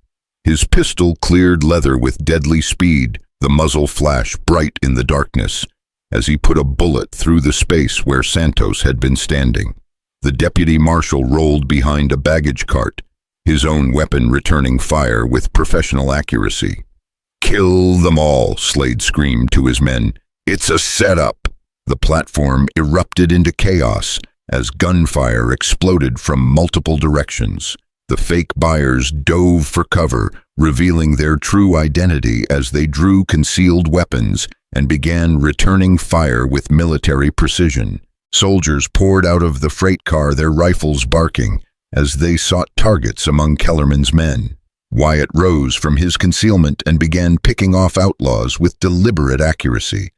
His pistol cleared leather with deadly speed, the muzzle flash bright in the darkness, as he put a bullet through the space where Santos had been standing. The deputy marshal rolled behind a baggage cart, his own weapon returning fire with professional accuracy. "Kill them all," Slade screamed to his men. "It's a setup." The platform erupted into chaos as gunfire exploded from multiple directions. The fake buyers dove for cover, revealing their true identity as they drew concealed weapons and began returning fire with military precision. Soldiers poured out of the freight car, their rifles barking, as they sought targets among Kellerman's men. Wyatt rose from his concealment and began picking off outlaws with deliberate accuracy.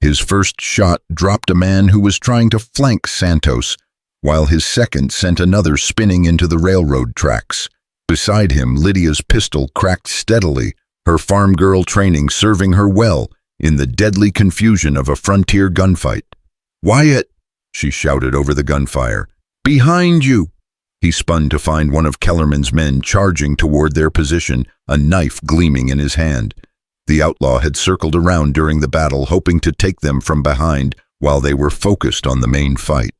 His first shot dropped a man who was trying to flank Santos, while his second sent another spinning into the railroad tracks. Beside him, Lydia's pistol cracked steadily, her farm girl training serving her well in the deadly confusion of a frontier gunfight. "Wyatt!" she shouted over the gunfire. "Behind you!" He spun to find one of Kellerman's men charging toward their position, a knife gleaming in his hand. The outlaw had circled around during the battle, hoping to take them from behind while they were focused on the main fight.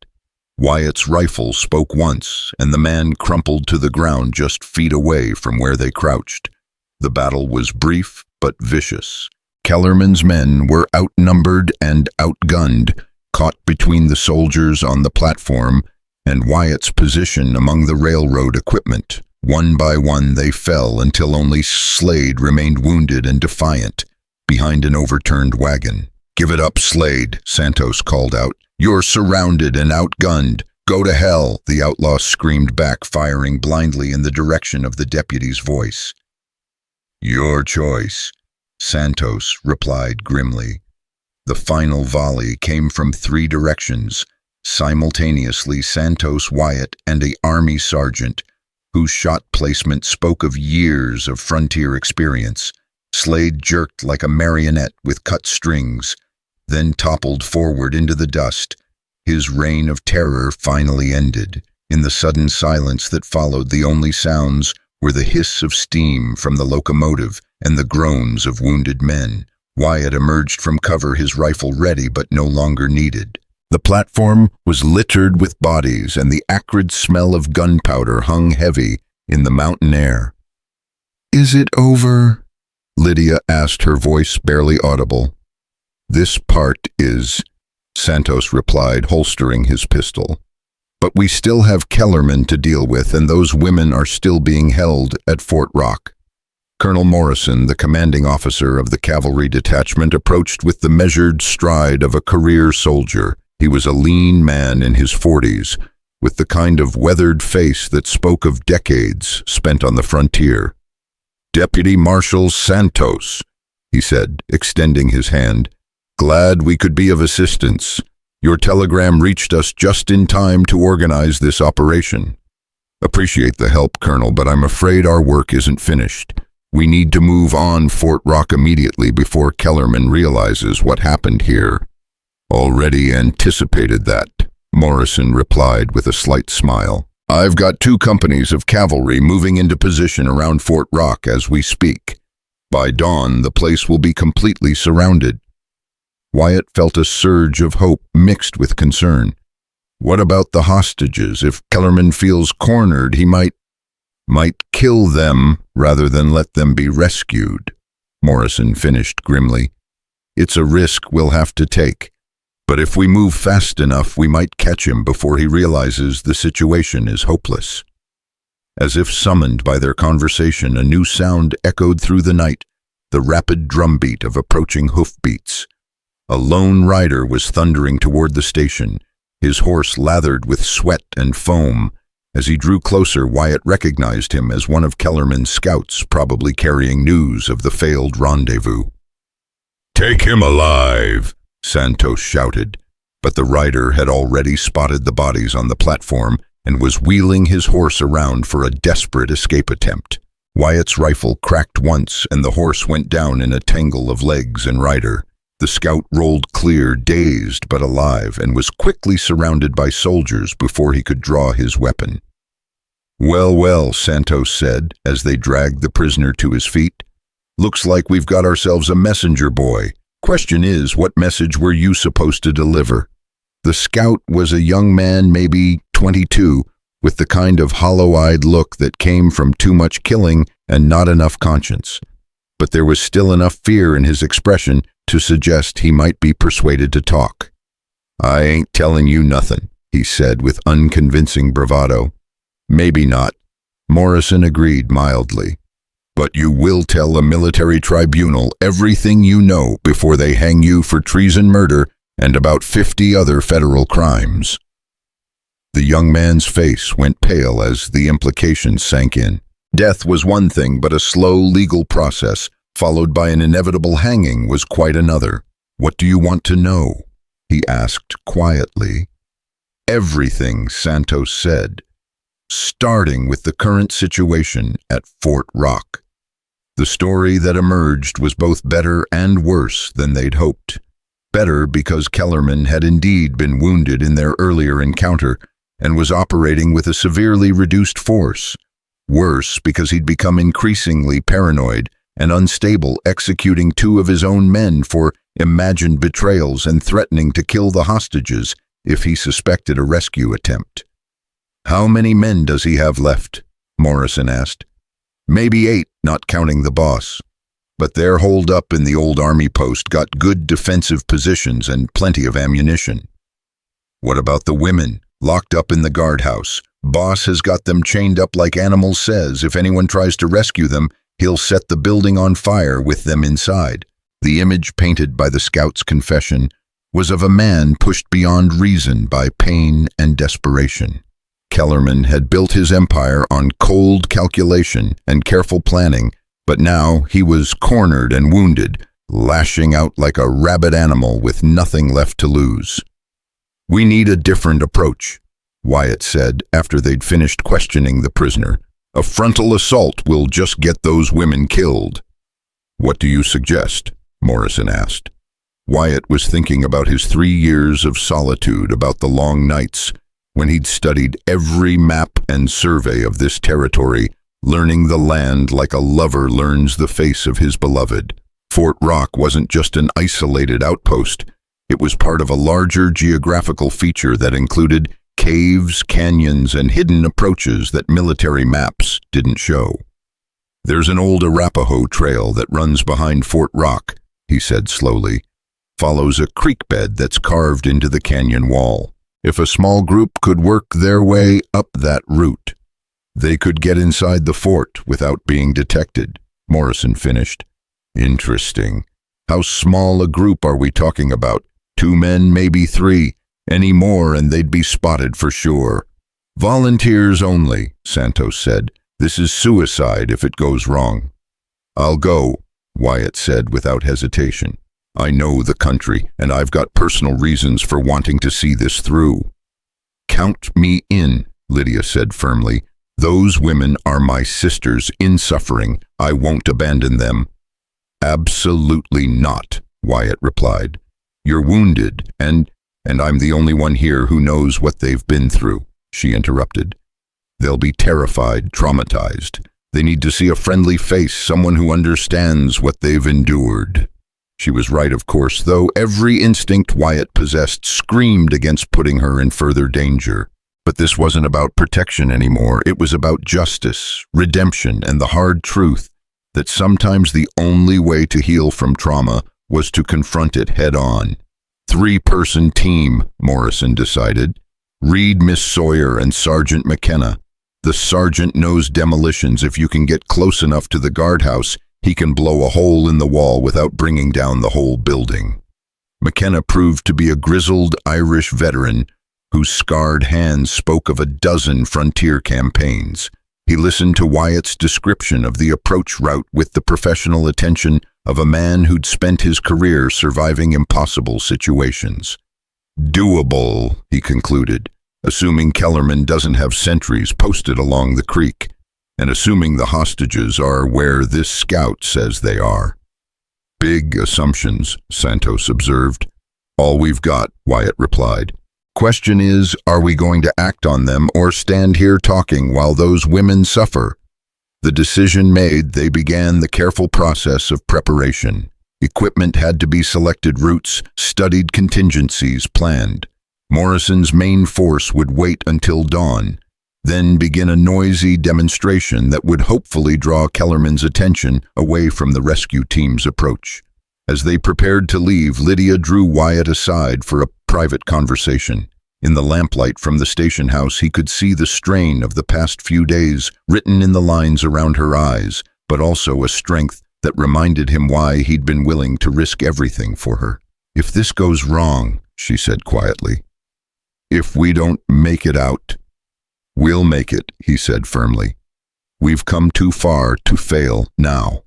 Wyatt's rifle spoke once, and the man crumpled to the ground just feet away from where they crouched. The battle was brief but vicious. Kellerman's men were outnumbered and outgunned, caught between the soldiers on the platform and Wyatt's position among the railroad equipment. One by one they fell until only Slade remained wounded and defiant behind an overturned wagon. "Give it up, Slade," Santos called out. "You're surrounded and outgunned. Go to hell," the outlaw screamed back, firing blindly in the direction of the deputy's voice. "Your choice," Santos replied grimly. The final volley came from 3 directions. Simultaneously, Santos, Wyatt, and an army sergeant, whose shot placement spoke of years of frontier experience. Slade jerked like a marionette with cut strings, then toppled forward into the dust. His reign of terror finally ended. In the sudden silence that followed, the only sounds were the hiss of steam from the locomotive and the groans of wounded men. Wyatt emerged from cover, his rifle ready but no longer needed. The platform was littered with bodies, and the acrid smell of gunpowder hung heavy in the mountain air. "Is it over?" Lydia asked, her voice barely audible. "This part is," Santos replied, holstering his pistol. "But we still have Kellerman to deal with, and those women are still being held at Fort Rock." Colonel Morrison, the commanding officer of the cavalry detachment, approached with the measured stride of a career soldier. He was a lean man in his 40s, with the kind of weathered face that spoke of decades spent on the frontier. "Deputy Marshal Santos," he said, extending his hand. "Glad we could be of assistance. Your telegram reached us just in time to organize this operation." "Appreciate the help, Colonel, but I'm afraid our work isn't finished. We need to move on Fort Rock immediately before Kellerman realizes what happened here." "Already anticipated that," Morrison replied with a slight smile. "I've got 2 companies of cavalry moving into position around Fort Rock as we speak. By dawn, the place will be completely surrounded." Wyatt felt a surge of hope mixed with concern. What about the hostages? If Kellerman feels cornered, he might kill them rather than let them be rescued, Morrison finished grimly. "It's a risk we'll have to take. But if we move fast enough, we might catch him before he realizes the situation is hopeless." As if summoned by their conversation, a new sound echoed through the night, the rapid drumbeat of approaching hoofbeats. A lone rider was thundering toward the station, his horse lathered with sweat and foam. As he drew closer, Wyatt recognized him as one of Kellerman's scouts, probably carrying news of the failed rendezvous. "Take him alive!" Santos shouted, but the rider had already spotted the bodies on the platform and was wheeling his horse around for a desperate escape attempt. Wyatt's rifle cracked once, and the horse went down in a tangle of legs and rider. The scout rolled clear, dazed but alive, and was quickly surrounded by soldiers before he could draw his weapon. "Well, well," Santos said as they dragged the prisoner to his feet. "Looks like we've got ourselves a messenger boy. Question is, what message were you supposed to deliver?" The scout was a young man, maybe 22, with the kind of hollow-eyed look that came from too much killing and not enough conscience. but there was still enough fear in his expression to suggest he might be persuaded to talk. "I ain't telling you nothing," he said with unconvincing bravado. "Maybe not," Morrison agreed mildly. "But you will tell a military tribunal everything you know before they hang you for treason murder and about 50 other federal crimes." The young man's face went pale as the implications sank in. Death was one thing, but a slow legal process, followed by an inevitable hanging, was quite another. "What do you want to know?" he asked quietly. "Everything," Santos said, starting with the current situation at Fort Rock. The story that emerged was both better and worse than they'd hoped. Better because Kellerman had indeed been wounded in their earlier encounter and was operating with a severely reduced force. Worse because he'd become increasingly paranoid and unstable, executing 2 of his own men for imagined betrayals and threatening to kill the hostages if he suspected a rescue attempt. "How many men does he have left?" Morrison asked. "Maybe 8, not counting the boss. But they're holed up in the old army post, got good defensive positions and plenty of ammunition." "What about the women? Locked up in the guardhouse. Boss has got them chained up like animals. Says if anyone tries to rescue them, he'll set the building on fire with them inside." The image painted by the scout's confession was of a man pushed beyond reason by pain and desperation. Kellerman had built his empire on cold calculation and careful planning, but now he was cornered and wounded, lashing out like a rabid animal with nothing left to lose. "We need a different approach," Wyatt said after they'd finished questioning the prisoner. "A frontal assault will just get those women killed." "What do you suggest?" Morrison asked. Wyatt was thinking about his 3 years of solitude, about the long nights when he'd studied every map and survey of this territory, learning the land like a lover learns the face of his beloved. Fort Rock wasn't just an isolated outpost. It was part of a larger geographical feature that included caves, canyons, and hidden approaches that military maps didn't show. "There's an old Arapaho trail that runs behind Fort Rock," he said slowly. "Follows a creek bed that's carved into the canyon wall. If a small group could work their way up that route, they could get inside the fort without being detected," Morrison finished. "Interesting. How small a group are we talking about? 2 men, maybe 3. Any more and they'd be spotted for sure." "Volunteers only," Santos said. "This is suicide if it goes wrong." "I'll go," Wyatt said without hesitation. "I know the country, and I've got personal reasons for wanting to see this through." "Count me in," Lydia said firmly. "Those women are my sisters in suffering. I won't abandon them." "Absolutely not," Wyatt replied. "You're wounded, and I'm the only one here who knows what they've been through," she interrupted. "They'll be terrified, traumatized. They need to see a friendly face, someone who understands what they've endured." She was right, of course, though every instinct Wyatt possessed screamed against putting her in further danger. But this wasn't about protection anymore. It was about justice, redemption, and the hard truth that sometimes the only way to heal from trauma was to confront it head-on. 3-person team, Morrison decided. Reed, Miss Sawyer, and Sergeant McKenna. The sergeant knows demolitions. If you can get close enough to the guardhouse, he can blow a hole in the wall without bringing down the whole building. McKenna proved to be a grizzled Irish veteran whose scarred hands spoke of a dozen frontier campaigns. He listened to Wyatt's description of the approach route with the professional attention of a man who'd spent his career surviving impossible situations. "Doable," he concluded, assuming Kellerman doesn't have sentries posted along the creek, and assuming the hostages are where this scout says they are. "Big assumptions," Santos observed. "All we've got," Wyatt replied. "Question is, are we going to act on them or stand here talking while those women suffer?" The decision made, they began the careful process of preparation. Equipment had to be selected, routes, studied, contingencies planned. Morrison's main force would wait until dawn. then begin a noisy demonstration that would hopefully draw Kellerman's attention away from the rescue team's approach. As they prepared to leave, Lydia drew Wyatt aside for a private conversation. In the lamplight from the station house, he could see the strain of the past few days written in the lines around her eyes, but also a strength that reminded him why he'd been willing to risk everything for her. "If this goes wrong," she said quietly, "if we don't make it out." "We'll make it," he said firmly. "We've come too far to fail now."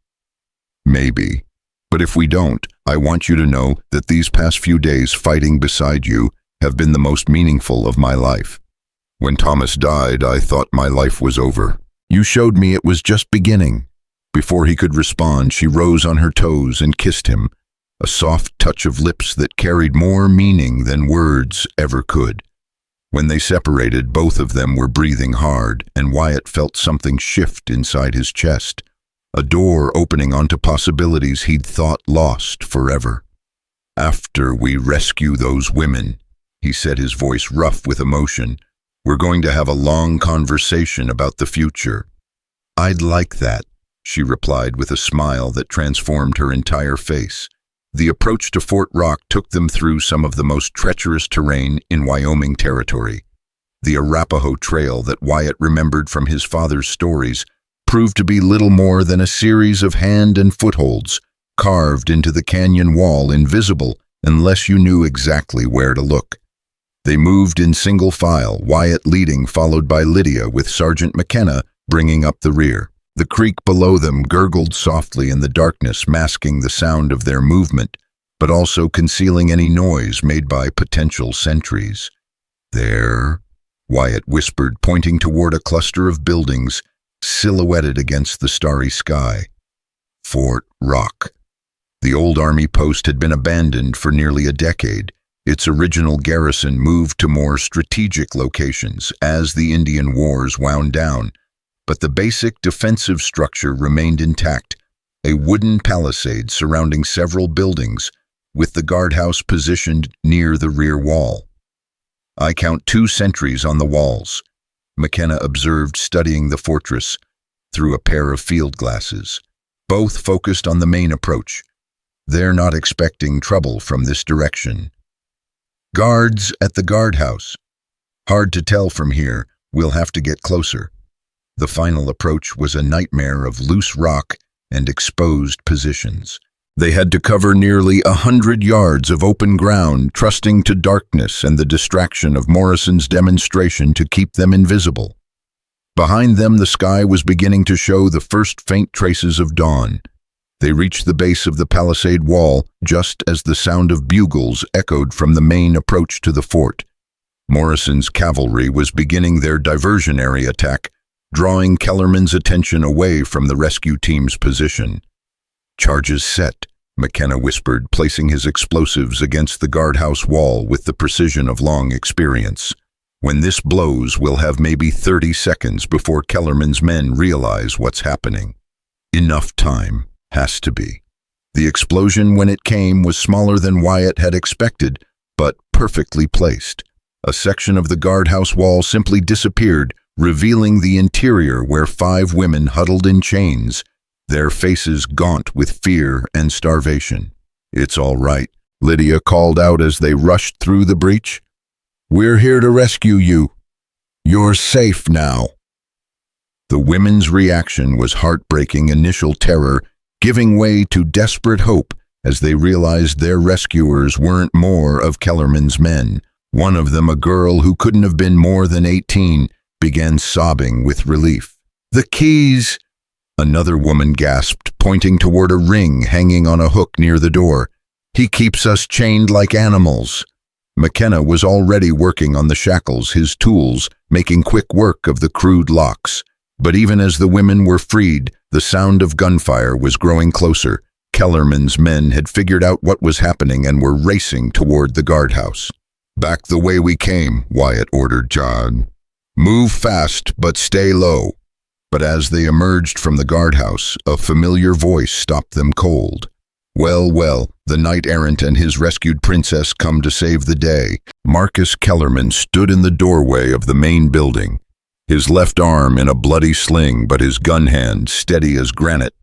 "Maybe. But if we don't, I want you to know that these past few days fighting beside you have been the most meaningful of my life. When Thomas died, I thought my life was over. You showed me it was just beginning." Before he could respond, she rose on her toes and kissed him, a soft touch of lips that carried more meaning than words ever could. When they separated, both of them were breathing hard, and Wyatt felt something shift inside his chest, a door opening onto possibilities he'd thought lost forever. "After we rescue those women," he said, his voice rough with emotion, "we're going to have a long conversation about the future." "I'd like that," she replied with a smile that transformed her entire face. The approach to Fort Rock took them through some of the most treacherous terrain in Wyoming territory. The Arapaho Trail that Wyatt remembered from his father's stories proved to be little more than a series of hand and footholds carved into the canyon wall, invisible unless you knew exactly where to look. They moved in single file, Wyatt leading, followed by Lydia, with Sergeant McKenna bringing up the rear. The creek below them gurgled softly in the darkness, masking the sound of their movement, but also concealing any noise made by potential sentries. "There," Wyatt whispered, pointing toward a cluster of buildings silhouetted against the starry sky. Fort Rock. The old army post had been abandoned for nearly a decade. Its original garrison moved to more strategic locations as the Indian Wars wound down, but the basic defensive structure remained intact, a wooden palisade surrounding several buildings, with the guardhouse positioned near the rear wall. "I count 2 sentries on the walls," McKenna observed, studying the fortress through a pair of field glasses. "Both focused on the main approach. They're not expecting trouble from this direction." "Guards at the guardhouse. Hard to tell from here. We'll have to get closer." The final approach was a nightmare of loose rock and exposed positions. They had to cover nearly 100 yards of open ground, trusting to darkness and the distraction of Morrison's demonstration to keep them invisible. Behind them, the sky was beginning to show the first faint traces of dawn. They reached the base of the palisade wall just as the sound of bugles echoed from the main approach to the fort. Morrison's cavalry was beginning their diversionary attack, drawing Kellerman's attention away from the rescue team's position. "Charges set," McKenna whispered, placing his explosives against the guardhouse wall with the precision of long experience. "When this blows, we'll have maybe 30 seconds before Kellerman's men realize what's happening. Enough time, has to be." The explosion, when it came, was smaller than Wyatt had expected, but perfectly placed. A section of the guardhouse wall simply disappeared, revealing the interior where 5 women huddled in chains, their faces gaunt with fear and starvation. "It's all right," Lydia called out as they rushed through the breach. "We're here to rescue you. You're safe now." The women's reaction was heartbreaking, initial terror giving way to desperate hope as they realized their rescuers weren't more of Kellerman's men. One of them, a girl who couldn't have been more than 18, began sobbing with relief. "The keys!" Another woman gasped, pointing toward a ring hanging on a hook near the door. "He keeps us chained like animals." McKenna was already working on the shackles, his tools making quick work of the crude locks. But even as the women were freed, the sound of gunfire was growing closer. Kellerman's men had figured out what was happening and were racing toward the guardhouse. "Back the way we came," Wyatt ordered John. "Move fast, but stay low." But as they emerged from the guardhouse, a familiar voice stopped them cold. Well, the knight-errant and his rescued princess come to save the day." Marcus Kellerman stood in the doorway of the main building, his left arm in a bloody sling but his gun hand steady as granite.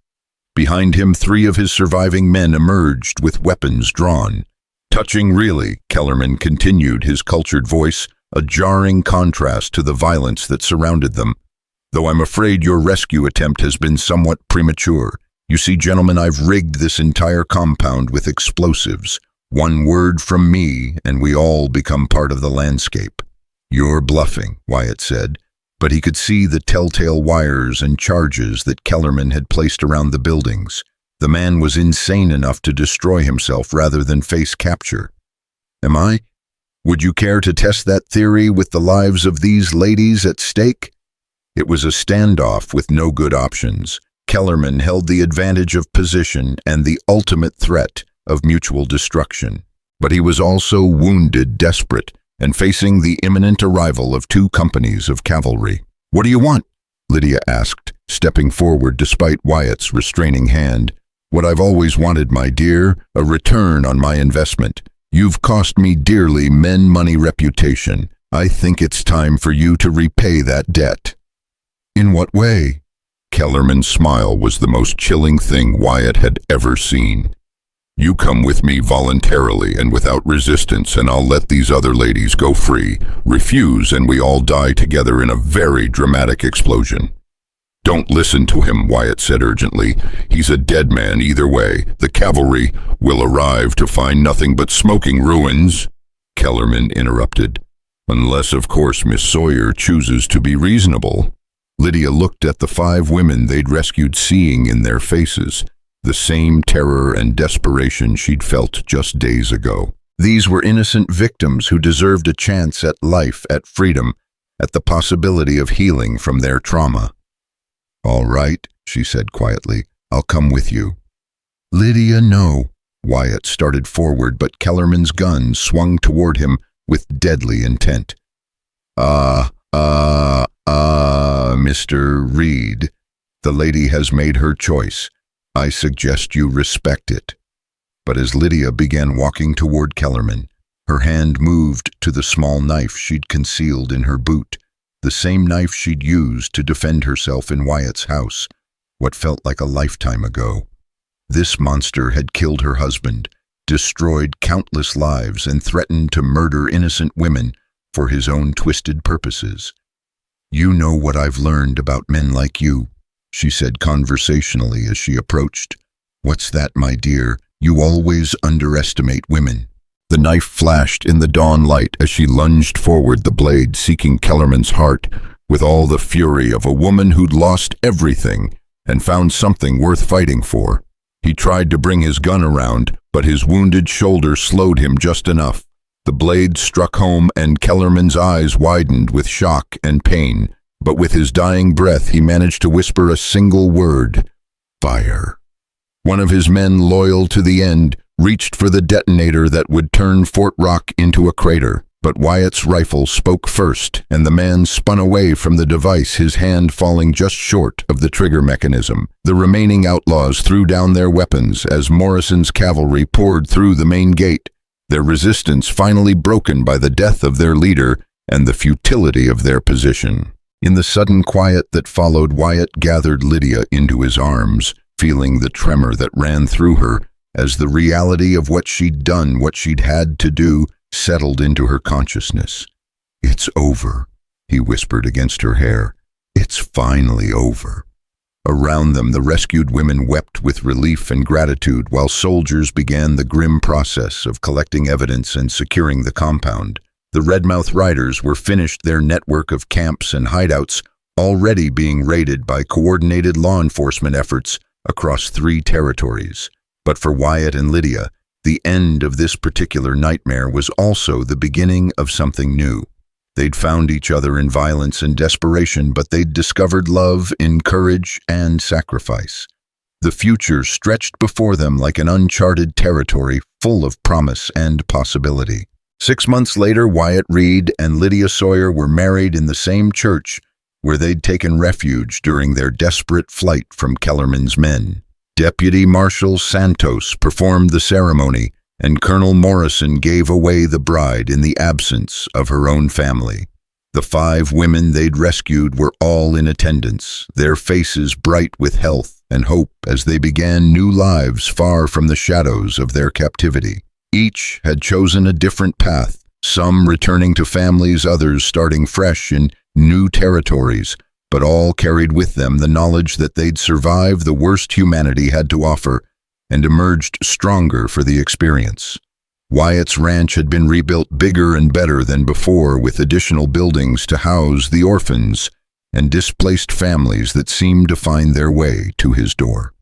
Behind him, 3 of his surviving men emerged with weapons drawn. "Touching, really," Kellerman continued, his cultured voice a jarring contrast to the violence that surrounded them. "Though I'm afraid your rescue attempt has been somewhat premature. You see, gentlemen, I've rigged this entire compound with explosives. One word from me, and we all become part of the landscape." "You're bluffing," Wyatt said, but he could see the telltale wires and charges that Kellerman had placed around the buildings. The man was insane enough to destroy himself rather than face capture. "Am I? Would you care to test that theory with the lives of these ladies at stake?" It was a standoff with no good options. Kellerman held the advantage of position and the ultimate threat of mutual destruction. But he was also wounded, desperate, and facing the imminent arrival of 2 companies of cavalry. "What do you want?" Lydia asked, stepping forward despite Wyatt's restraining hand. "What I've always wanted, my dear, a return on my investment. You've cost me dearly men, money, reputation. I think it's time for you to repay that debt." "In what way?" Kellerman's smile was the most chilling thing Wyatt had ever seen. "You come with me voluntarily and without resistance, and I'll let these other ladies go free. Refuse, and we all die together in a very dramatic explosion." "Don't listen to him," Wyatt said urgently. "He's a dead man either way. The cavalry will arrive to find nothing but smoking ruins." Kellerman interrupted. "Unless, of course, Miss Sawyer chooses to be reasonable." Lydia looked at the 5 women they'd rescued, seeing in their faces the same terror and desperation she'd felt just days ago. These were innocent victims who deserved a chance at life, at freedom, at the possibility of healing from their trauma. "All right," she said quietly. "I'll come with you." "Lydia, no." Wyatt started forward, but Kellerman's gun swung toward him with deadly intent. Mr. Reed, the lady has made her choice. I suggest you respect it." But as Lydia began walking toward Kellerman, her hand moved to the small knife she'd concealed in her boot, the same knife she'd used to defend herself in Wyatt's house, what felt like a lifetime ago. This monster had killed her husband, destroyed countless lives, and threatened to murder innocent women for his own twisted purposes. "You know what I've learned about men like you," she said conversationally as she approached. "What's that, my dear? You always underestimate women." The knife flashed in the dawn light as she lunged forward, the blade seeking Kellerman's heart with all the fury of a woman who'd lost everything and found something worth fighting for. He tried to bring his gun around, but his wounded shoulder slowed him just enough. The blade struck home and Kellerman's eyes widened with shock and pain, but with his dying breath he managed to whisper a single word: "Fire." One of his men, loyal to the end, reached for the detonator that would turn Fort Rock into a crater, but Wyatt's rifle spoke first, and the man spun away from the device, his hand falling just short of the trigger mechanism. The remaining outlaws threw down their weapons as Morrison's cavalry poured through the main gate, their resistance finally broken by the death of their leader and the futility of their position. In the sudden quiet that followed, Wyatt gathered Lydia into his arms, feeling the tremor that ran through her as the reality of what she'd done, what she'd had to do, settled into her consciousness. "It's over," he whispered against her hair. "It's finally over." Around them, the rescued women wept with relief and gratitude, while soldiers began the grim process of collecting evidence and securing the compound. The Redmouth Riders were finished their network of camps and hideouts, already being raided by coordinated law enforcement efforts across 3 territories. But for Wyatt and Lydia, the end of this particular nightmare was also the beginning of something new. They'd found each other in violence and desperation, but they'd discovered love in courage and sacrifice. The future stretched before them like an uncharted territory full of promise and possibility. 6 months later, Wyatt Reed and Lydia Sawyer were married in the same church where they'd taken refuge during their desperate flight from Kellerman's men. Deputy Marshal Santos performed the ceremony, and Colonel Morrison gave away the bride in the absence of her own family. The 5 women they'd rescued were all in attendance, their faces bright with health and hope as they began new lives far from the shadows of their captivity. Each had chosen a different path, some returning to families, others starting fresh in new territories, but all carried with them the knowledge that they'd survived the worst humanity had to offer and emerged stronger for the experience. Wyatt's ranch had been rebuilt bigger and better than before, with additional buildings to house the orphans and displaced families that seemed to find their way to his door.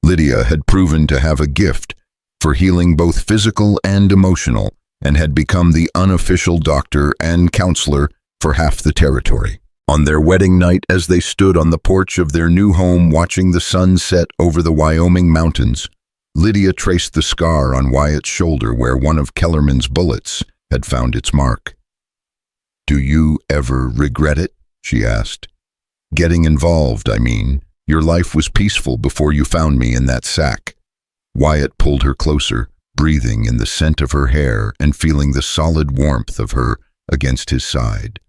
Lydia had proven to have a gift for healing both physical and emotional, and had become the unofficial doctor and counselor for half the territory. On their wedding night, as they stood on the porch of their new home watching the sun set over the Wyoming mountains, Lydia traced the scar on Wyatt's shoulder where one of Kellerman's bullets had found its mark. "Do you ever regret it?" she asked. "Getting involved, I mean. Your life was peaceful before you found me in that sack." Wyatt pulled her closer, breathing in the scent of her hair and feeling the solid warmth of her against his side.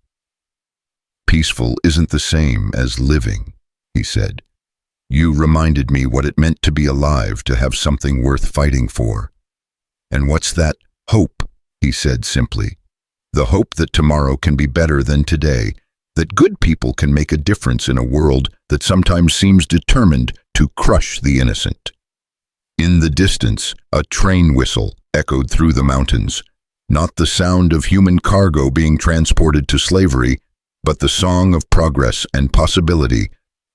"Peaceful isn't the same as living," he said. "You reminded me what it meant to be alive, to have something worth fighting for." "And what's that?" "Hope," he said simply. "The hope that tomorrow can be better than today, that good people can make a difference in a world that sometimes seems determined to crush the innocent." In the distance, a train whistle echoed through the mountains, not the sound of human cargo being transported to slavery, but the song of progress and possibility,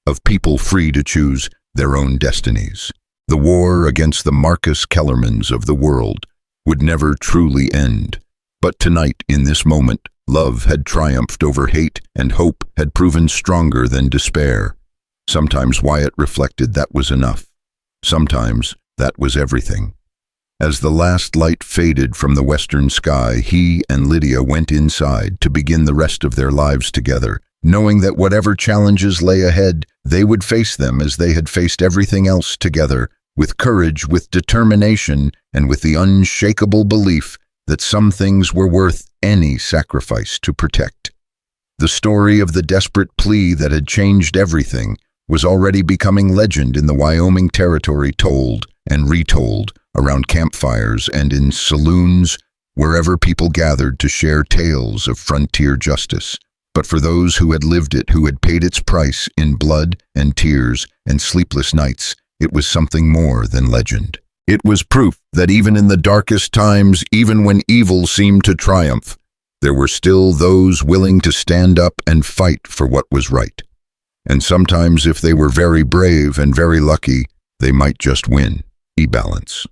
of people free to choose their own destinies. The war against the Marcus Kellermans of the world would never truly end. But tonight, in this moment, love had triumphed over hate and hope had proven stronger than despair. Sometimes Wyatt reflected that was enough. Sometimes that was everything. As the last light faded from the western sky, he and Lydia went inside to begin the rest of their lives together, knowing that whatever challenges lay ahead, they would face them as they had faced everything else together, with courage, with determination, and with the unshakable belief that some things were worth any sacrifice to protect. The story of the desperate plea that had changed everything was already becoming legend in the Wyoming territory, told and retold around campfires and in saloons, wherever people gathered to share tales of frontier justice. But for those who had lived it, who had paid its price in blood and tears and sleepless nights, it was something more than legend. It was proof that even in the darkest times, even when evil seemed to triumph, there were still those willing to stand up and fight for what was right. And sometimes, if they were very brave and very lucky, they might just win. Balance.